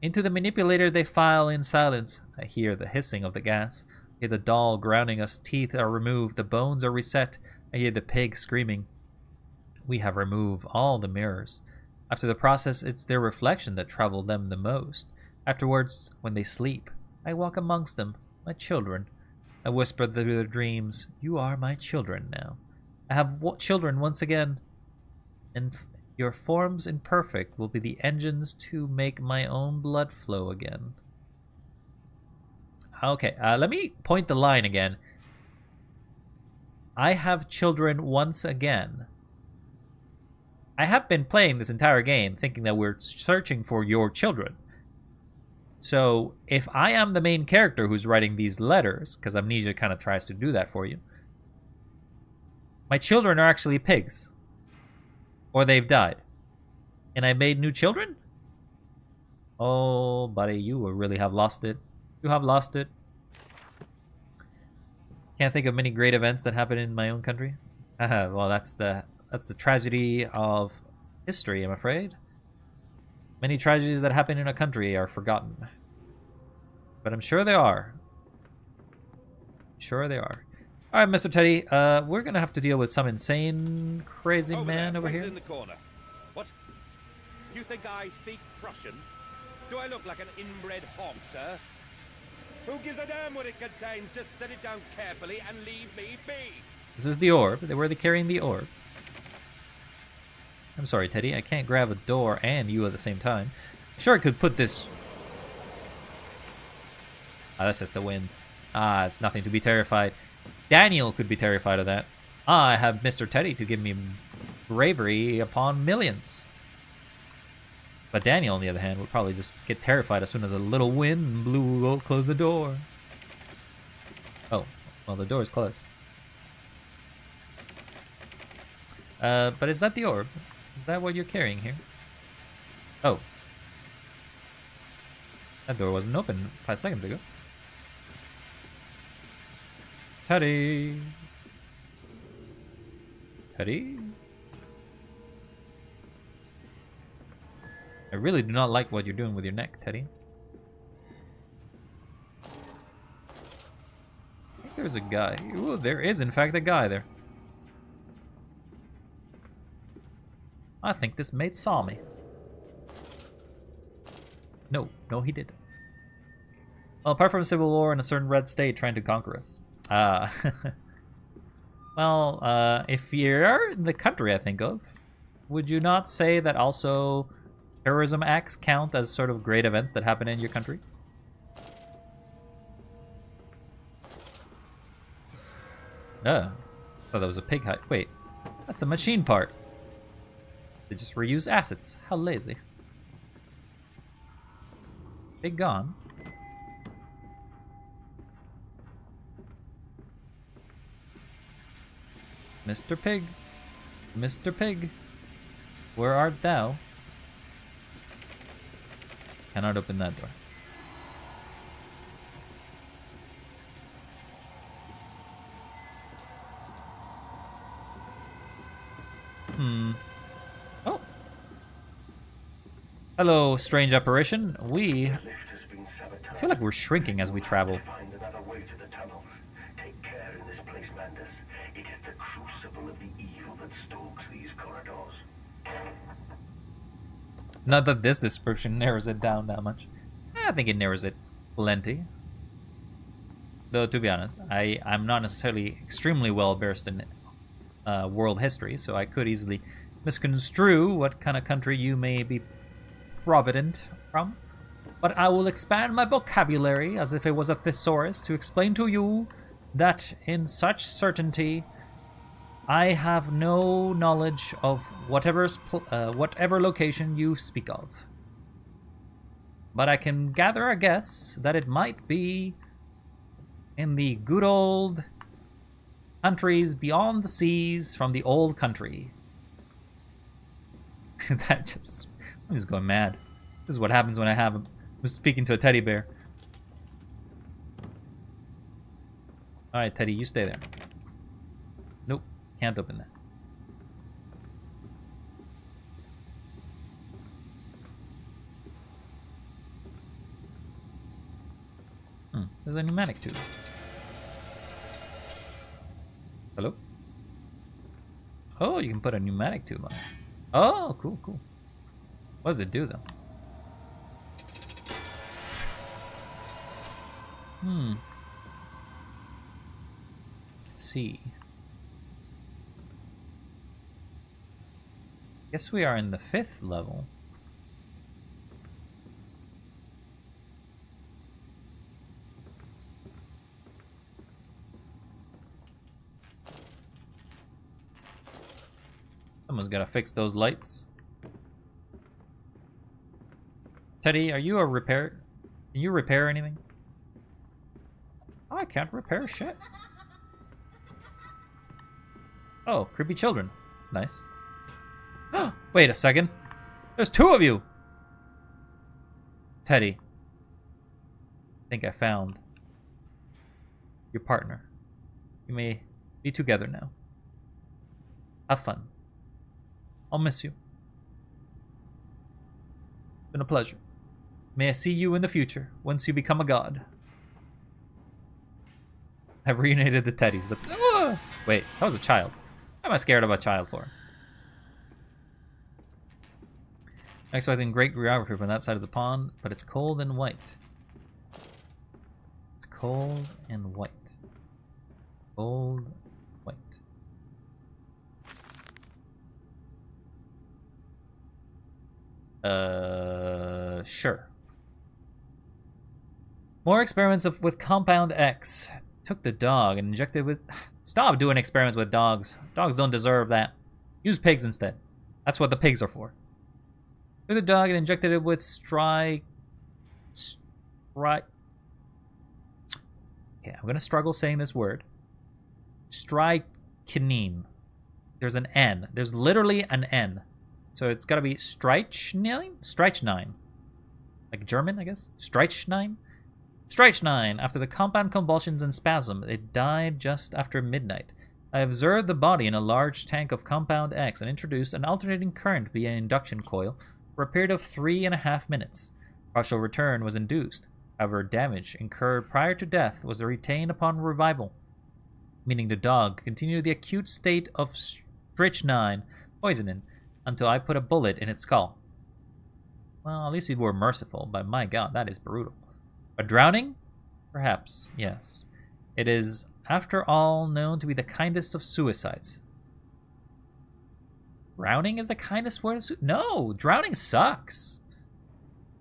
Into the manipulator they file in silence. I hear the hissing of the gas. I hear the doll grounding as teeth are removed, the bones are reset. I hear the pig screaming. We have removed all the mirrors. After the process, it's their reflection that troubles them the most. Afterwards, when they sleep, I walk amongst them, my children. I whisper through their dreams, you are my children now. I have children once again, and your forms imperfect will be the engines to make my own blood flow again. Okay, let me point the line again. I have children once again. I have been playing this entire game thinking that we're searching for your children. So if I am the main character who's writing these letters, because Amnesia kind of tries to do that for you, my children are actually pigs. Or they've died. And I made new children? Oh, buddy, you will really have lost it. You have lost it. Can't think of many great events that happened in my own country. Well, that's the tragedy of history, I'm afraid. Many tragedies that happen in a country are forgotten. But I'm sure they are. Sure they are. Alright, Mr. Teddy, we're gonna have to deal with some insane, crazy man over right here. in the corner. What? You think I speak Prussian? Do I look like an inbred hog, sir? Who gives a damn what it contains? Just set it down carefully and leave me be. This is the orb. They were carrying the orb. I'm sorry, Teddy. I can't grab a door and you at the same time. Sure, I could put this... Ah, that's just the wind. Ah, it's nothing to be terrified. Daniel could be terrified of that. I have Mr. Teddy to give me bravery upon millions. But Daniel, on the other hand, would probably just get terrified as soon as a little wind blew, oh, close the door. Oh, well, the door is closed. But is that the orb? Is that what you're carrying here? Oh. That door wasn't open 5 seconds ago. Teddy. Teddy? I really do not like what you're doing with your neck, Teddy. I think there's a guy. Ooh, there is in fact a guy there. I think this mate saw me. No, he did. Well, apart from civil war and a certain red state trying to conquer us. Well, if you're in the country I think of, would you not say that also terrorism acts count as sort of great events that happen in your country? Oh, thought that was a pig hide. Wait, that's a machine part. They just reuse assets. How lazy. Pig gone. Mr. Pig. Mr. Pig. Where art thou? Cannot open that door. Oh. Hello, strange apparition. I feel like we're shrinking as we travel. Find another way to the tunnels. Take care in this place, Mandus. It is the crucible of the evil that stalks these corridors. Not that this description narrows it down that much. I think it narrows it plenty. Though, to be honest, I'm not necessarily extremely well versed in world history, so I could easily misconstrue what kind of country you may be provident from. But I will expand my vocabulary as if it was a thesaurus to explain to you that in such certainty I have no knowledge of whatever location you speak of. But I can gather a guess that it might be in the good old countries beyond the seas from the old country. I'm just going mad. This is what happens when I'm speaking to a teddy bear. Alright, Teddy, you stay there. Nope, can't open that. There's a pneumatic tube. Hello? Oh, you can put a pneumatic tube on it. Oh, cool, cool. What does it do, though? Let's see. Guess we are in the 5th level. Someone's gotta fix those lights. Teddy, are you a repair? Can you repair anything? Oh, I can't repair shit. Oh, creepy children. That's nice. Wait a second. There's 2 of you! Teddy. I think I found your partner. You may be together now. Have fun. I'll miss you. It's been a pleasure. May I see you in the future, once you become a god. I've reunited the teddies. Wait, that was a child. What am I scared of a child for? I'm expecting great geography from that side of the pond, but it's cold and white. It's cold and white. Cold, white. Sure. More experiments with Compound X. Took the dog and injected with... Stop doing experiments with dogs. Dogs don't deserve that. Use pigs instead. That's what the pigs are for. Took the dog and injected it with Okay, I'm gonna struggle saying this word. Strychnine. There's an N. There's literally an N. So it's gotta be strychnine? Strychnine. Like German, I guess? Strychnine? Strychnine. After the compound convulsions and spasm, it died just after midnight. I observed the body in a large tank of Compound X and introduced an alternating current via an induction coil for a period of 3.5 minutes. Partial return was induced. However, damage incurred prior to death was retained upon revival, meaning the dog continued the acute state of strychnine poisoning until I put a bullet in its skull. Well, at least you were merciful, but my god, that is brutal. A drowning? Perhaps, yes. It is, after all, known to be the kindest of suicides. Drowning is the kindest way to No! Drowning sucks!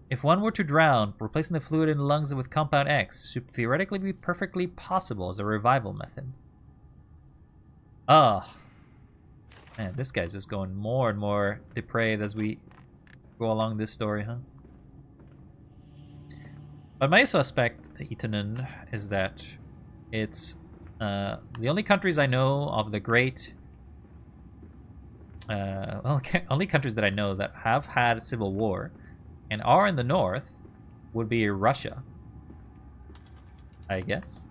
If one were to drown, replacing the fluid in the lungs with Compound X should theoretically be perfectly possible as a revival method. Ugh. Man, this guy's just going more and more depraved as we go along this story, huh? But my suspect, Itanen, is that it's the only countries I know of the great... only countries that I know that have had a civil war and are in the north would be Russia, I guess.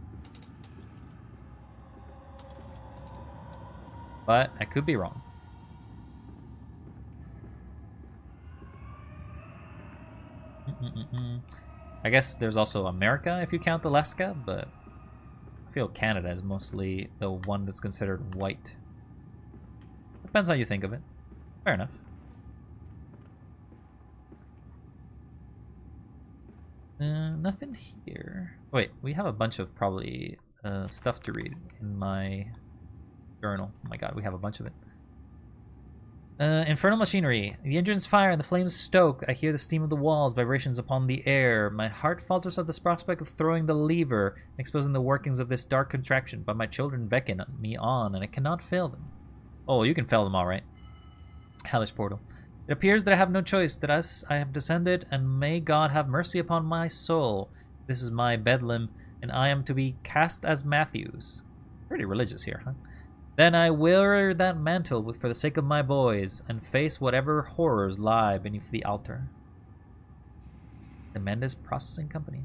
But I could be wrong. I guess there's also America if you count Alaska, but I feel Canada is mostly the one that's considered white. Depends how you think of it. Fair enough. Nothing here. Wait, we have a bunch of probably stuff to read in my journal. Oh my god, we have a bunch of it. Infernal machinery. The engines fire and the flames stoke. I hear the steam of the walls, vibrations upon the air. My heart falters at the prospect of throwing the lever and exposing the workings of this dark contraction, but my children beckon me on, and I cannot fail them. Oh, you can fail them all right. Hellish portal. It appears that I have no choice, that I have descended, and may God have mercy upon my soul. This is my bedlam, and I am to be cast as Matthews. Pretty religious here, huh? Then I wear that mantle for the sake of my boys, and face whatever horrors lie beneath the altar. The Mendes Processing Company.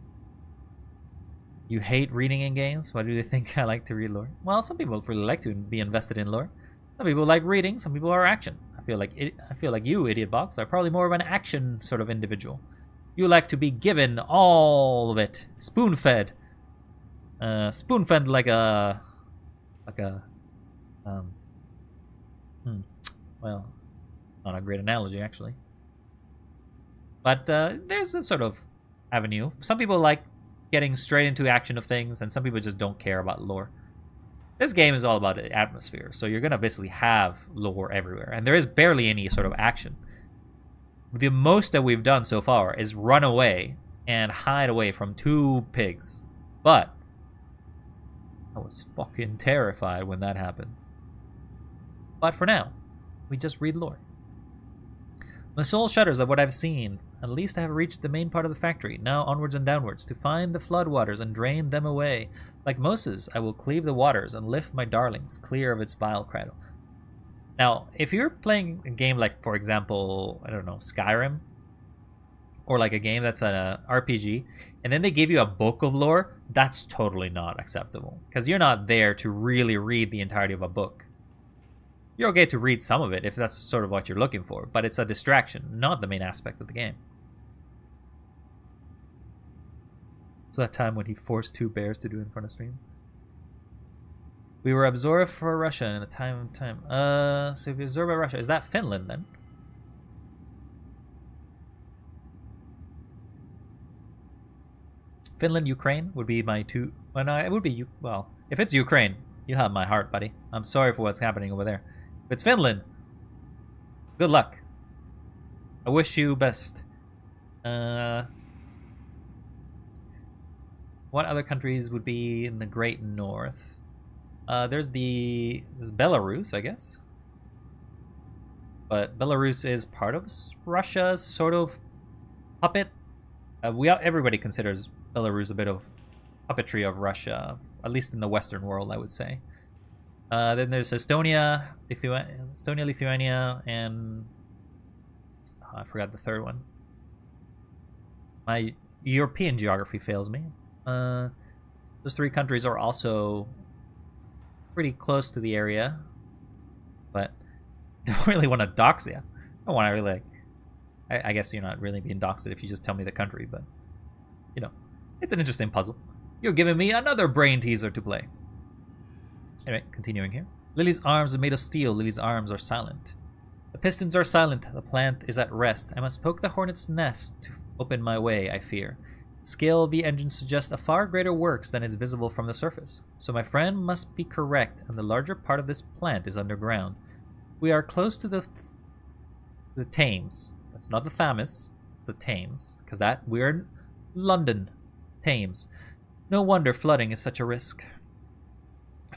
You hate reading in games? Why do you think I like to read lore? Well, some people really like to be invested in lore. Some people like reading, some people are action. I feel like you, Idiot Box, are probably more of an action sort of individual. You like to be given all of it. Spoon-fed. Spoon-fed like a... well, not a great analogy, actually. But there's a sort of avenue. Some people like getting straight into action of things, and some people just don't care about lore. This game is all about atmosphere, so you're going to basically have lore everywhere, and there is barely any sort of action. The most that we've done so far is run away and hide away from 2 pigs. But I was fucking terrified when that happened. But for now, we just read lore. My soul shudders at what I've seen. At least I have reached the main part of the factory, now onwards and downwards, to find the floodwaters and drain them away. Like Moses, I will cleave the waters and lift my darlings clear of its vile cradle. Now, if you're playing a game like, for example, I don't know, Skyrim, or like a game that's an RPG, and then they give you a book of lore, that's totally not acceptable. Because you're not there to really read the entirety of a book. You're okay to read some of it if that's sort of what you're looking for, but it's a distraction, not the main aspect of the game. It's that time when he forced 2 bears to do in front of stream. We were absorbed for Russia in a time. So if we absorbed by Russia, is that Finland then? Finland, Ukraine would be my two. Well, no, it would be well. If it's Ukraine, you have my heart, buddy. I'm sorry for what's happening over there. If it's Finland, good luck. I wish you best. What other countries would be in the Great North? There's Belarus, I guess. But Belarus is part of Russia's sort of puppet. Everybody considers Belarus a bit of puppetry of Russia, at least in the Western world, I would say. Then there's Estonia, Lithuania, and I forgot the third one. My European geography fails me. Those three countries are also pretty close to the area, but I don't really want to dox you. I don't want to really. I guess you're not really being doxed if you just tell me the country, but you know, it's an interesting puzzle. You're giving me another brain teaser to play. Anyway, continuing here. Lily's arms are made of steel. Lily's arms are silent. The pistons are silent. The plant is at rest. I must poke the hornet's nest to open my way, I fear. The scale of the engine suggests a far greater works than is visible from the surface. So my friend must be correct, and the larger part of this plant is underground. We are close to the Thames. That's not the Thames. It's the Thames, because we're in London. Thames. No wonder flooding is such a risk.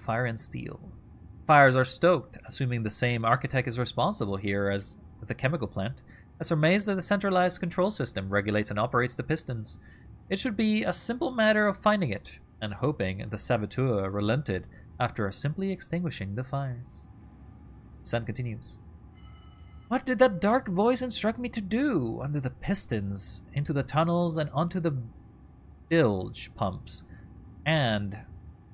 Fire and steel. Fires are stoked, assuming the same architect is responsible here as with the chemical plant. I surmise that the centralized control system regulates and operates the pistons. It should be a simple matter of finding it, and hoping the saboteur relented after simply extinguishing the fires. The sun continues. What did that dark voice instruct me to do? Under the pistons, into the tunnels, and onto the bilge pumps. And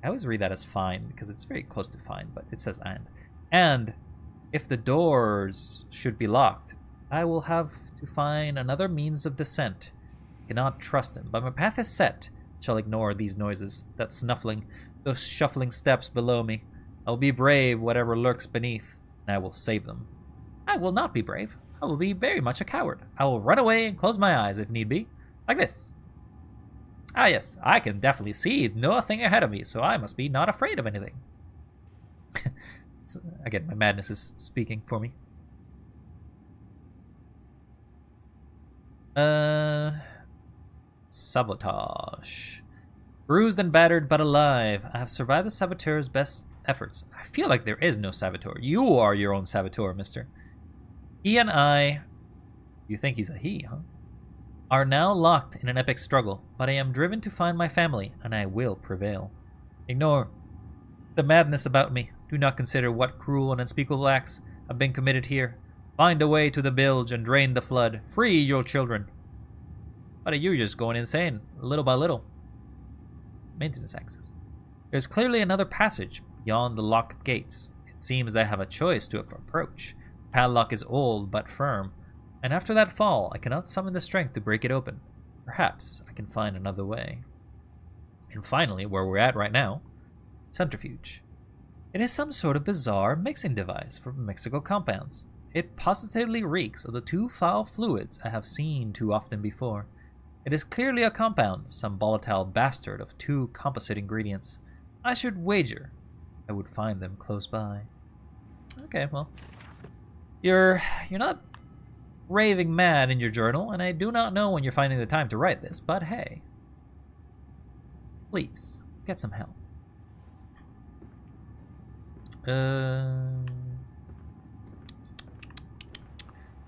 I always read that as fine because it's very close to fine, but it says and. And if the doors should be locked, I will have to find another means of descent. I cannot trust him, but my path is set. I shall ignore these noises, that snuffling, those shuffling steps below me. I will be brave, whatever lurks beneath, and I will save them. I will not be brave. I will be very much a coward. I will run away and close my eyes if need be, like this. Ah yes, I can definitely see nothing ahead of me, so I must be not afraid of anything. Again, my madness is speaking for me. Sabotage. Bruised and battered, but alive. I have survived the saboteur's best efforts. I feel like there is no saboteur. You are your own saboteur, mister. He and I... You think he's a he, huh? Are now locked in an epic struggle, but I am driven to find my family, and I will prevail. Ignore the madness about me. Do not consider what cruel and unspeakable acts have been committed here. Find a way to the bilge and drain the flood. Free your children. But you're just going insane, little by little. Maintenance access. There's clearly another passage beyond the locked gates. It seems they have a choice to approach. The padlock is old but firm, and after that fall, I cannot summon the strength to break it open. Perhaps I can find another way. And finally, where we're at right now, centrifuge. It is some sort of bizarre mixing device for mixable compounds. It positively reeks of the two foul fluids I have seen too often before. It is clearly a compound, some volatile bastard of two composite ingredients. I should wager I would find them close by. Okay, well, you're not raving mad in your journal, and I do not know when you're finding the time to write this, but hey, please get some help.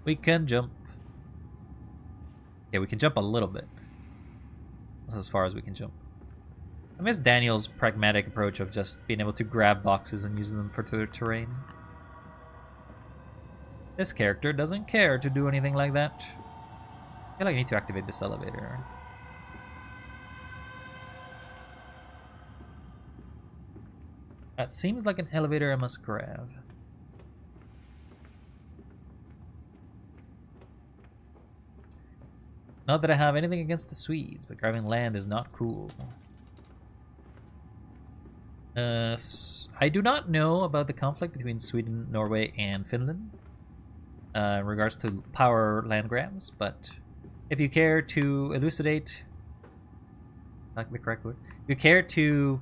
We can jump. Yeah, we can jump a little bit. That's as far as we can jump. I miss Daniel's pragmatic approach of just being able to grab boxes and use them for terrain. This character doesn't care to do anything like that. I feel like I need to activate this elevator. That seems like an elevator I must grab. Not that I have anything against the Swedes, but grabbing land is not cool. I do not know about the conflict between Sweden, Norway, and Finland in regards to power land grabs, but if you care to elucidate, not the correct word, if you care to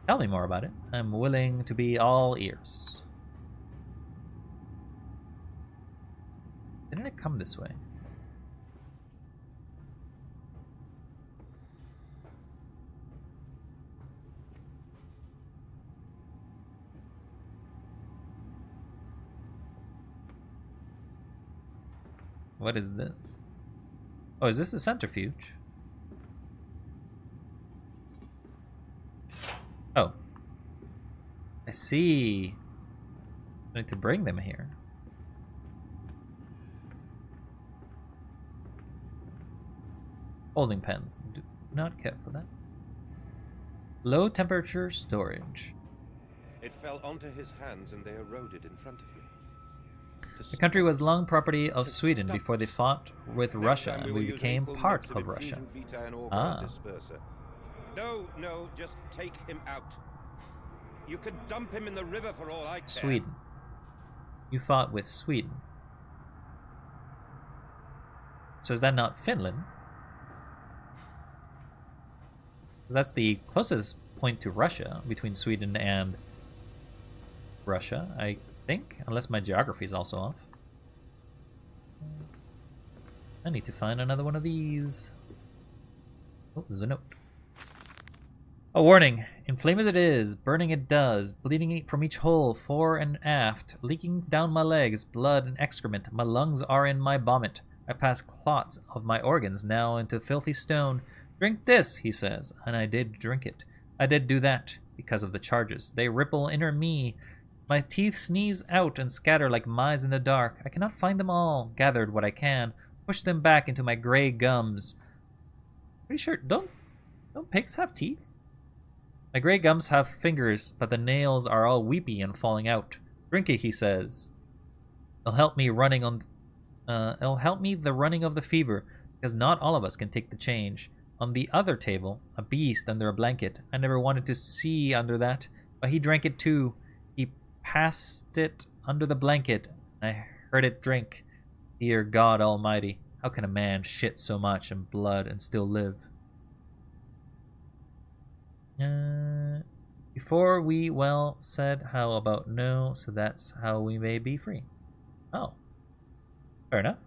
tell me more about it, I'm willing to be all ears. Didn't it come this way? What is this? Oh, is this a centrifuge? Oh. I see. I need to bring them here. Holding pens. Do not care for that. Low temperature storage. It fell onto his hands and they eroded in front of you. The country was long property of Sweden before they fought with Russia and we became part of Russia. Ah. No, just take him out. You can dump him in the river for all I care. Sweden. You fought with Sweden. So is that not Finland? That's the closest point to Russia between Sweden and Russia, I think, unless my geography is also off. I need to find another one of these. Oh, there's a note. A warning. Inflame as it is, burning it does, bleeding from each hole, fore and aft, leaking down my legs, blood and excrement. My lungs are in my vomit. I pass clots of my organs now into filthy stone. Drink this, he says, and I did drink it. I did do that, because of the charges. They ripple inner me. My teeth sneeze out and scatter like mice in the dark. I cannot find them all. Gathered what I can, push them back into my gray gums. Pretty sure, don't pigs have teeth? My gray gums have fingers, but the nails are all weepy and falling out. Drink it, he says. It'll help me the running of the fever, because not all of us can take the change. On the other table, a beast under a blanket. I never wanted to see under that, but he drank it too. He passed it under the blanket. I heard it drink. Dear God Almighty, how can a man shit so much in blood and still live? Before we well said, how about no, so that's how we may be free. Oh. Fair enough.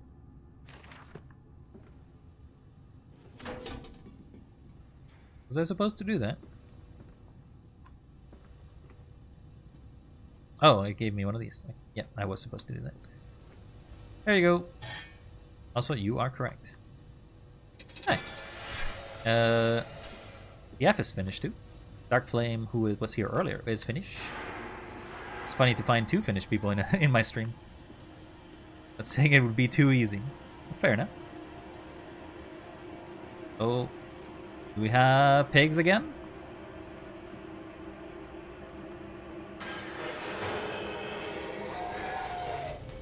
Was I supposed to do that? Oh, it gave me one of these. Yeah, I was supposed to do that. There you go. Also, you are correct. Nice. The F is finished too. Dark Flame, who was here earlier, is finished. It's funny to find two finished people in my stream. But saying it would be too easy. Fair enough. Oh. Do we have pigs again?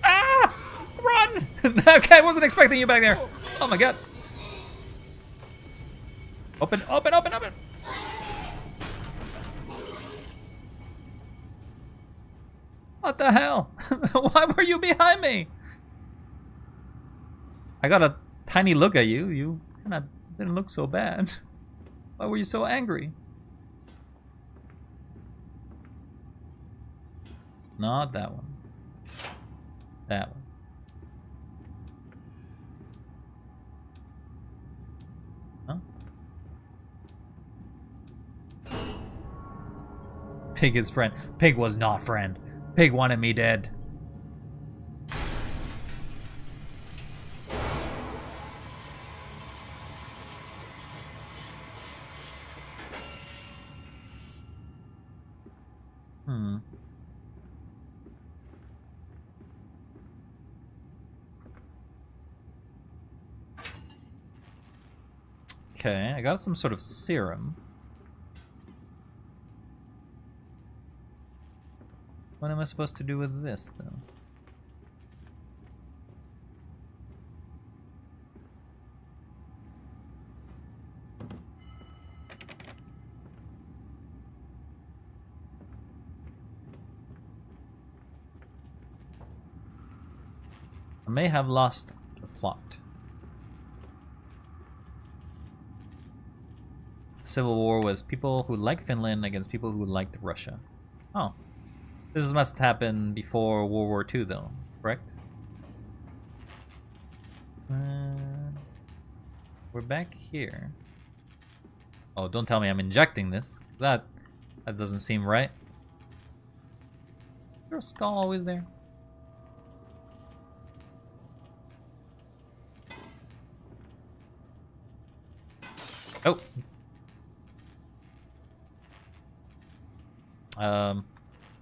Ah! Run! Okay, I wasn't expecting you back there. Oh my god. Open, open, open, open! What the hell? Why were you behind me? I got a tiny look at you. You kind of didn't look so bad. Why were you so angry? Not that one. That one. Huh? Pig is friend. Pig was not friend. Pig wanted me dead. Okay, I got some sort of serum. What am I supposed to do with this, though? I may have lost the plot. Civil War was people who liked Finland against people who liked Russia. Oh. This must happen before World War II, though, correct? We're back here. Oh, don't tell me I'm injecting this. That doesn't seem right. Is there a skull always there? Oh.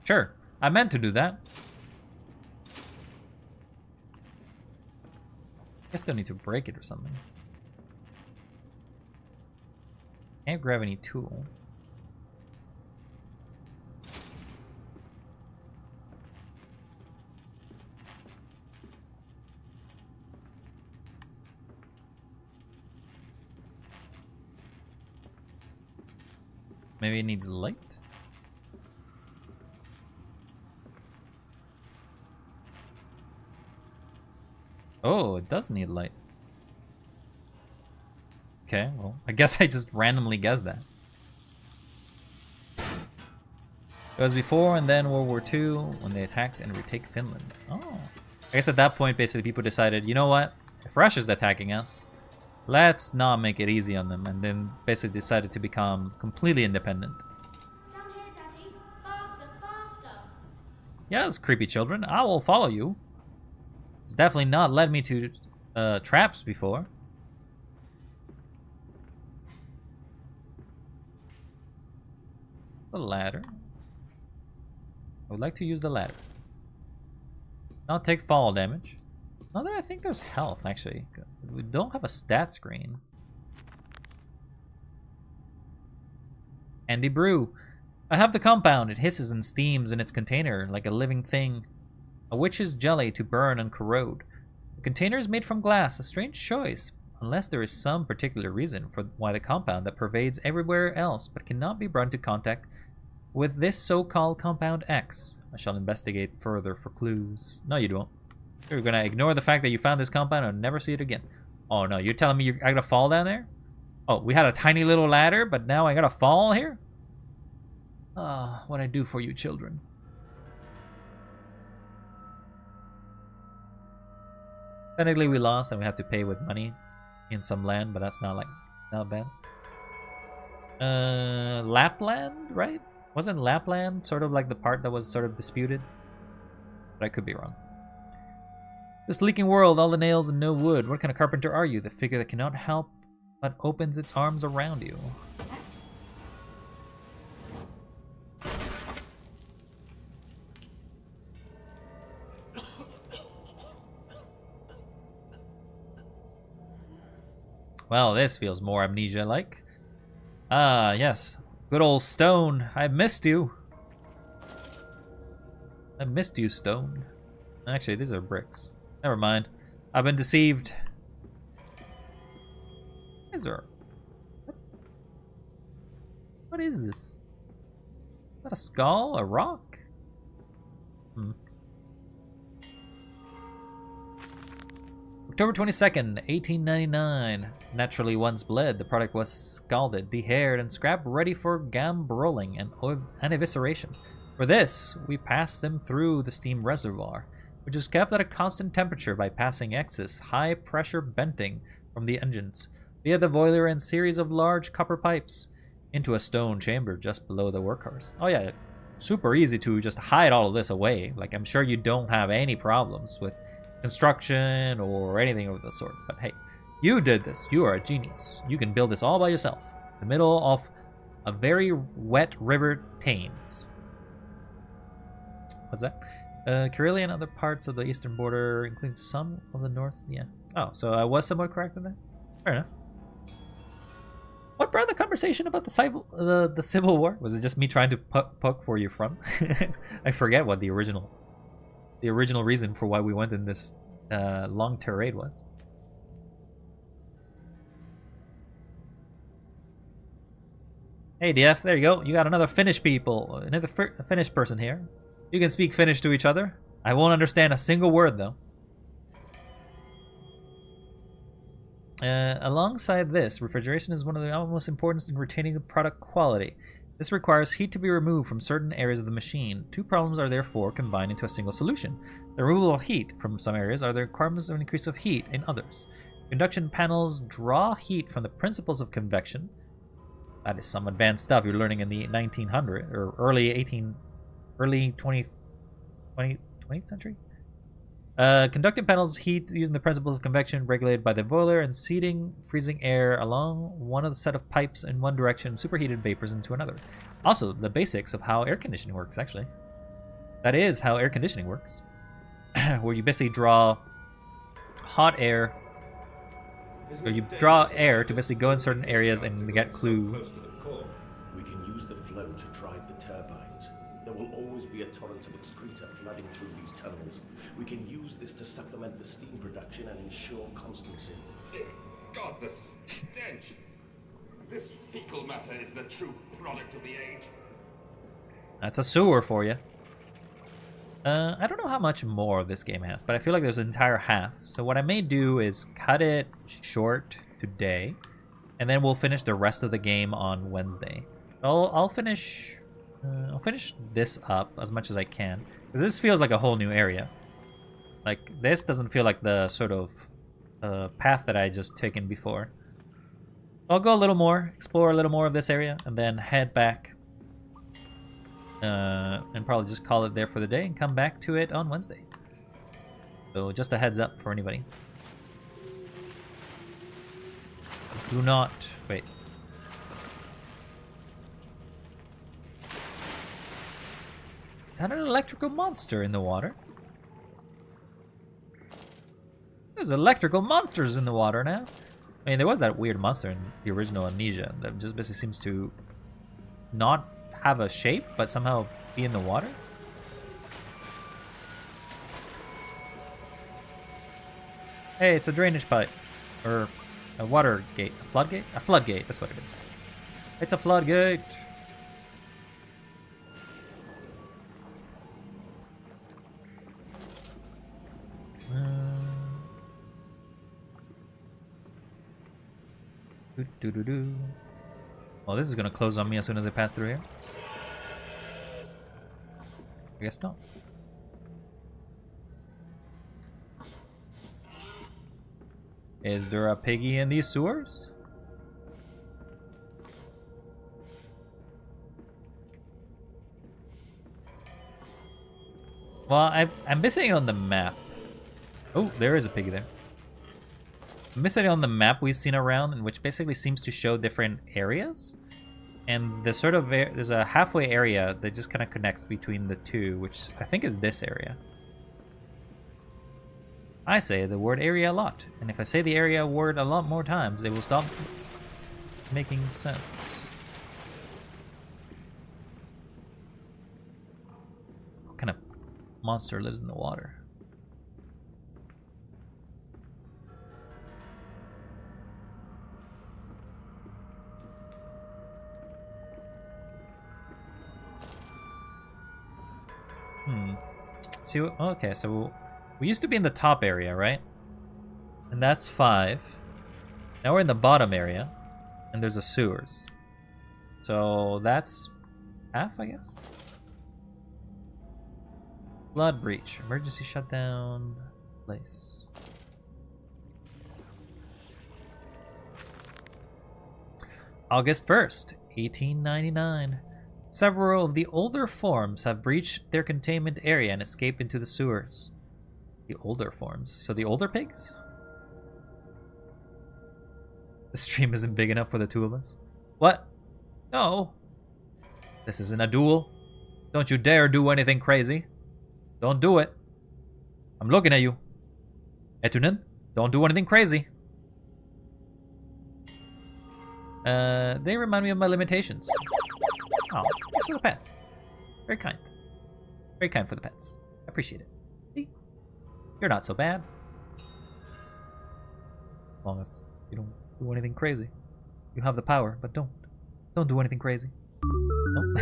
Sure. I meant to do that. I still need to break it or something. Can't grab any tools. Maybe it needs light? Oh, it does need light. Okay, well, I guess I just randomly guessed that. It was before and then World War II when they attacked and retake Finland. Oh. I guess at that point, basically, people decided, you know what? If Russia's attacking us, let's not make it easy on them. And then basically decided to become completely independent. Down here, Daddy. Faster, faster. Yes, creepy children, I will follow you. It's definitely not led me to traps before. The ladder. I would like to use the ladder. Not take fall damage. Now that I think there's health, actually. We don't have a stat screen. Andy Brew. I have the compound. It hisses and steams in its container like a living thing. A witch's jelly to burn and corrode. The container is made from glass, a strange choice, unless there is some particular reason for why the compound that pervades everywhere else but cannot be brought into contact with this so-called compound X. I shall investigate further for clues. No, you don't. You're gonna ignore the fact that you found this compound and never see it again. Oh no, you're telling me I gotta fall down there? Oh, we had a tiny little ladder, but now I gotta fall here? Ah, what I do for you children. Technically we lost and we have to pay with money in some land, but that's not bad. Lapland, right? Wasn't Lapland sort of like the part that was sort of disputed? But I could be wrong. This leaking world, all the nails and no wood. What kind of carpenter are you? The figure that cannot help but opens its arms around you. Well, this feels more Amnesia-like. Ah, yes. Good old Stone. I missed you. I missed you, Stone. Actually, these are bricks. Never mind. I've been deceived. Is there... What is this? Is that a skull? A rock? October 22nd, 1899. Naturally once bled, the product was scalded, dehaired, and scrapped ready for gambroling and evisceration. For this, we passed them through the steam reservoir, which is kept at a constant temperature by passing excess high-pressure venting from the engines via the boiler and series of large copper pipes into a stone chamber just below the workhorse. Oh yeah, super easy to just hide all of this away. Like, I'm sure you don't have any problems with construction or anything of the sort, but hey, you did this. You are a genius. You can build this all by yourself. In the middle of a very wet river Thames. What's that? Karelia and other parts of the eastern border, including some of the north. Yeah. Oh, so I was somewhat correct in that. Fair enough. What brought the conversation about the Civil War? Was it just me trying to poke where you're from? I forget what the original reason for why we went in this long tirade was. Hey DF, there you go. You got another Finnish person here. You can speak Finnish to each other. I won't understand a single word though. Alongside this, refrigeration is one of the utmost importance in retaining product quality. This requires heat to be removed from certain areas of the machine. Two problems are therefore combined into a single solution. The removal of heat from some areas are the requirements of an increase of heat in others. Conduction panels draw heat from the principles of convection. That is some advanced stuff you're learning in the 1900s or early 20th century. Conducting panels heat using the principles of convection regulated by the boiler and seating freezing air along one of the set of pipes in one direction, superheated vapors into another. Also, the basics of how air conditioning works, actually. That is how air conditioning works. Where you basically draw hot air, or you draw air to basically go in certain areas and get clue. We can use the flow to drive the turbines. There will always be a torrent of excreta flooding through these tunnels. We can use this to supplement the steam production and ensure constancy. Dear God, the stench! This fecal matter is the true product of the age. That's a sewer for you. I don't know how much more this game has, but I feel like there's an entire half. So what I may do is cut it short today, and then we'll finish the rest of the game on Wednesday. I'll finish this up as much as I can, because this feels like a whole new area. Like, this doesn't feel like the sort of path that I just taken before. I'll go a little more, explore a little more of this area, and then head back. And probably just call it there for the day and come back to it on Wednesday. So just a heads up for anybody. Do not... wait. Is that an electrical monster in the water? There's electrical monsters in the water now. I mean, there was that weird monster in the original Amnesia that just basically seems to not have a shape, but somehow be in the water. Hey, it's a drainage pipe. Or a water gate. A floodgate? A floodgate, that's what it is. It's a floodgate. Well, this is gonna close on me as soon as I pass through here. I guess not. Is there a piggy in these sewers? Well, I'm missing it on the map. Oh, there is a piggy there. I'm missing it on the map we've seen around, and which basically seems to show different areas. And the sort of there's a halfway area that just kind of connects between the two, which I think is this area. I say the word area a lot, and if I say the area word a lot more times, it will stop making sense. What kind of monster lives in the water? See, okay, so we used to be in the top area, right? And that's 5. Now we're in the bottom area, and there's a sewers. So that's half, I guess? Flood breach. Emergency shutdown. Place. August 1st, 1899. Several of the older forms have breached their containment area and escaped into the sewers. The older forms? So the older pigs? The stream isn't big enough for the two of us. What? No. This isn't a duel. Don't you dare do anything crazy. Don't do it. I'm looking at you. Etunen, don't do anything crazy. They remind me of my limitations. Oh, thanks for the pets. Very kind. Very kind for the pets. I appreciate it. See? You're not so bad. As long as you don't do anything crazy. You have the power, but don't. Don't do anything crazy. Oh.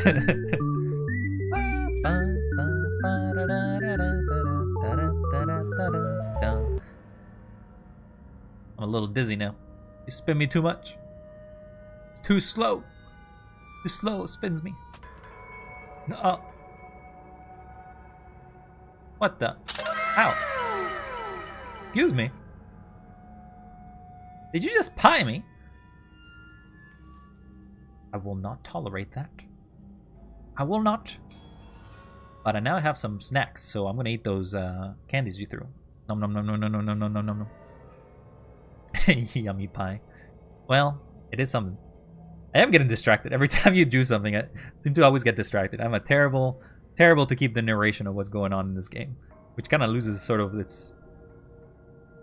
I'm a little dizzy now. You spin me too much. It's too slow. Too slow, it spins me. No. What the? Ow. Excuse me. Did you just pie me? I will not tolerate that. I will not. But I now have some snacks, so I'm gonna eat those candies you threw. Nom nom nom nom nom nom nom nom nom nom nom. Yummy pie. Well, it is something. I am getting distracted. Every time you do something, I seem to always get distracted. I'm a terrible to keep the narration of what's going on in this game. Which kind of loses sort of its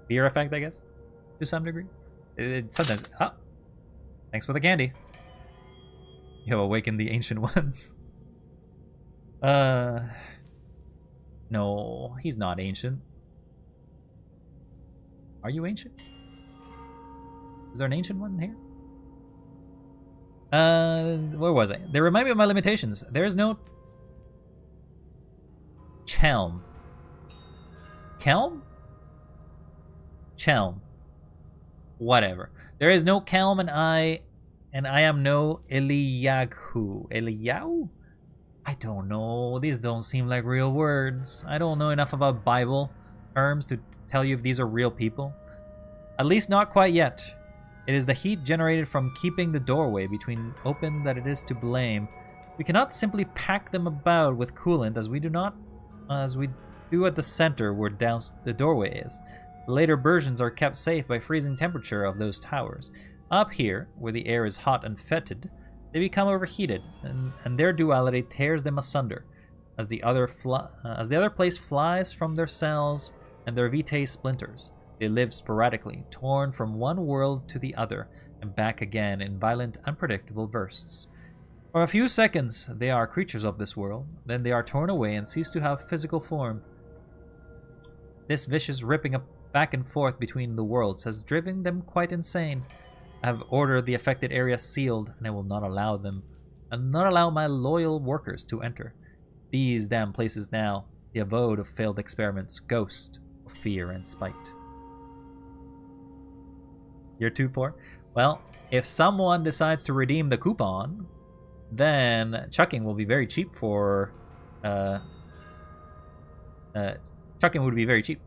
fear effect, I guess, to some degree. It sometimes... Ah! Thanks for the candy. You have awakened the ancient ones. No, he's not ancient. Are you ancient? Is there an ancient one here? Where was I? They remind me of my limitations. There is no... Chelm. Kelm? Chelm. Whatever. There is no Kelm, and I am no Eliyahu. Eliyahu? I don't know. These don't seem like real words. I don't know enough about Bible terms to tell you if these are real people. At least not quite yet. It is the heat generated from keeping the doorway between open that it is to blame. We cannot simply pack them about with coolant as we do at the center where down the doorway is. The later versions are kept safe by freezing temperature of those towers. Up here, where the air is hot and fetid, they become overheated, and their duality tears them asunder, as the other place flies from their cells and their vitae splinters. They live sporadically, torn from one world to the other, and back again in violent, unpredictable bursts. For a few seconds, they are creatures of this world, then they are torn away and cease to have physical form. This vicious ripping up back and forth between the worlds has driven them quite insane. I have ordered the affected area sealed, and I will not allow my loyal workers to enter. These damn places now, the abode of failed experiments, ghost of fear and spite. You're too poor? Well, if someone decides to redeem the coupon, then chucking will be very cheap for... chucking would be very cheap.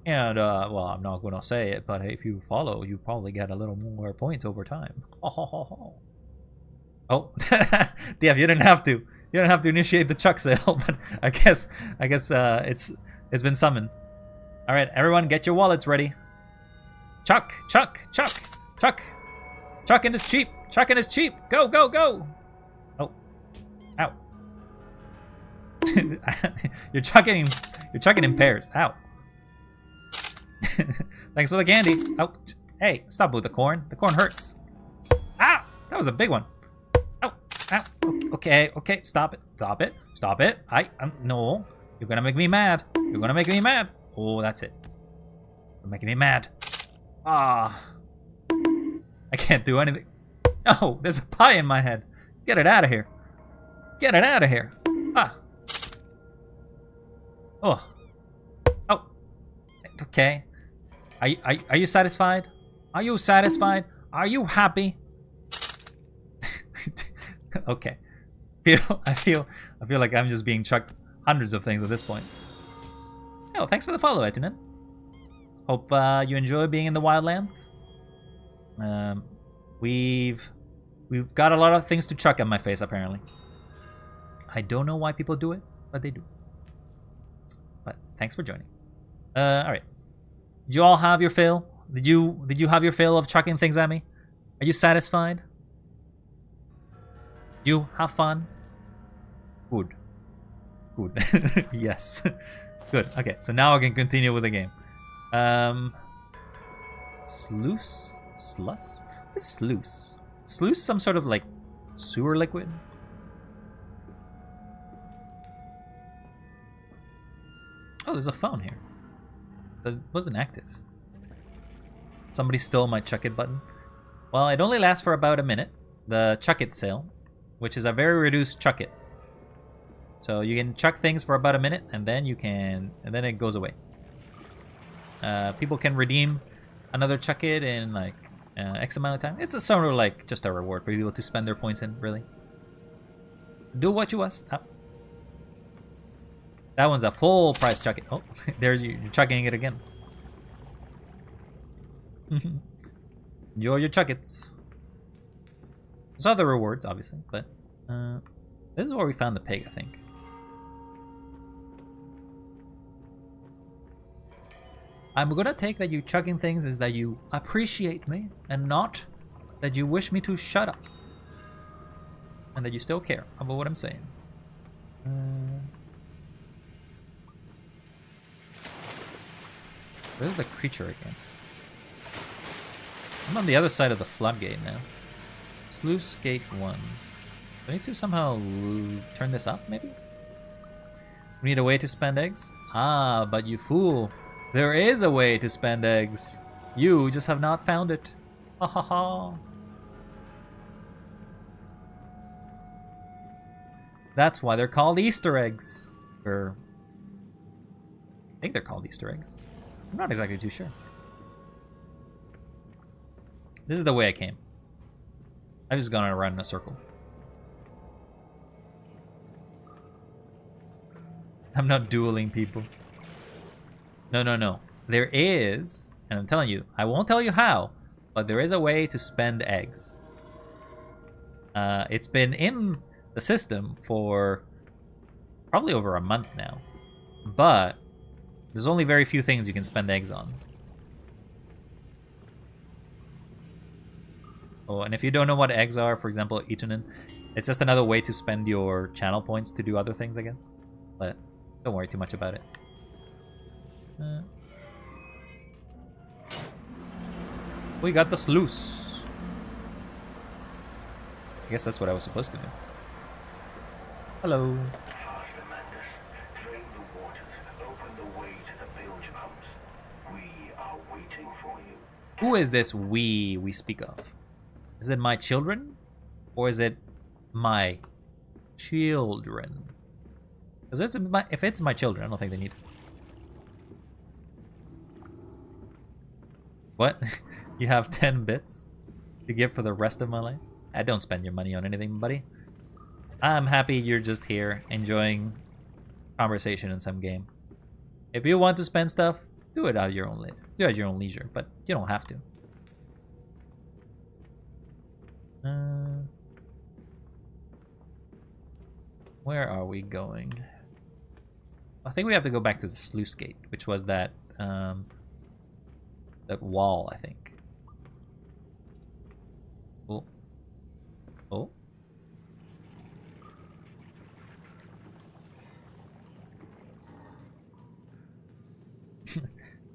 And, well, I'm not going to say it, but if you follow, you probably get a little more points over time. Oh, Def, you didn't have to. You didn't have to initiate the chuck sale, but I guess it's been summoned. All right, everyone, get your wallets ready. Chuck, chucking is cheap. Chucking is cheap. Go, go, go. Oh, ow. You're chucking in pairs. Ow. Thanks for the candy. Oh, hey, stop with the corn. The corn hurts. Ah, that was a big one. Ow, ow. Okay, stop it. No. You're gonna make me mad. Oh, that's it. You're making me mad. Ah. I can't do anything. Oh, there's a pie in my head. Get it out of here. Ah. Oh. Okay. Are you satisfied? Are you Are you happy? Okay. I feel like I'm just being chucked hundreds of things at this point. Oh, thanks for the follow, Etinen. Hope you enjoy being in the Wildlands. We've got a lot of things to chuck at my face, apparently. I don't know why people do it, but they do. But thanks for joining. All right. Did you all have your fill? Did you have your fill of chucking things at me? Are you satisfied? Did you have fun? Good. Yes. Good. Okay, so now I can continue with the game. Sluice? Sluss? What is sluice? Sluice some sort of like sewer liquid? Oh, there's a phone here. That wasn't active. Somebody stole my chuck it button. Well, it only lasts for about a minute. The chuck it sale, which is a very reduced chuck it. So you can chuck things for about a minute, and then it goes away. People can redeem another chuck it in like X amount of time. It's a sort of like just a reward for people to spend their points in, really. Do what you was. Oh. That one's a full price chuck it. Oh, there you're chucking it again. Enjoy your chuckets. There's other rewards, obviously, but this is where we found the pig, I think. I'm gonna take that you chucking things is that you appreciate me, and not that you wish me to shut up. And that you still care about what I'm saying. Where's the creature again? I'm on the other side of the floodgate now. Sluice Gate 1. Do I need to somehow turn this up, maybe? We need a way to spend eggs? Ah, but you fool. There is a way to spend eggs. You just have not found it. Ha ha ha. That's why they're called Easter eggs. Or I think they're called Easter eggs. I'm not exactly too sure. This is the way I came. I've just gone around in a circle. I'm not dueling people. No, no, no. There is, and I'm telling you, I won't tell you how, but there is a way to spend eggs. It's been in the system for probably over a month now, but there's only very few things you can spend eggs on. Oh, and if you don't know what eggs are, for example, Eatonin, it's just another way to spend your channel points to do other things, I guess. But don't worry too much about it. We got the sluice. I guess that's what I was supposed to do. Hello. Who is this we speak of? Is it my children? Or is it my children? Because if it's my children, I don't think they need it. What? You have 10 bits to give for the rest of my life? I don't spend your money on anything, buddy. I'm happy you're just here enjoying conversation in some game. If you want to spend stuff, do it at your own leisure, but you don't have to. Where are we going? I think we have to go back to the sluice gate, which was that that wall, I think. Oh. Oh.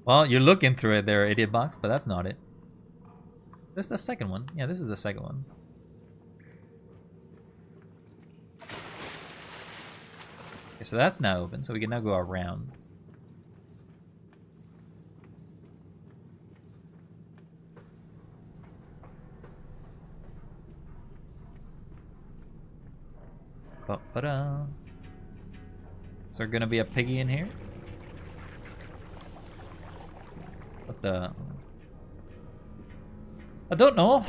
Well, you're looking through it there, idiot box, but that's not it. This is the second one. Yeah, this is the second one. Okay, so that's now open, so we can now go around. Ba-ba-da. Is there gonna be a piggy in here? What the? I don't know,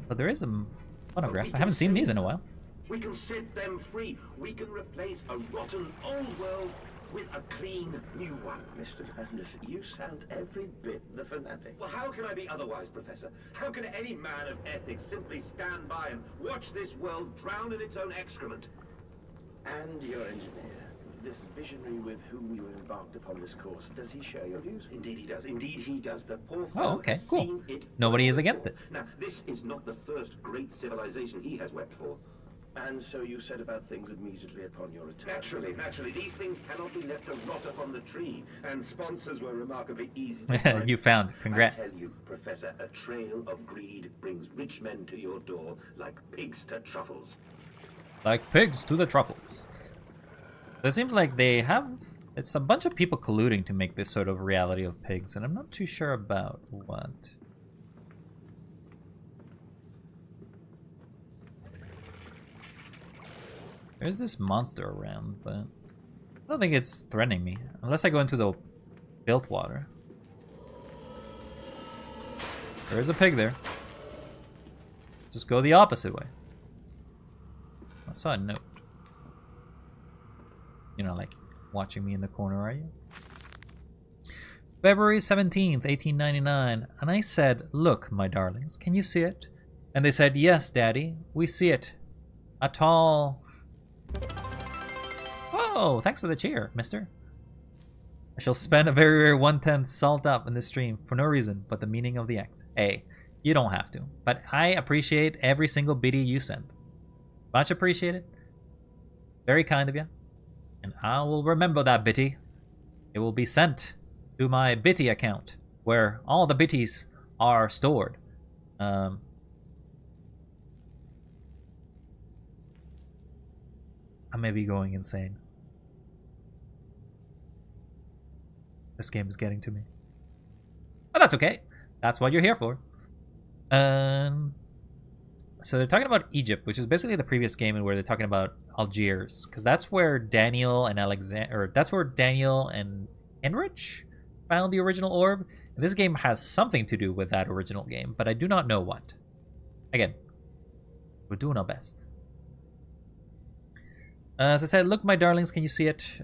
but there is a phonograph. I haven't seen these in a while. We can set them free. We can replace a rotten old world with a clean new one. Mr. Madness, you sound every bit the fanatic. Well, how can I be otherwise, Professor? How can any man of ethics simply stand by and watch this world drown in its own excrement? And your engineer, this visionary with whom you embarked upon this course, does he share your views? Indeed he does. Indeed he does. The poor fellow okay, has cool. seen it. Nobody is against it. Now, this is not the first great civilization he has wept for. And so you set about things immediately upon your return? Naturally. These things cannot be left to rot upon the tree. And sponsors were remarkably easy to find. You found. Congrats. I tell you, Professor, a trail of greed brings rich men to your door like pigs to truffles. Like pigs to the truffles. It seems like they have... It's a bunch of people colluding to make this sort of reality of pigs, and I'm not too sure about what. There's this monster around, but I don't think it's threatening me. Unless I go into the built water. There is a pig there. Just go the opposite way. I saw a note. You're not like watching me in the corner, are you? February 17th, 1899. And I said, "Look, my darlings, can you see it?" And they said, "Yes, Daddy, we see it. A tall..." Oh, thanks for the cheer, mister. I shall spend a very rare 1/10 salt up in this stream for no reason but the meaning of the act. Hey, you don't have to, but I appreciate every single biddy you send. Much appreciated. Very kind of you. And I will remember that bitty. It will be sent to my bitty account, where all the bitties are stored. I may be going insane. This game is getting to me. But that's okay. That's what you're here for. So they're talking about Egypt, which is basically the previous game where they're talking about Algiers, because that's where Daniel and Heinrich found the original orb. And this game has something to do with that original game, but I do not know what. Again, we're doing our best. As I said, "Look, my darlings, can you see it?"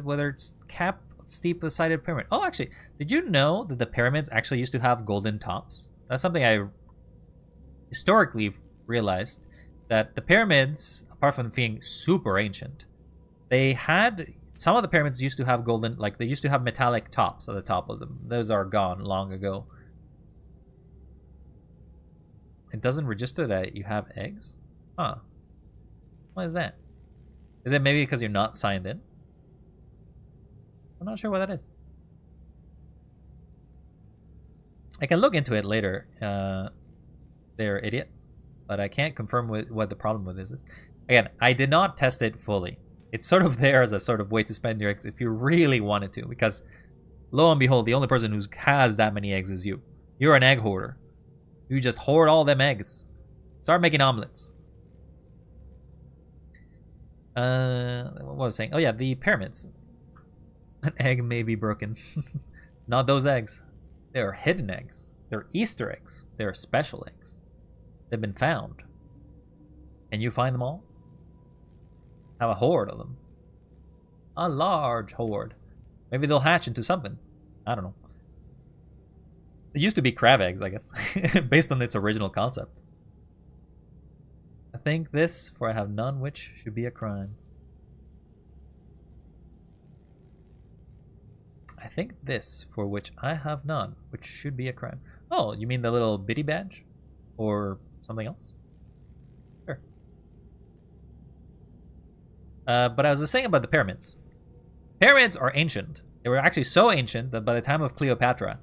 Whether it's cap steep-sided pyramid. Oh, actually, did you know that the pyramids actually used to have golden tops? That's something I historically realized, that the pyramids, apart from being super ancient, they had... Some of the pyramids used to have golden... Like, they used to have metallic tops at the top of them. Those are gone long ago. It doesn't register that you have eggs? Huh. Why is that? Is it maybe because you're not signed in? I'm not sure what that is. I can look into it later. They're idiot. But I can't confirm what the problem with this is. Again, I did not test it fully. It's sort of there as a sort of way to spend your eggs if you really wanted to. Because, lo and behold, the only person who has that many eggs is you. You're an egg hoarder. You just hoard all them eggs. Start making omelets. What was I saying? Oh yeah, the pyramids. An egg may be broken. Not those eggs. They are hidden eggs. They're Easter eggs. They're special eggs. They've been found. Can you find them all? Have a horde of them. A large horde. Maybe they'll hatch into something. I don't know. It used to be crab eggs, I guess. Based on its original concept. I think this, for I have none, which should be a crime. I think this, for which I have none, which should be a crime. Oh, you mean the little bitty badge? Or something else? Sure. But as I was saying about the pyramids. Pyramids are ancient. They were actually so ancient that by the time of Cleopatra,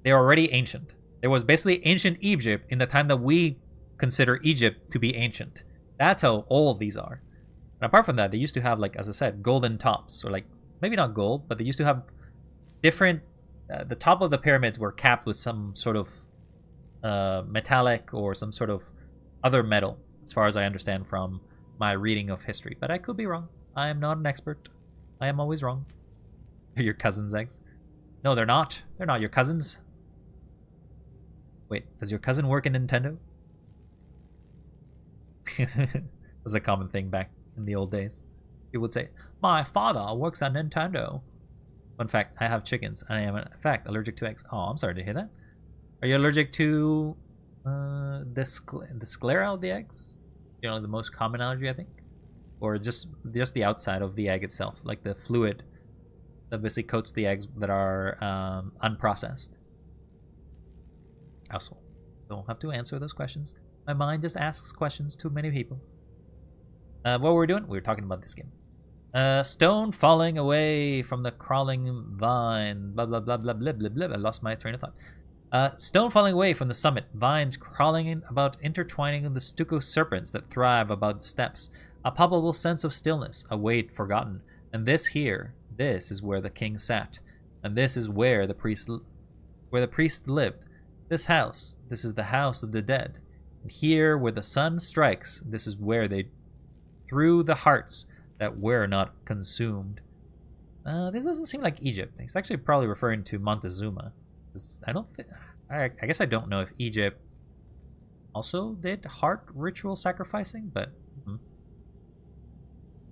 they were already ancient. There was basically ancient Egypt in the time that we consider Egypt to be ancient. That's how old these are. And apart from that, they used to have, like, as I said, golden tops, or like, maybe not gold, but they used to have different... the top of the pyramids were capped with some sort of metallic or some sort of other metal, as far as I understand from my reading of history. But I could be wrong. I am not an expert. I am always wrong. They're your cousin's eggs. No, they're not. They're not your cousins. Wait, does your cousin work in Nintendo? That's a common thing back in the old days. People would say, "My father works at Nintendo." Fun fact, I have chickens, and I am in fact allergic to eggs. Oh, I'm sorry to hear that. Are you allergic to the sclera of the eggs? You know, the most common allergy, I think? Or just the outside of the egg itself, like the fluid that basically coats the eggs that are unprocessed. Also, don't have to answer those questions. My mind just asks questions to many people. What were we doing? We were talking about this game. Stone falling away from the crawling vine. Blah, blah, blah, blah, blah, blah, blah. I lost my train of thought. Stone falling away from the summit. Vines crawling about, intertwining the stucco serpents that thrive about the steps. A palpable sense of stillness, a weight forgotten. And this here, this is where the king sat. And this is where the priest lived. This house, this is the house of the dead. And here where the sun strikes, this is where they threw the hearts that were not consumed. This doesn't seem like Egypt. It's actually probably referring to Montezuma. I guess I don't know if Egypt also did heart ritual sacrificing, but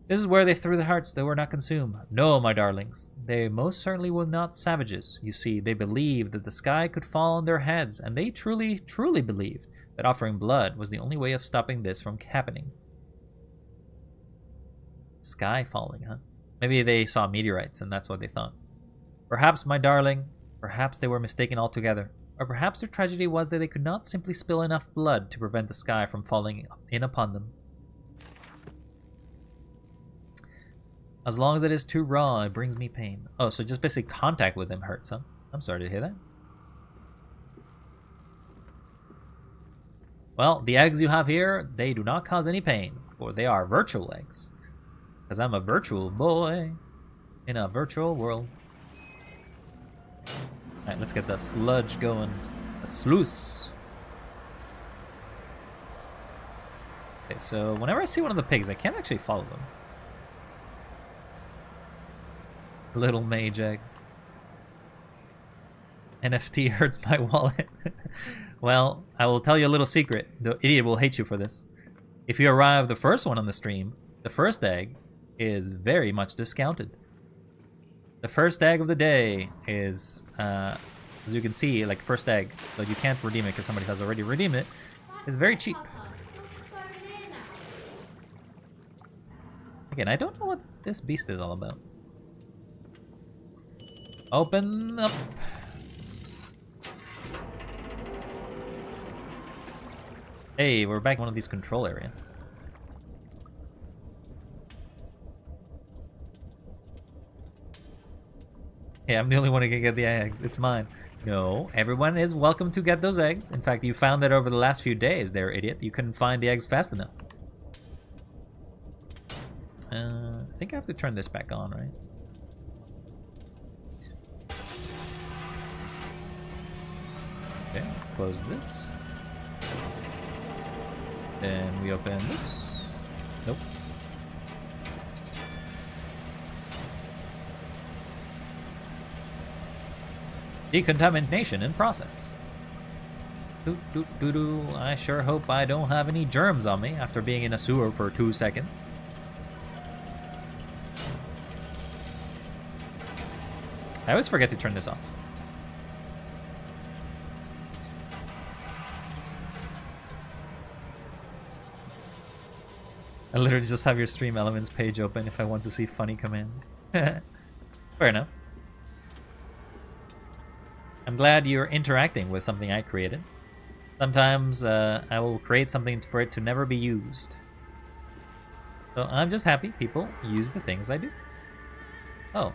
this is where they threw the hearts that were not consumed. No, my darlings, they most certainly were not savages. You see, they believed that the sky could fall on their heads, and they truly, truly believed that offering blood was the only way of stopping this from happening. Sky falling, huh? Maybe they saw meteorites, and that's what they thought. Perhaps, my darling, perhaps they were mistaken altogether. Or perhaps their tragedy was that they could not simply spill enough blood to prevent the sky from falling in upon them. As long as it is too raw, it brings me pain. Oh, so just basically contact with them hurts, huh? I'm sorry to hear that. Well, the eggs you have here, they do not cause any pain, for they are virtual eggs. Because I'm a virtual boy in a virtual world. Alright, let's get the sludge going. A sluice. Okay, so whenever I see one of the pigs, I can't actually follow them. Little mage eggs. NFT hurts my wallet. Well, I will tell you a little secret. The idiot will hate you for this. If you arrive the first one on the stream, the first egg is very much discounted. The first egg of the day is, as you can see, like first egg, but you can't redeem it because somebody has already redeemed it, is very cheap. Again, I don't know what this beast is all about. Open up. Hey, we're back in one of these control areas. Hey, I'm the only one who can get the eggs. It's mine. No, everyone is welcome to get those eggs. In fact, you found that over the last few days there, idiot. You couldn't find the eggs fast enough. I think I have to turn this back on, right? Okay, close this. Then we open this. Nope. Decontamination in process. Doo-doo-doo-doo. I sure hope I don't have any germs on me after being in a sewer for 2 seconds. I always forget to turn this off. I literally just have your stream elements page open if I want to see funny commands. Fair enough. I'm glad you're interacting with something I created. Sometimes I will create something for it to never be used. So I'm just happy people use the things I do. Oh,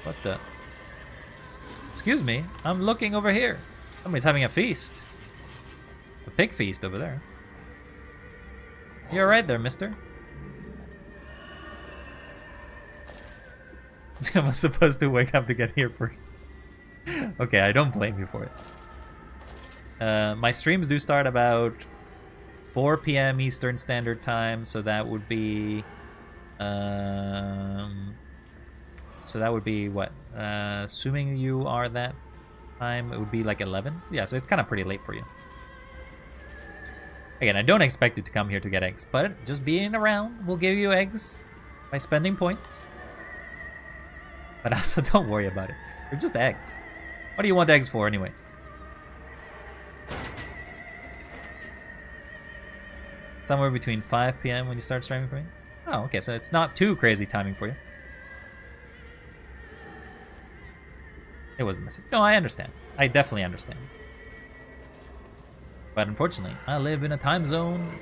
what the? Excuse me, I'm looking over here. Somebody's having a feast. A pig feast over there. You're right there, mister. I was supposed to wake up to get here first. Okay, I don't blame you for it. My streams do start about 4 p.m. Eastern Standard Time, so that would be what? Assuming you are that time, it would be like 11. So yeah, so it's kind of pretty late for you. Again, I don't expect you to come here to get eggs, but just being around will give you eggs by spending points. But also, don't worry about it. They're just eggs. What do you want eggs for, anyway? Somewhere between 5 p.m. when you start streaming for me? Oh, okay, so it's not too crazy timing for you. It wasn't missing. No, I understand. I definitely understand. But unfortunately, I live in a time zone.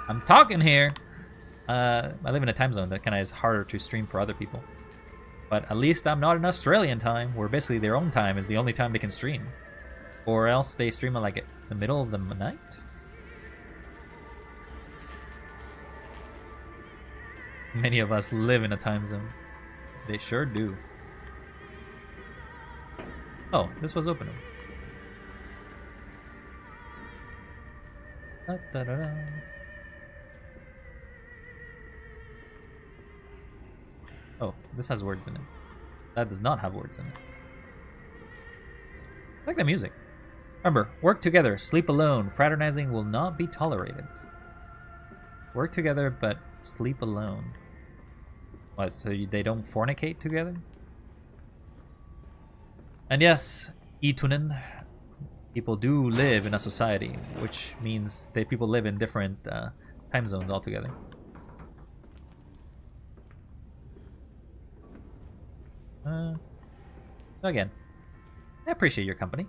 I'm talking here. I live in a time zone that kind of is harder to stream for other people. But at least I'm not in Australian time, where basically their own time is the only time they can stream. Or else they stream at like the middle of the night? Many of us live in a time zone. They sure do. Oh, this was open. Da, da, da, da. Oh, this has words in it. That does not have words in it. I like the music. Remember, work together, sleep alone. Fraternizing will not be tolerated. Work together, but sleep alone. What, so they don't fornicate together? And yes, Itunen, people do live in a society, which means that people live in different time zones altogether. Again, I appreciate your company.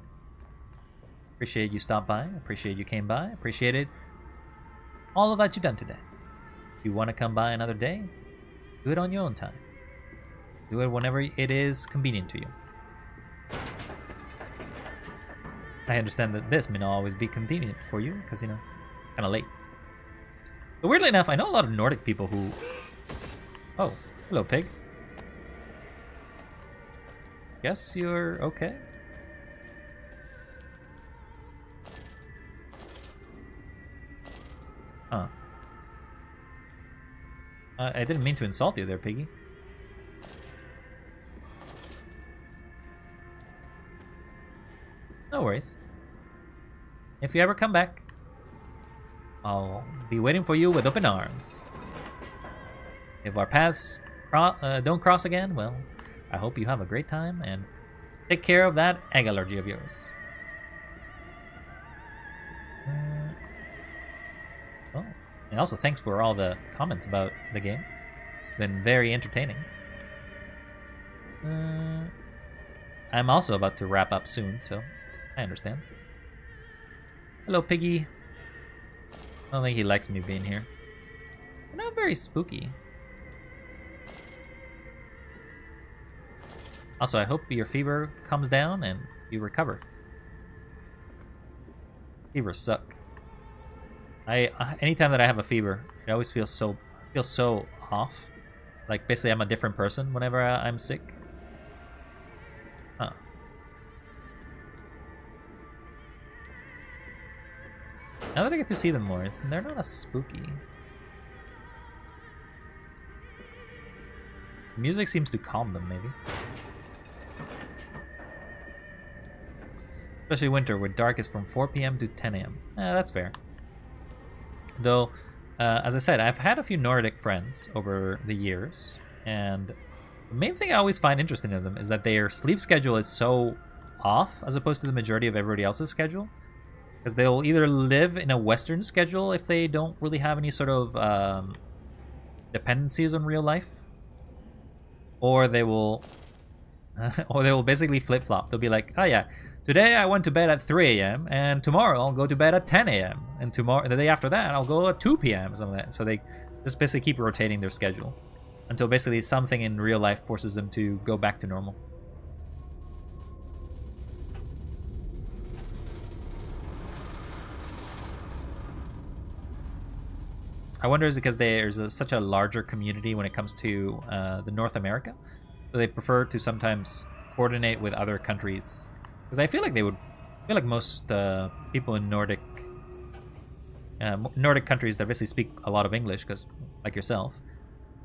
Appreciate you stopped by. Appreciate you came by. Appreciated all of that you've done today. If you want to come by another day, do it on your own time. Do it whenever it is convenient to you. I understand that this may not always be convenient for you, because, you know, kind of late. But weirdly enough, I know a lot of Nordic people who... Oh, hello, pig. Guess you're okay? Huh. I didn't mean to insult you there, piggy. No worries. If you ever come back, I'll be waiting for you with open arms. If our paths don't cross again, well, I hope you have a great time and take care of that egg allergy of yours. Oh, and also thanks for all the comments about the game. It's been very entertaining. I'm also about to wrap up soon, so I understand. Hello, piggy. I don't think he likes me being here. You're not very spooky. Also, I hope your fever comes down and you recover. Fevers suck. Anytime that I have a fever, it always feels so off. Like basically, I'm a different person whenever I'm sick. Huh. Now that I get to see them more, they're not as spooky. The music seems to calm them, maybe. Especially winter, where dark is from 4 p.m. to 10 a.m. That's fair. Though, as I said, I've had a few Nordic friends over the years, and the main thing I always find interesting in them is that their sleep schedule is so off as opposed to the majority of everybody else's schedule. Because they'll either live in a Western schedule if they don't really have any sort of dependencies on real life, or they will basically flip-flop. They'll be like, oh yeah, today I went to bed at 3 a.m. and tomorrow I'll go to bed at 10 a.m. and tomorrow, the day after that, I'll go at 2 p.m. or something like that. So they just basically keep rotating their schedule until basically something in real life forces them to go back to normal. I wonder is it because there's such a larger community when it comes to the North America, so they prefer to sometimes coordinate with other countries. Because I feel like most people in Nordic countries that basically speak a lot of English, because like yourself,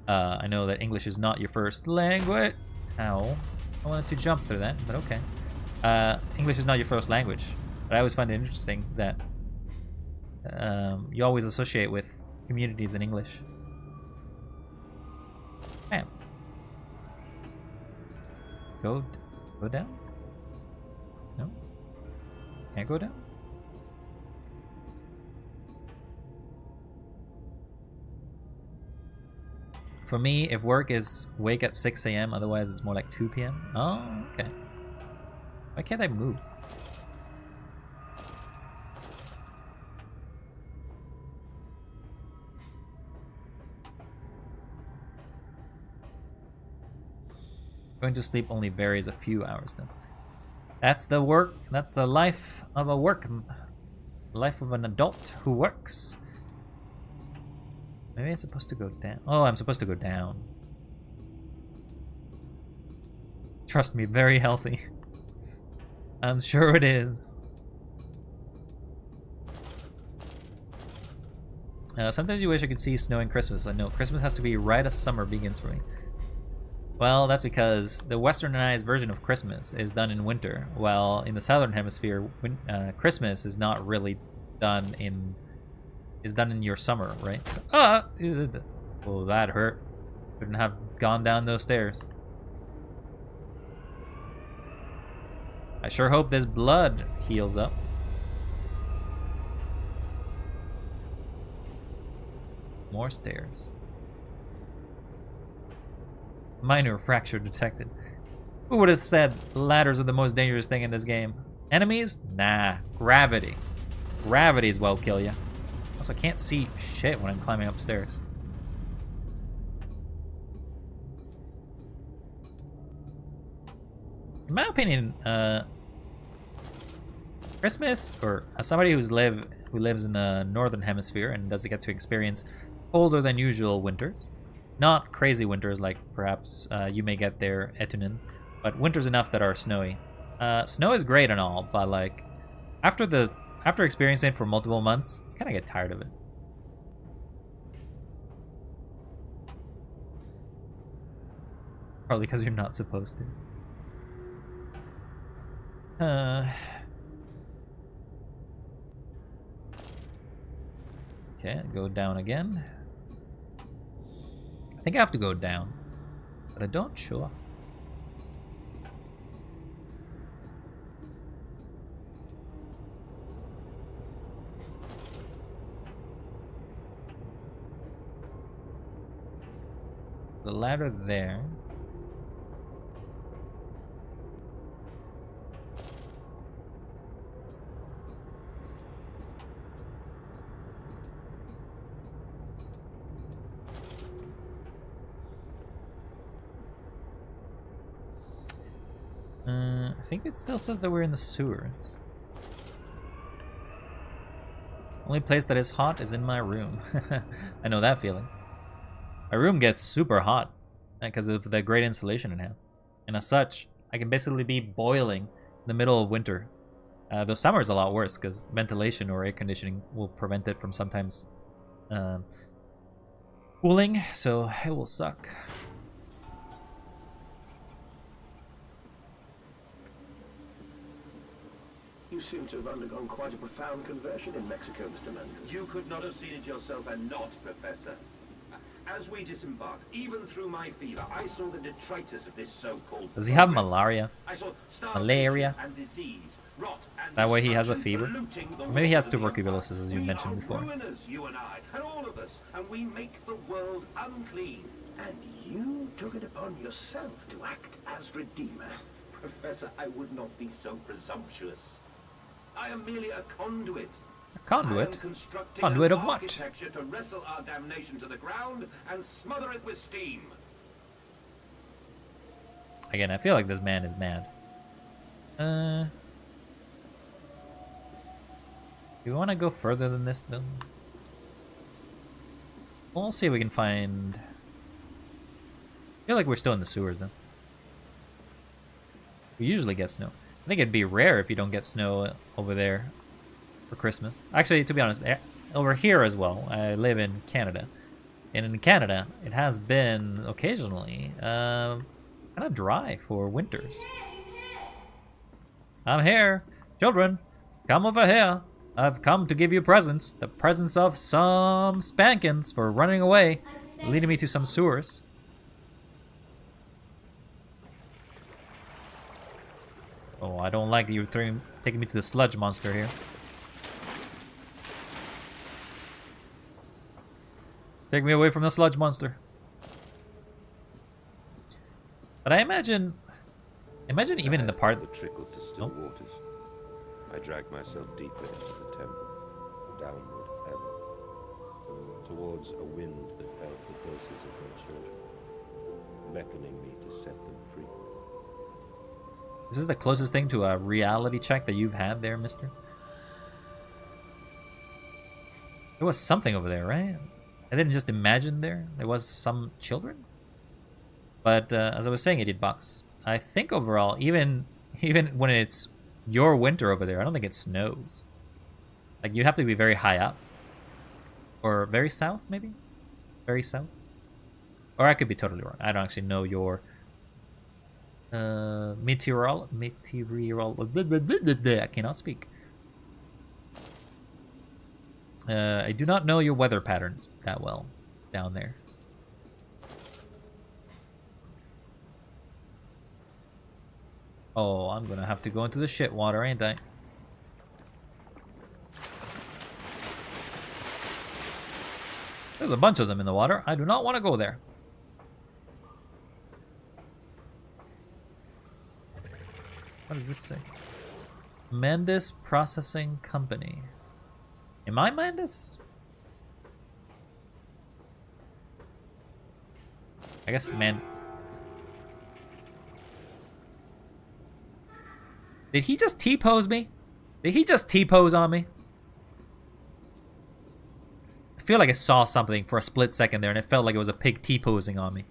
I know that English is not your first language. Ow! I wanted to jump through that, but okay. English is not your first language, but I always find it interesting that you always associate with communities in English. Bam. Go down? No? Can't go down? For me, if work is wake at 6 a.m., otherwise it's more like 2 p.m. Oh, okay. Why can't I move? Going to sleep only varies a few hours then. That's the work, that's the life of a life of an adult who works. Maybe I'm supposed to go down. Oh, I'm supposed to go down. Trust me, very healthy. I'm sure it is. Sometimes you wish I could see snow in Christmas, but no, Christmas has to be right as summer begins for me. Well, that's because the westernized version of Christmas is done in winter, while in the southern hemisphere, Christmas is not really done in your summer, right? So, oh, that hurt. Couldn't have gone down those stairs. I sure hope this blood heals up. More stairs. Minor fracture detected. Who would have said ladders are the most dangerous thing in this game? Enemies? Nah. Gravity. Gravity's well kill you. Also, I can't see shit when I'm climbing upstairs. In my opinion, Christmas, or as somebody who lives in the northern hemisphere and doesn't get to experience colder than usual winters, not crazy winters like perhaps you may get there, Etunen, but winters enough that are snowy. Snow is great and all, but like after experiencing it for multiple months, you kind of get tired of it. Probably because you're not supposed to. Okay, go down again. I think I have to go down, but I don't sure. The ladder there. I think it still says that we're in the sewers. Only place that is hot is in my room. I know that feeling. My room gets super hot because of the great insulation it has. And as such, I can basically be boiling in the middle of winter. Though summer is a lot worse because ventilation or air conditioning will prevent it from sometimes cooling, so it will suck. You seem to have undergone quite a profound conversion in Mexico, Mr. Mendes. You could not have seen it yourself and not, Professor. As we disembarked, even through my fever, I saw the detritus of this so-called... Does he have malaria? I saw Malaria? and disease, rot and That way he has a destruction fever? polluting the Or maybe he has water of the tuberculosis, empire. as you mentioned before. We are ruiners, you and I, and all of us, and we make the world unclean. And you took it upon yourself to act as redeemer. Professor, I would not be so presumptuous. I am merely a conduit. A conduit? I am constructing Conduit an of what? architecture to wrestle our damnation to the ground and smother it with steam. Again, I feel like this man is mad. Do we want to go further than this, though? We'll see if we can find... I feel like we're still in the sewers, though. We usually get snow. I think it'd be rare if you don't get snow over there for Christmas. Actually, to be honest, over here as well, I live in Canada. And in Canada, it has been occasionally kind of dry for winters. I'm here. Children, come over here. I've come to give you presents. The presents of some spankings for running away, leading me to some sewers. Oh, I don't like you taking me to the sludge monster here. Take me away from the sludge monster. But I imagine even in the part... The trickle to still waters. I dragged myself deeper into the temple, downward ever, towards a wind that held the pulses of my children, beckoning me to set them free. Is this the closest thing to a reality check that you've had there, mister? There was something over there, right? I didn't just imagine there. There was some children? But as I was saying, Idiot Box, I think overall, even when it's your winter over there, I don't think it snows. Like, you'd have to be very high up. Or very south, maybe? Very south? Or I could be totally wrong. I don't actually know your I cannot speak. I do not know your weather patterns that well down there. Oh, I'm gonna have to go into the shit water, ain't I? There's a bunch of them in the water. I do not want to go there. What does this say? Mandis Processing Company. Am I Mandis? I guess Did he just T-pose me? Did he just T-pose on me? I feel like I saw something for a split second there and it felt like it was a pig T-posing on me.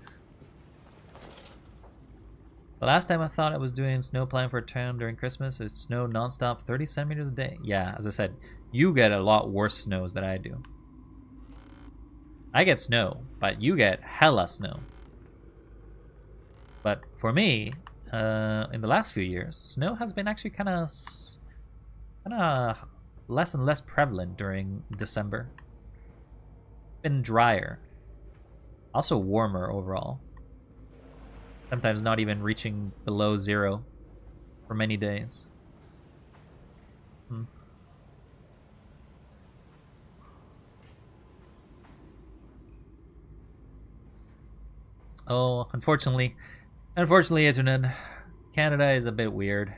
The last time I thought I was doing snow plowing for a town during Christmas, it snowed nonstop 30 centimeters a day. Yeah, as I said, you get a lot worse snows than I do. I get snow, but you get hella snow. But for me, in the last few years, snow has been actually kind of less and less prevalent during December. Been drier. Also warmer overall. Sometimes not even reaching below 0 for many days. Oh, unfortunately, Internet, Canada is a bit weird.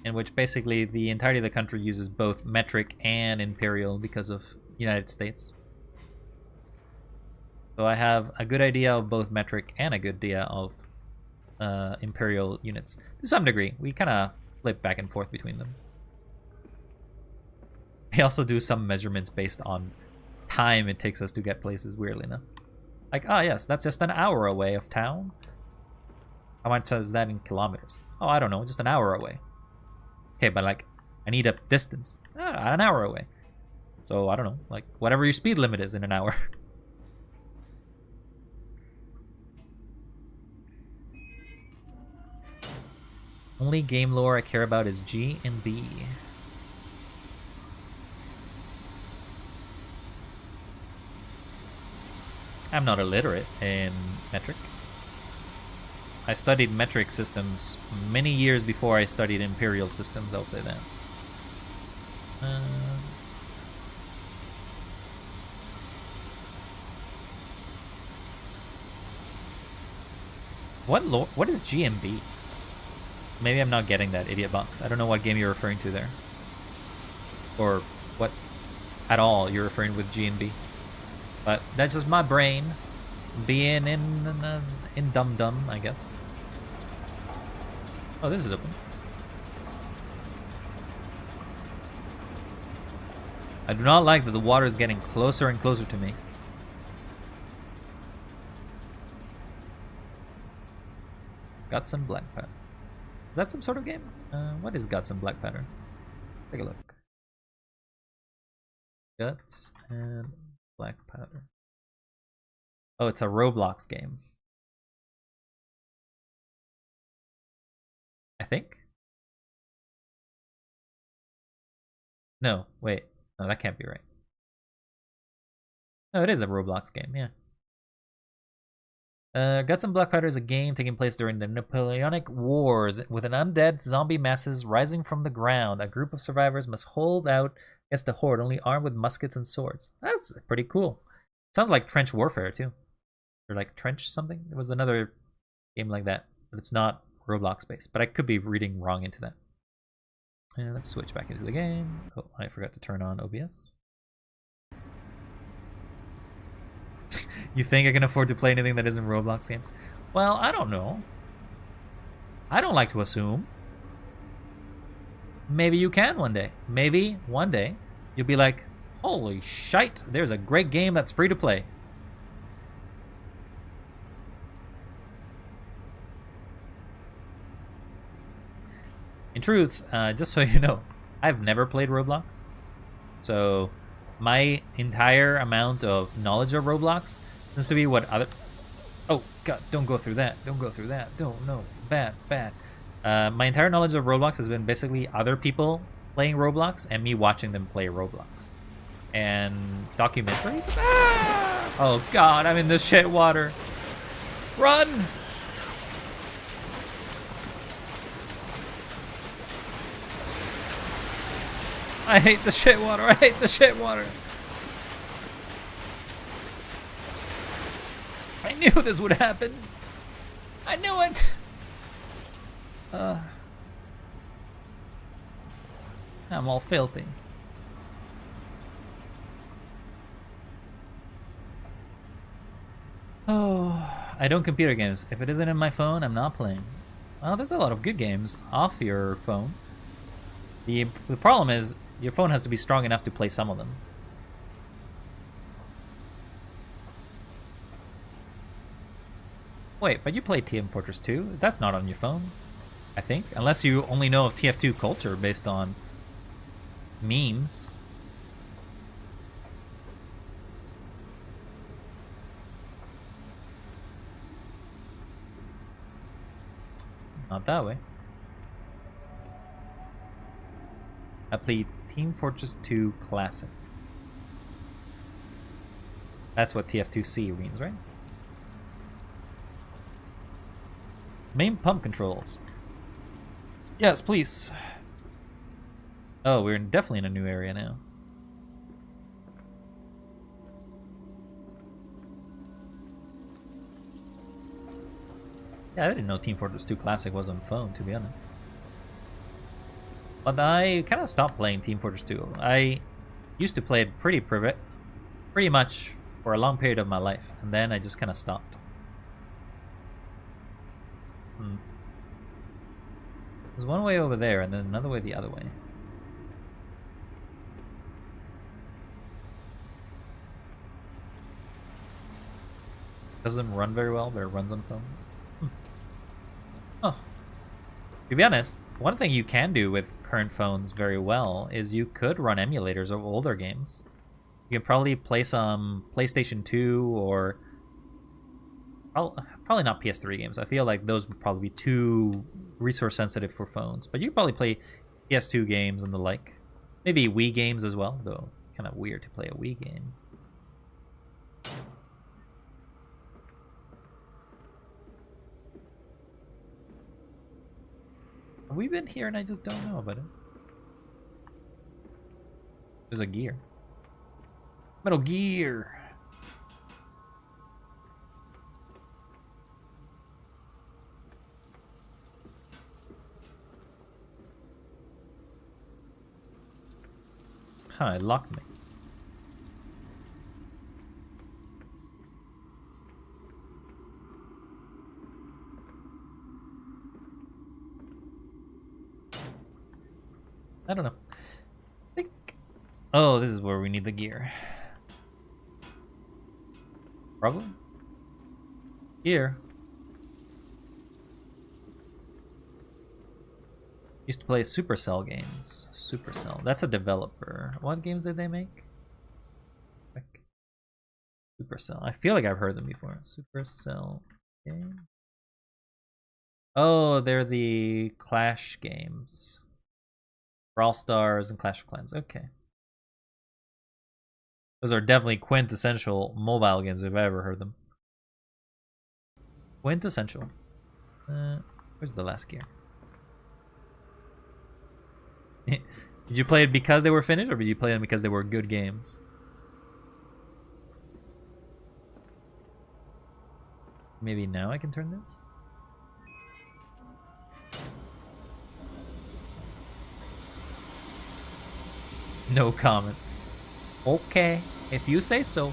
In which basically the entirety of the country uses both metric and imperial because of United States. So I have a good idea of both metric and a good idea of imperial units. To some degree, we kind of flip back and forth between them. We also do some measurements based on time it takes us to get places, weirdly enough. Like, ah, yes, that's just an hour away of town. How much is that in kilometers? Oh, I don't know, just an hour away. Okay, but like, I need a distance. An hour away. So, I don't know, like, whatever your speed limit is in an hour. Only game lore I care about is G and B. I'm not illiterate in metric. I studied metric systems many years before I studied imperial systems, I'll say that. What is GMB? Maybe I'm not getting that, idiot box. I don't know what game you're referring to there. Or what at all you're referring with GMB. But that's just my brain being in dum-dum, I guess. Oh, this is open. I do not like that the water is getting closer and closer to me. Guts and Black Powder. Is that some sort of game? What is Guts and Black Powder? Take a look. Guts and Black Powder. Oh, it's a Roblox game. I think? No, wait. No, that can't be right. No, it is a Roblox game, yeah. Guts and Black Powder is a game taking place during the Napoleonic Wars with an undead zombie masses rising from the ground. A group of survivors must hold out against the horde, only armed with muskets and swords. That's pretty cool. Sounds like trench warfare, too. Or like trench something? There was another game like that, but it's not Roblox based. But I could be reading wrong into that. And let's switch back into the game. Oh, I forgot to turn on OBS. You think I can afford to play anything that isn't Roblox games? Well, I don't know. I don't like to assume. Maybe you can one day. Maybe one day you'll be like, holy shite, there's a great game that's free to play. In truth, just so you know, I've never played Roblox. So my entire amount of knowledge of Roblox tends to be what other... Oh, God, don't go through that. Don't go through that. Don't, no. Bad, bad. My entire knowledge of Roblox has been basically other people playing Roblox and me watching them play Roblox. And documentaries? Ah! Oh God, I'm in the shit water. Run! I hate the shit water. I hate the shit water. I knew this would happen. I knew it. I'm all filthy. Oh, I don't computer games. If it isn't in my phone, I'm not playing. Well, there's a lot of good games off your phone. The problem is your phone has to be strong enough to play some of them. Wait, but you play Team Fortress 2? That's not on your phone, I think. Unless you only know of TF2 culture based on memes. Not that way. I played Team Fortress 2 Classic. That's what TF2C means, right? Main pump controls. Yes, please. Oh, we're definitely in a new area now. Yeah, I didn't know Team Fortress 2 Classic was on phone, to be honest. But I kind of stopped playing Team Fortress 2. I used to play it pretty much for a long period of my life, and then I just kind of stopped. There's one way over there, and then another way the other way. Doesn't run very well, but it runs on phone. Oh. To be honest, one thing you can do with current phones very well is you could run emulators of older games. You could probably play some PlayStation 2 or probably not PS3 games. I feel like those would probably be too resource sensitive for phones. But you could probably play PS2 games and the like. Maybe Wii games as well, though kind of weird to play a Wii game. Have we been here and I just don't know about it? There's a gear. Metal Gear! Huh, it locked me. I don't know. I think... Oh, this is where we need the gear. Probably? Here. Used to play Supercell games. Supercell. That's a developer. What games did they make? Supercell. I feel like I've heard them before. Supercell game. Oh, they're the Clash games. Brawl Stars and Clash of Clans. Okay. Those are definitely quintessential mobile games if I ever heard them. Quintessential. Where's the last gear? Did you play it because they were finished, or did you play them because they were good games? Maybe now I can turn this? No comment. Okay, if you say so.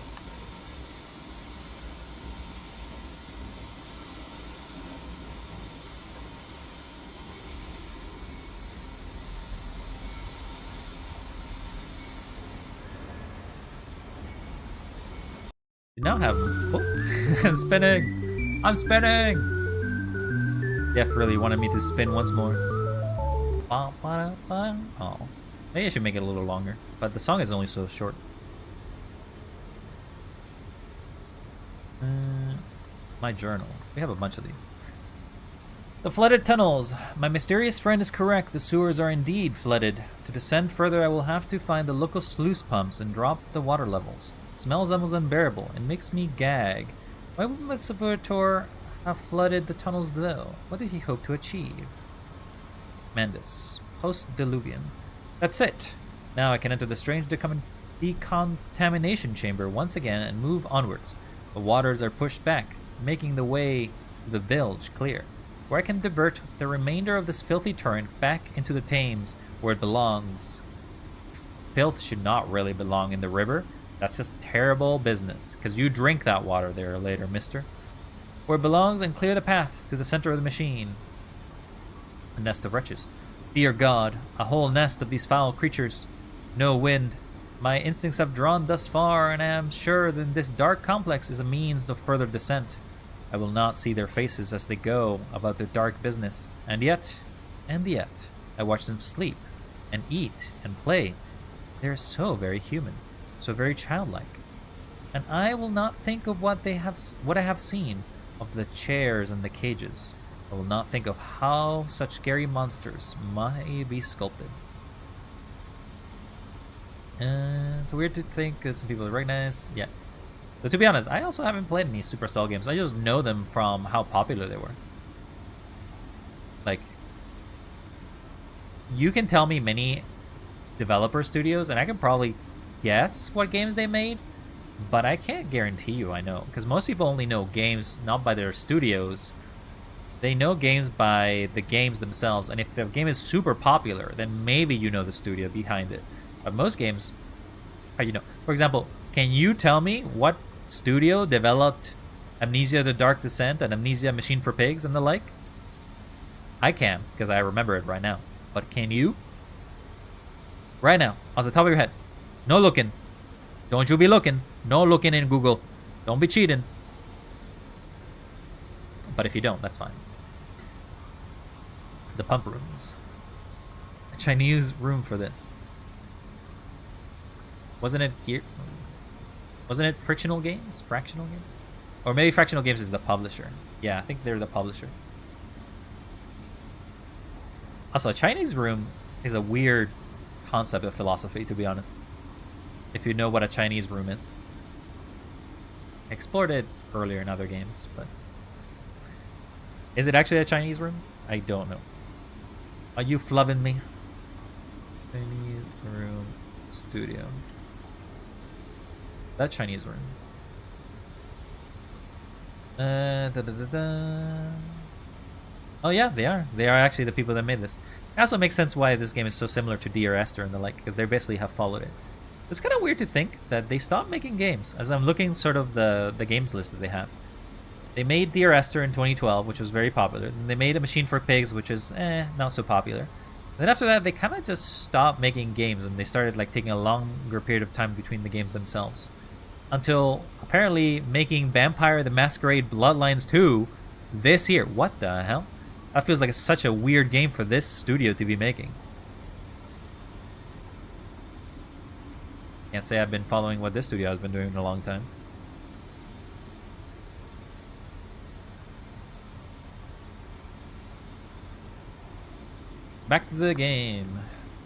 You now have... Oh. I'm spinning! I'm spinning! Jeff really wanted me to spin once more. Oh. Maybe I should make it a little longer, but the song is only so short. My journal. We have a bunch of these. The flooded tunnels. My mysterious friend is correct. The sewers are indeed flooded. To descend further, I will have to find the local sluice pumps and drop the water levels. It smells almost unbearable and makes me gag. Why would my servitor have flooded the tunnels though? What did he hope to achieve? Mandus. Post-diluvian. That's it. Now I can enter the strange decontamination chamber once again and move onwards. The waters are pushed back, making the way to the bilge clear, where I can divert the remainder of this filthy torrent back into the Thames, where it belongs. Filth should not really belong in the river. That's just terrible business, because you drink that water there later, mister. Where it belongs, and clear the path to the center of the machine. A nest of wretches. Dear God, a whole nest of these foul creatures. No wind. My instincts have drawn thus far, and I am sure that this dark complex is a means of further descent. I will not see their faces as they go about their dark business. And yet, I watch them sleep, and eat, and play. They are so very human, so very childlike. And I will not think of what I have seen, of the chairs and the cages. I will not think of how such scary monsters might be sculpted. It's weird to think that some people recognize. Yeah. But to be honest, I also haven't played any Supercell games. I just know them from how popular they were. Like, you can tell me many developer studios, and I can probably guess what games they made, but I can't guarantee you I know. Because most people only know games not by their studios. They know games by the games themselves, and if the game is super popular, then maybe you know the studio behind it. But most games, how you know? For example, can you tell me what studio developed Amnesia: The Dark Descent and Amnesia: Machine for Pigs and the like? I can, because I remember it right now. But can you? Right now, off the top of your head. No looking. Don't you be looking. No looking in Google. Don't be cheating. But if you don't, that's fine. The pump rooms. A Chinese room for this. Wasn't it Frictional Games? Fractional Games? Or maybe Fractional Games is the publisher. Yeah, I think they're the publisher. Also, a Chinese room is a weird concept of philosophy, to be honest. If you know what a Chinese room is. I explored it earlier in other games, but... Is it actually a Chinese room? I don't know. Are you flubbing me? Chinese room studio. That Chinese room. Oh yeah, they are. They are actually the people that made this. It also makes sense why this game is so similar to Dear Esther and the like, because they basically have followed it. It's kind of weird to think that they stopped making games. As I'm looking sort of the games list that they have. They made Dear Esther in 2012, which was very popular. And they made A Machine for Pigs, which is not so popular. And then after that, they kind of just stopped making games, and they started like taking a longer period of time between the games themselves. Until apparently making Vampire the Masquerade Bloodlines 2 this year. What the hell? That feels like such a weird game for this studio to be making. Can't say I've been following what this studio has been doing in a long time. Back to the game.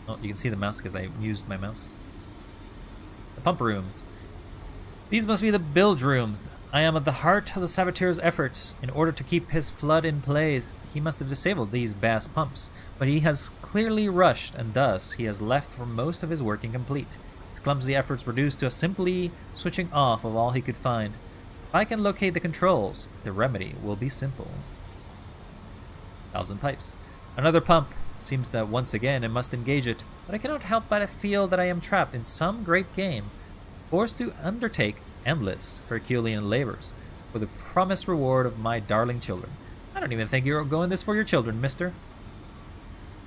Oh, you can see the mouse because I used my mouse. The pump rooms. These must be the bilge rooms. I am at the heart of the saboteur's efforts. In order to keep his flood in place, he must have disabled these bass pumps. But he has clearly rushed, and thus he has left for most of his work incomplete. His clumsy efforts reduced to a simply switching off of all he could find. If I can locate the controls, the remedy will be simple. Valves and pipes. Another pump. Seems that once again I must engage it, but I cannot help but feel that I am trapped in some great game, forced to undertake endless Herculean labors for the promised reward of my darling children. I don't even think you're going this for your children, mister.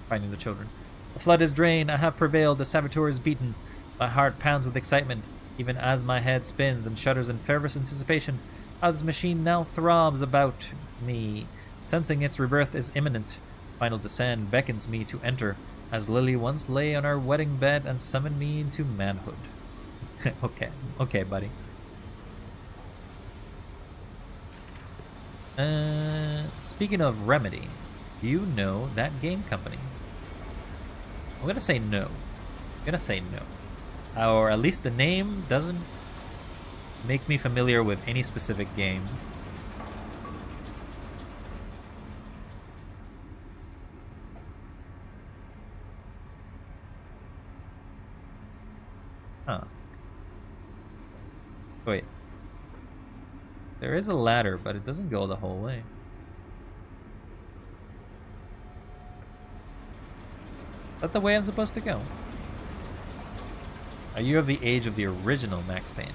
Finding the children. The flood is drained, I have prevailed, the saboteur is beaten. My heart pounds with excitement, even as my head spins and shudders in fervous anticipation. How this machine now throbs about me, sensing its rebirth is imminent. Final descent beckons me to enter, as Lily once lay on our wedding bed and summoned me into manhood. Okay, buddy. Speaking of Remedy, do you know that game company? I'm gonna say no. I'm gonna say no. Or at least the name doesn't make me familiar with any specific game. Huh. Wait. There is a ladder, but it doesn't go the whole way. Is that the way I'm supposed to go? Are you of the age of the original Max Payne?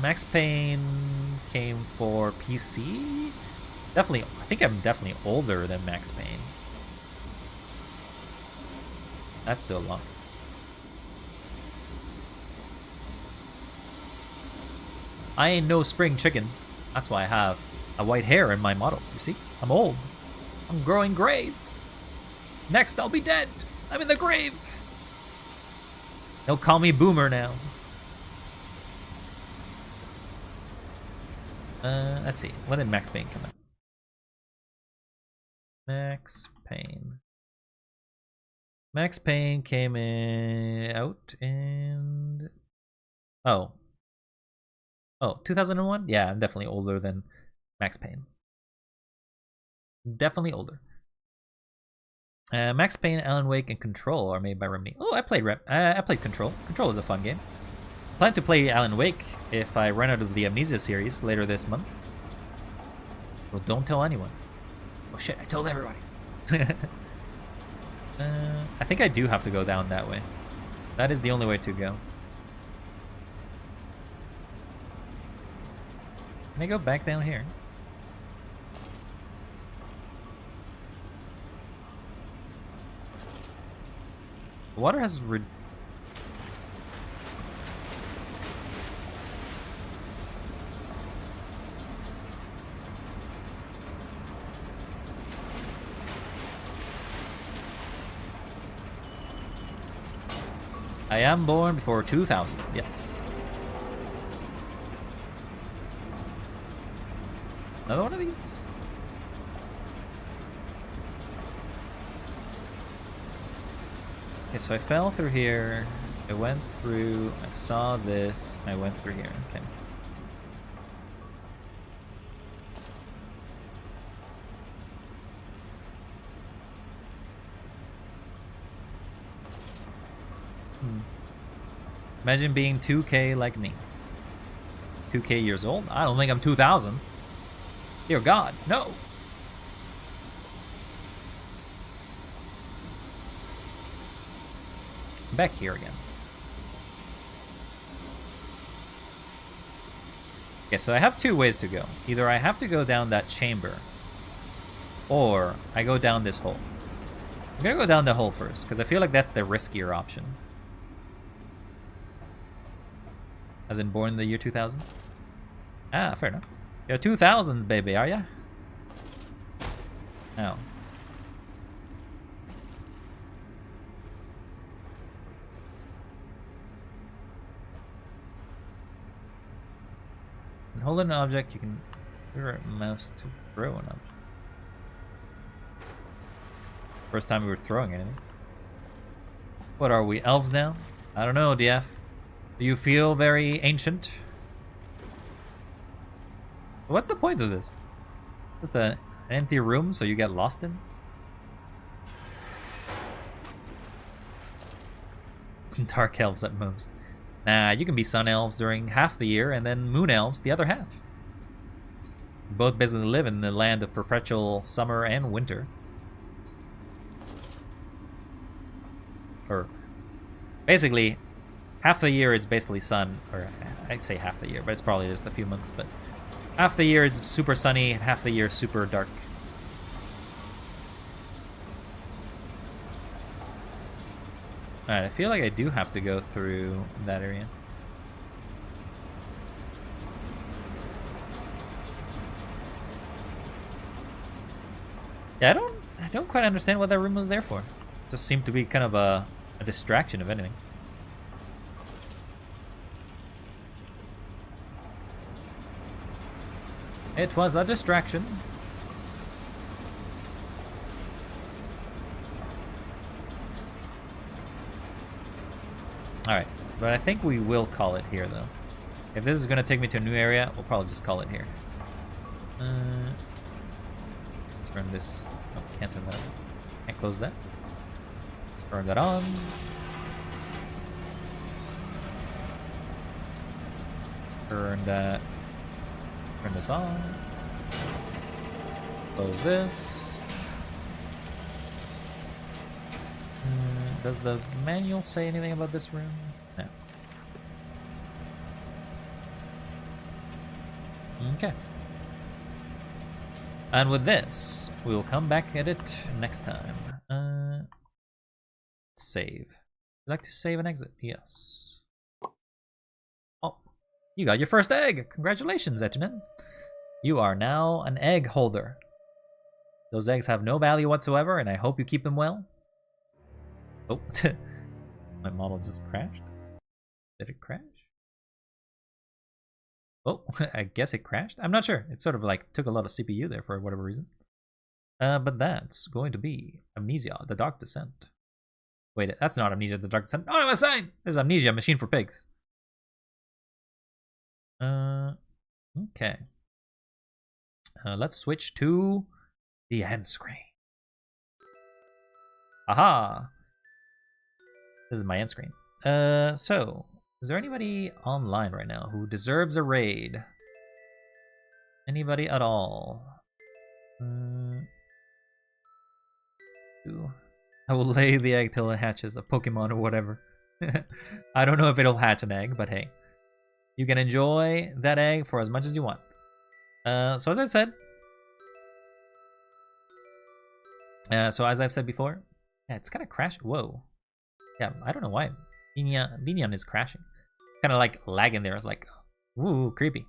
Max Payne came for PC? Definitely, I think I'm definitely older than Max Payne. That's still locked. I ain't no spring chicken. That's why I have a white hair in my model. You see? I'm old. I'm growing grays. Next, I'll be dead. I'm in the grave. They'll call me Boomer now. Let's see. When did Max Payne come out? Max Payne. Max Payne came out and... Oh, 2001? Yeah, I'm definitely older than Max Payne. Definitely older. Max Payne, Alan Wake, and Control are made by Remedy. Oh, I played Control. Control was a fun game. I plan to play Alan Wake if I run out of the Amnesia series later this month. Well, don't tell anyone. Oh shit, I told everybody. I think I do have to go down that way. That is the only way to go. Can I go back down here? The water has I am born before 2000, yes. Another one of these? Okay, so I fell through here, I went through, I saw this, I went through here, okay. Imagine being 2K like me. 2K years old? I don't think I'm 2000. Dear God, no! I'm back here again. Okay, so I have two ways to go. Either I have to go down that chamber, or I go down this hole. I'm gonna go down the hole first, because I feel like that's the riskier option. As in born in the year 2000? Ah, fair enough. You're 2000s, baby, are ya? Oh. When holding an object, you can throw a mouse to throw an object. First time we were throwing anything. What are we, elves now? I don't know, DF. Do you feel very ancient? What's the point of this? Just an empty room so you get lost in? Dark elves at most. Nah, you can be sun elves during half the year and then moon elves the other half. Both basically live in the land of perpetual summer and winter. Or basically, half the year is basically sun, or I say half the year, but it's probably just a few months, but half the year is super sunny, and half the year is super dark. Alright, I feel like I do have to go through that area. Yeah, I don't quite understand what that room was there for. It just seemed to be kind of a distraction, if anything. It was a distraction. Alright, but I think we will call it here, though. If this is going to take me to a new area, we'll probably just call it here. Turn this... Oh, can't turn that on. Can't close that. Turn that on. Turn that... Turn this on. Close this. Does the manual say anything about this room? No. Okay. And with this, we will come back at it next time. Save. Would you like to save and exit? Yes. Oh, you got your first egg! Congratulations, Etienne. You are now an egg holder. Those eggs have no value whatsoever, and I hope you keep them well. Oh, my model just crashed. Did it crash? Oh, I guess it crashed. I'm not sure. It sort of like took a lot of CPU there for whatever reason. But that's going to be Amnesia, the Dark Descent. Wait, that's not Amnesia, the Dark Descent. Oh, I'm a sign! This is Amnesia, Machine for Pigs. Okay. Let's switch to the end screen. Aha! This is my end screen. So, is there anybody online right now who deserves a raid? Anybody at all? I will lay the egg till it hatches a Pokemon or whatever. I don't know if it'll hatch an egg, but hey. You can enjoy that egg for as much as you want. So as I said... so as I've said before... Yeah, it's kind of crashed. Whoa. Yeah, I don't know why. Binyan is crashing. Kind of like lagging there. It's like, ooh, creepy.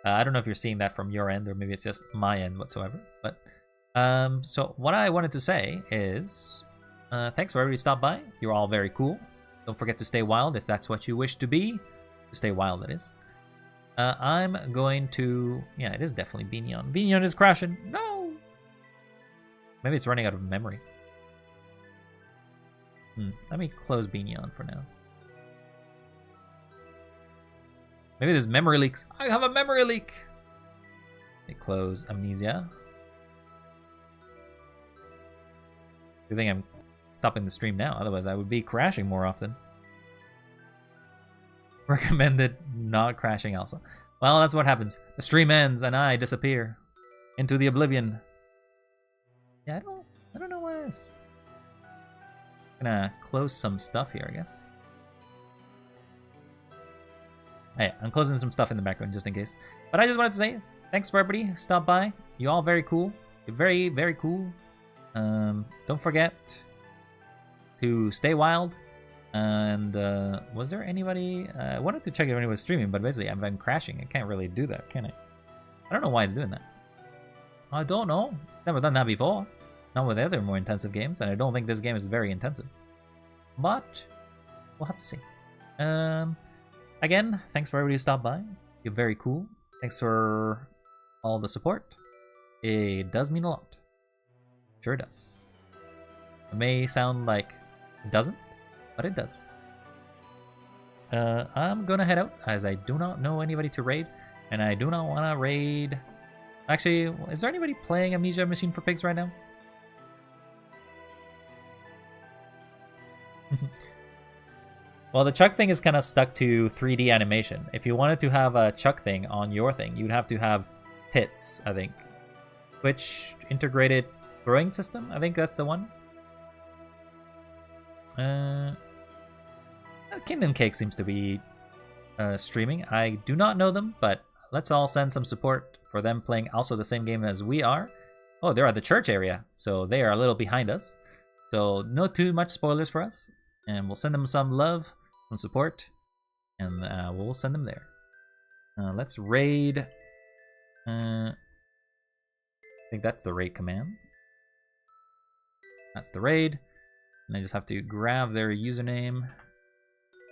I don't know if you're seeing that from your end or maybe it's just my end whatsoever. But so what I wanted to say is thanks for everybody who stopped by. You're all very cool. Don't forget to stay wild if that's what you wish to be. Stay wild, that is. I'm going to... Yeah, it is definitely Binyan. Binyan is crashing. No! Maybe it's running out of memory. Let me close Binyan for now. Maybe there's memory leaks. I have a memory leak! Let me close Amnesia. Good thing I'm stopping the stream now, otherwise I would be crashing more often. Recommended not crashing also. Well, that's what happens. The stream ends and I disappear into the oblivion. Yeah, I don't know what it is. Gonna close some stuff here, I guess. Hey, I'm closing some stuff in the background just in case. But I just wanted to say thanks for everybody who stopped by. You all very cool. You're very, very cool. Don't forget to stay wild. And was there anybody? I wanted to check if anyone was streaming, but basically I've been crashing. I can't really do that, can I? I don't know why it's doing that. I don't know. It's never done that before. Not with other more intensive games, and I don't think this game is very intensive. But we'll have to see. Again, thanks for everybody who stopped by. You're very cool. Thanks for all the support. It does mean a lot. Sure does. It may sound like it doesn't, but it does. I'm gonna head out as I do not know anybody to raid, and I do not want to raid. Actually, is there anybody playing Amnesia Machine for Pigs right now? Well, the Chuck thing is kind of stuck to 3D animation. If you wanted to have a Chuck thing on your thing, you'd have to have tits, I think. Twitch integrated throwing system, I think that's the one. Kingdom Cake seems to be streaming. I do not know them, but let's all send some support for them playing also the same game as we are. Oh, they're at the church area, so they are a little behind us. So no too much spoilers for us. And we'll send them some love, some support, and we'll send them there. Let's raid. I think that's the raid command. That's the raid. And I just have to grab their username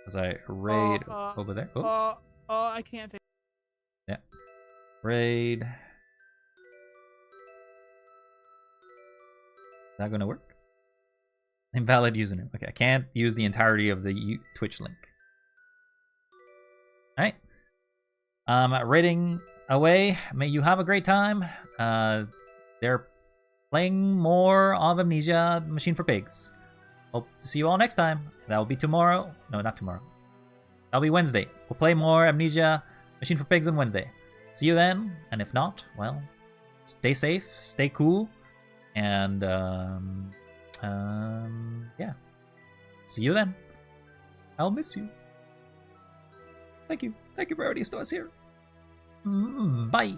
as I raid over there. Oh, I can't. Yeah. Raid. that gonna work? Invalid username. Okay, I can't use the entirety of the Twitch link. Alright. Rating away. May you have a great time. They're playing more of Amnesia Machine for Pigs. Hope to see you all next time. That'll be tomorrow. No, not tomorrow. That'll be Wednesday. We'll play more Amnesia Machine for Pigs on Wednesday. See you then. And if not, well, stay safe, stay cool, and yeah. See you then. I'll miss you. Thank you. Thank you for everybody who was here. Bye.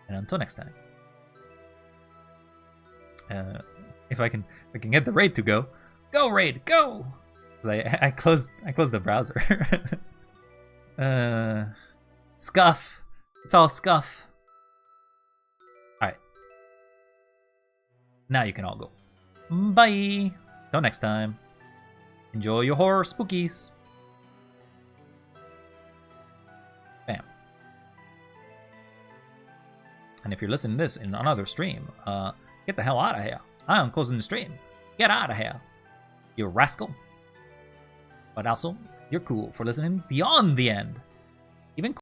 And until next time. If I can get the raid to go. Go raid, go! 'Cause I closed the browser. Scuff. It's all scuff. Alright. Now you can all go. Bye. Till next time. Enjoy your horror spookies. Bam. And if you're listening to this in another stream, get the hell out of here. I am closing the stream. Get out of here, you rascal. But also, you're cool for listening beyond the end. Even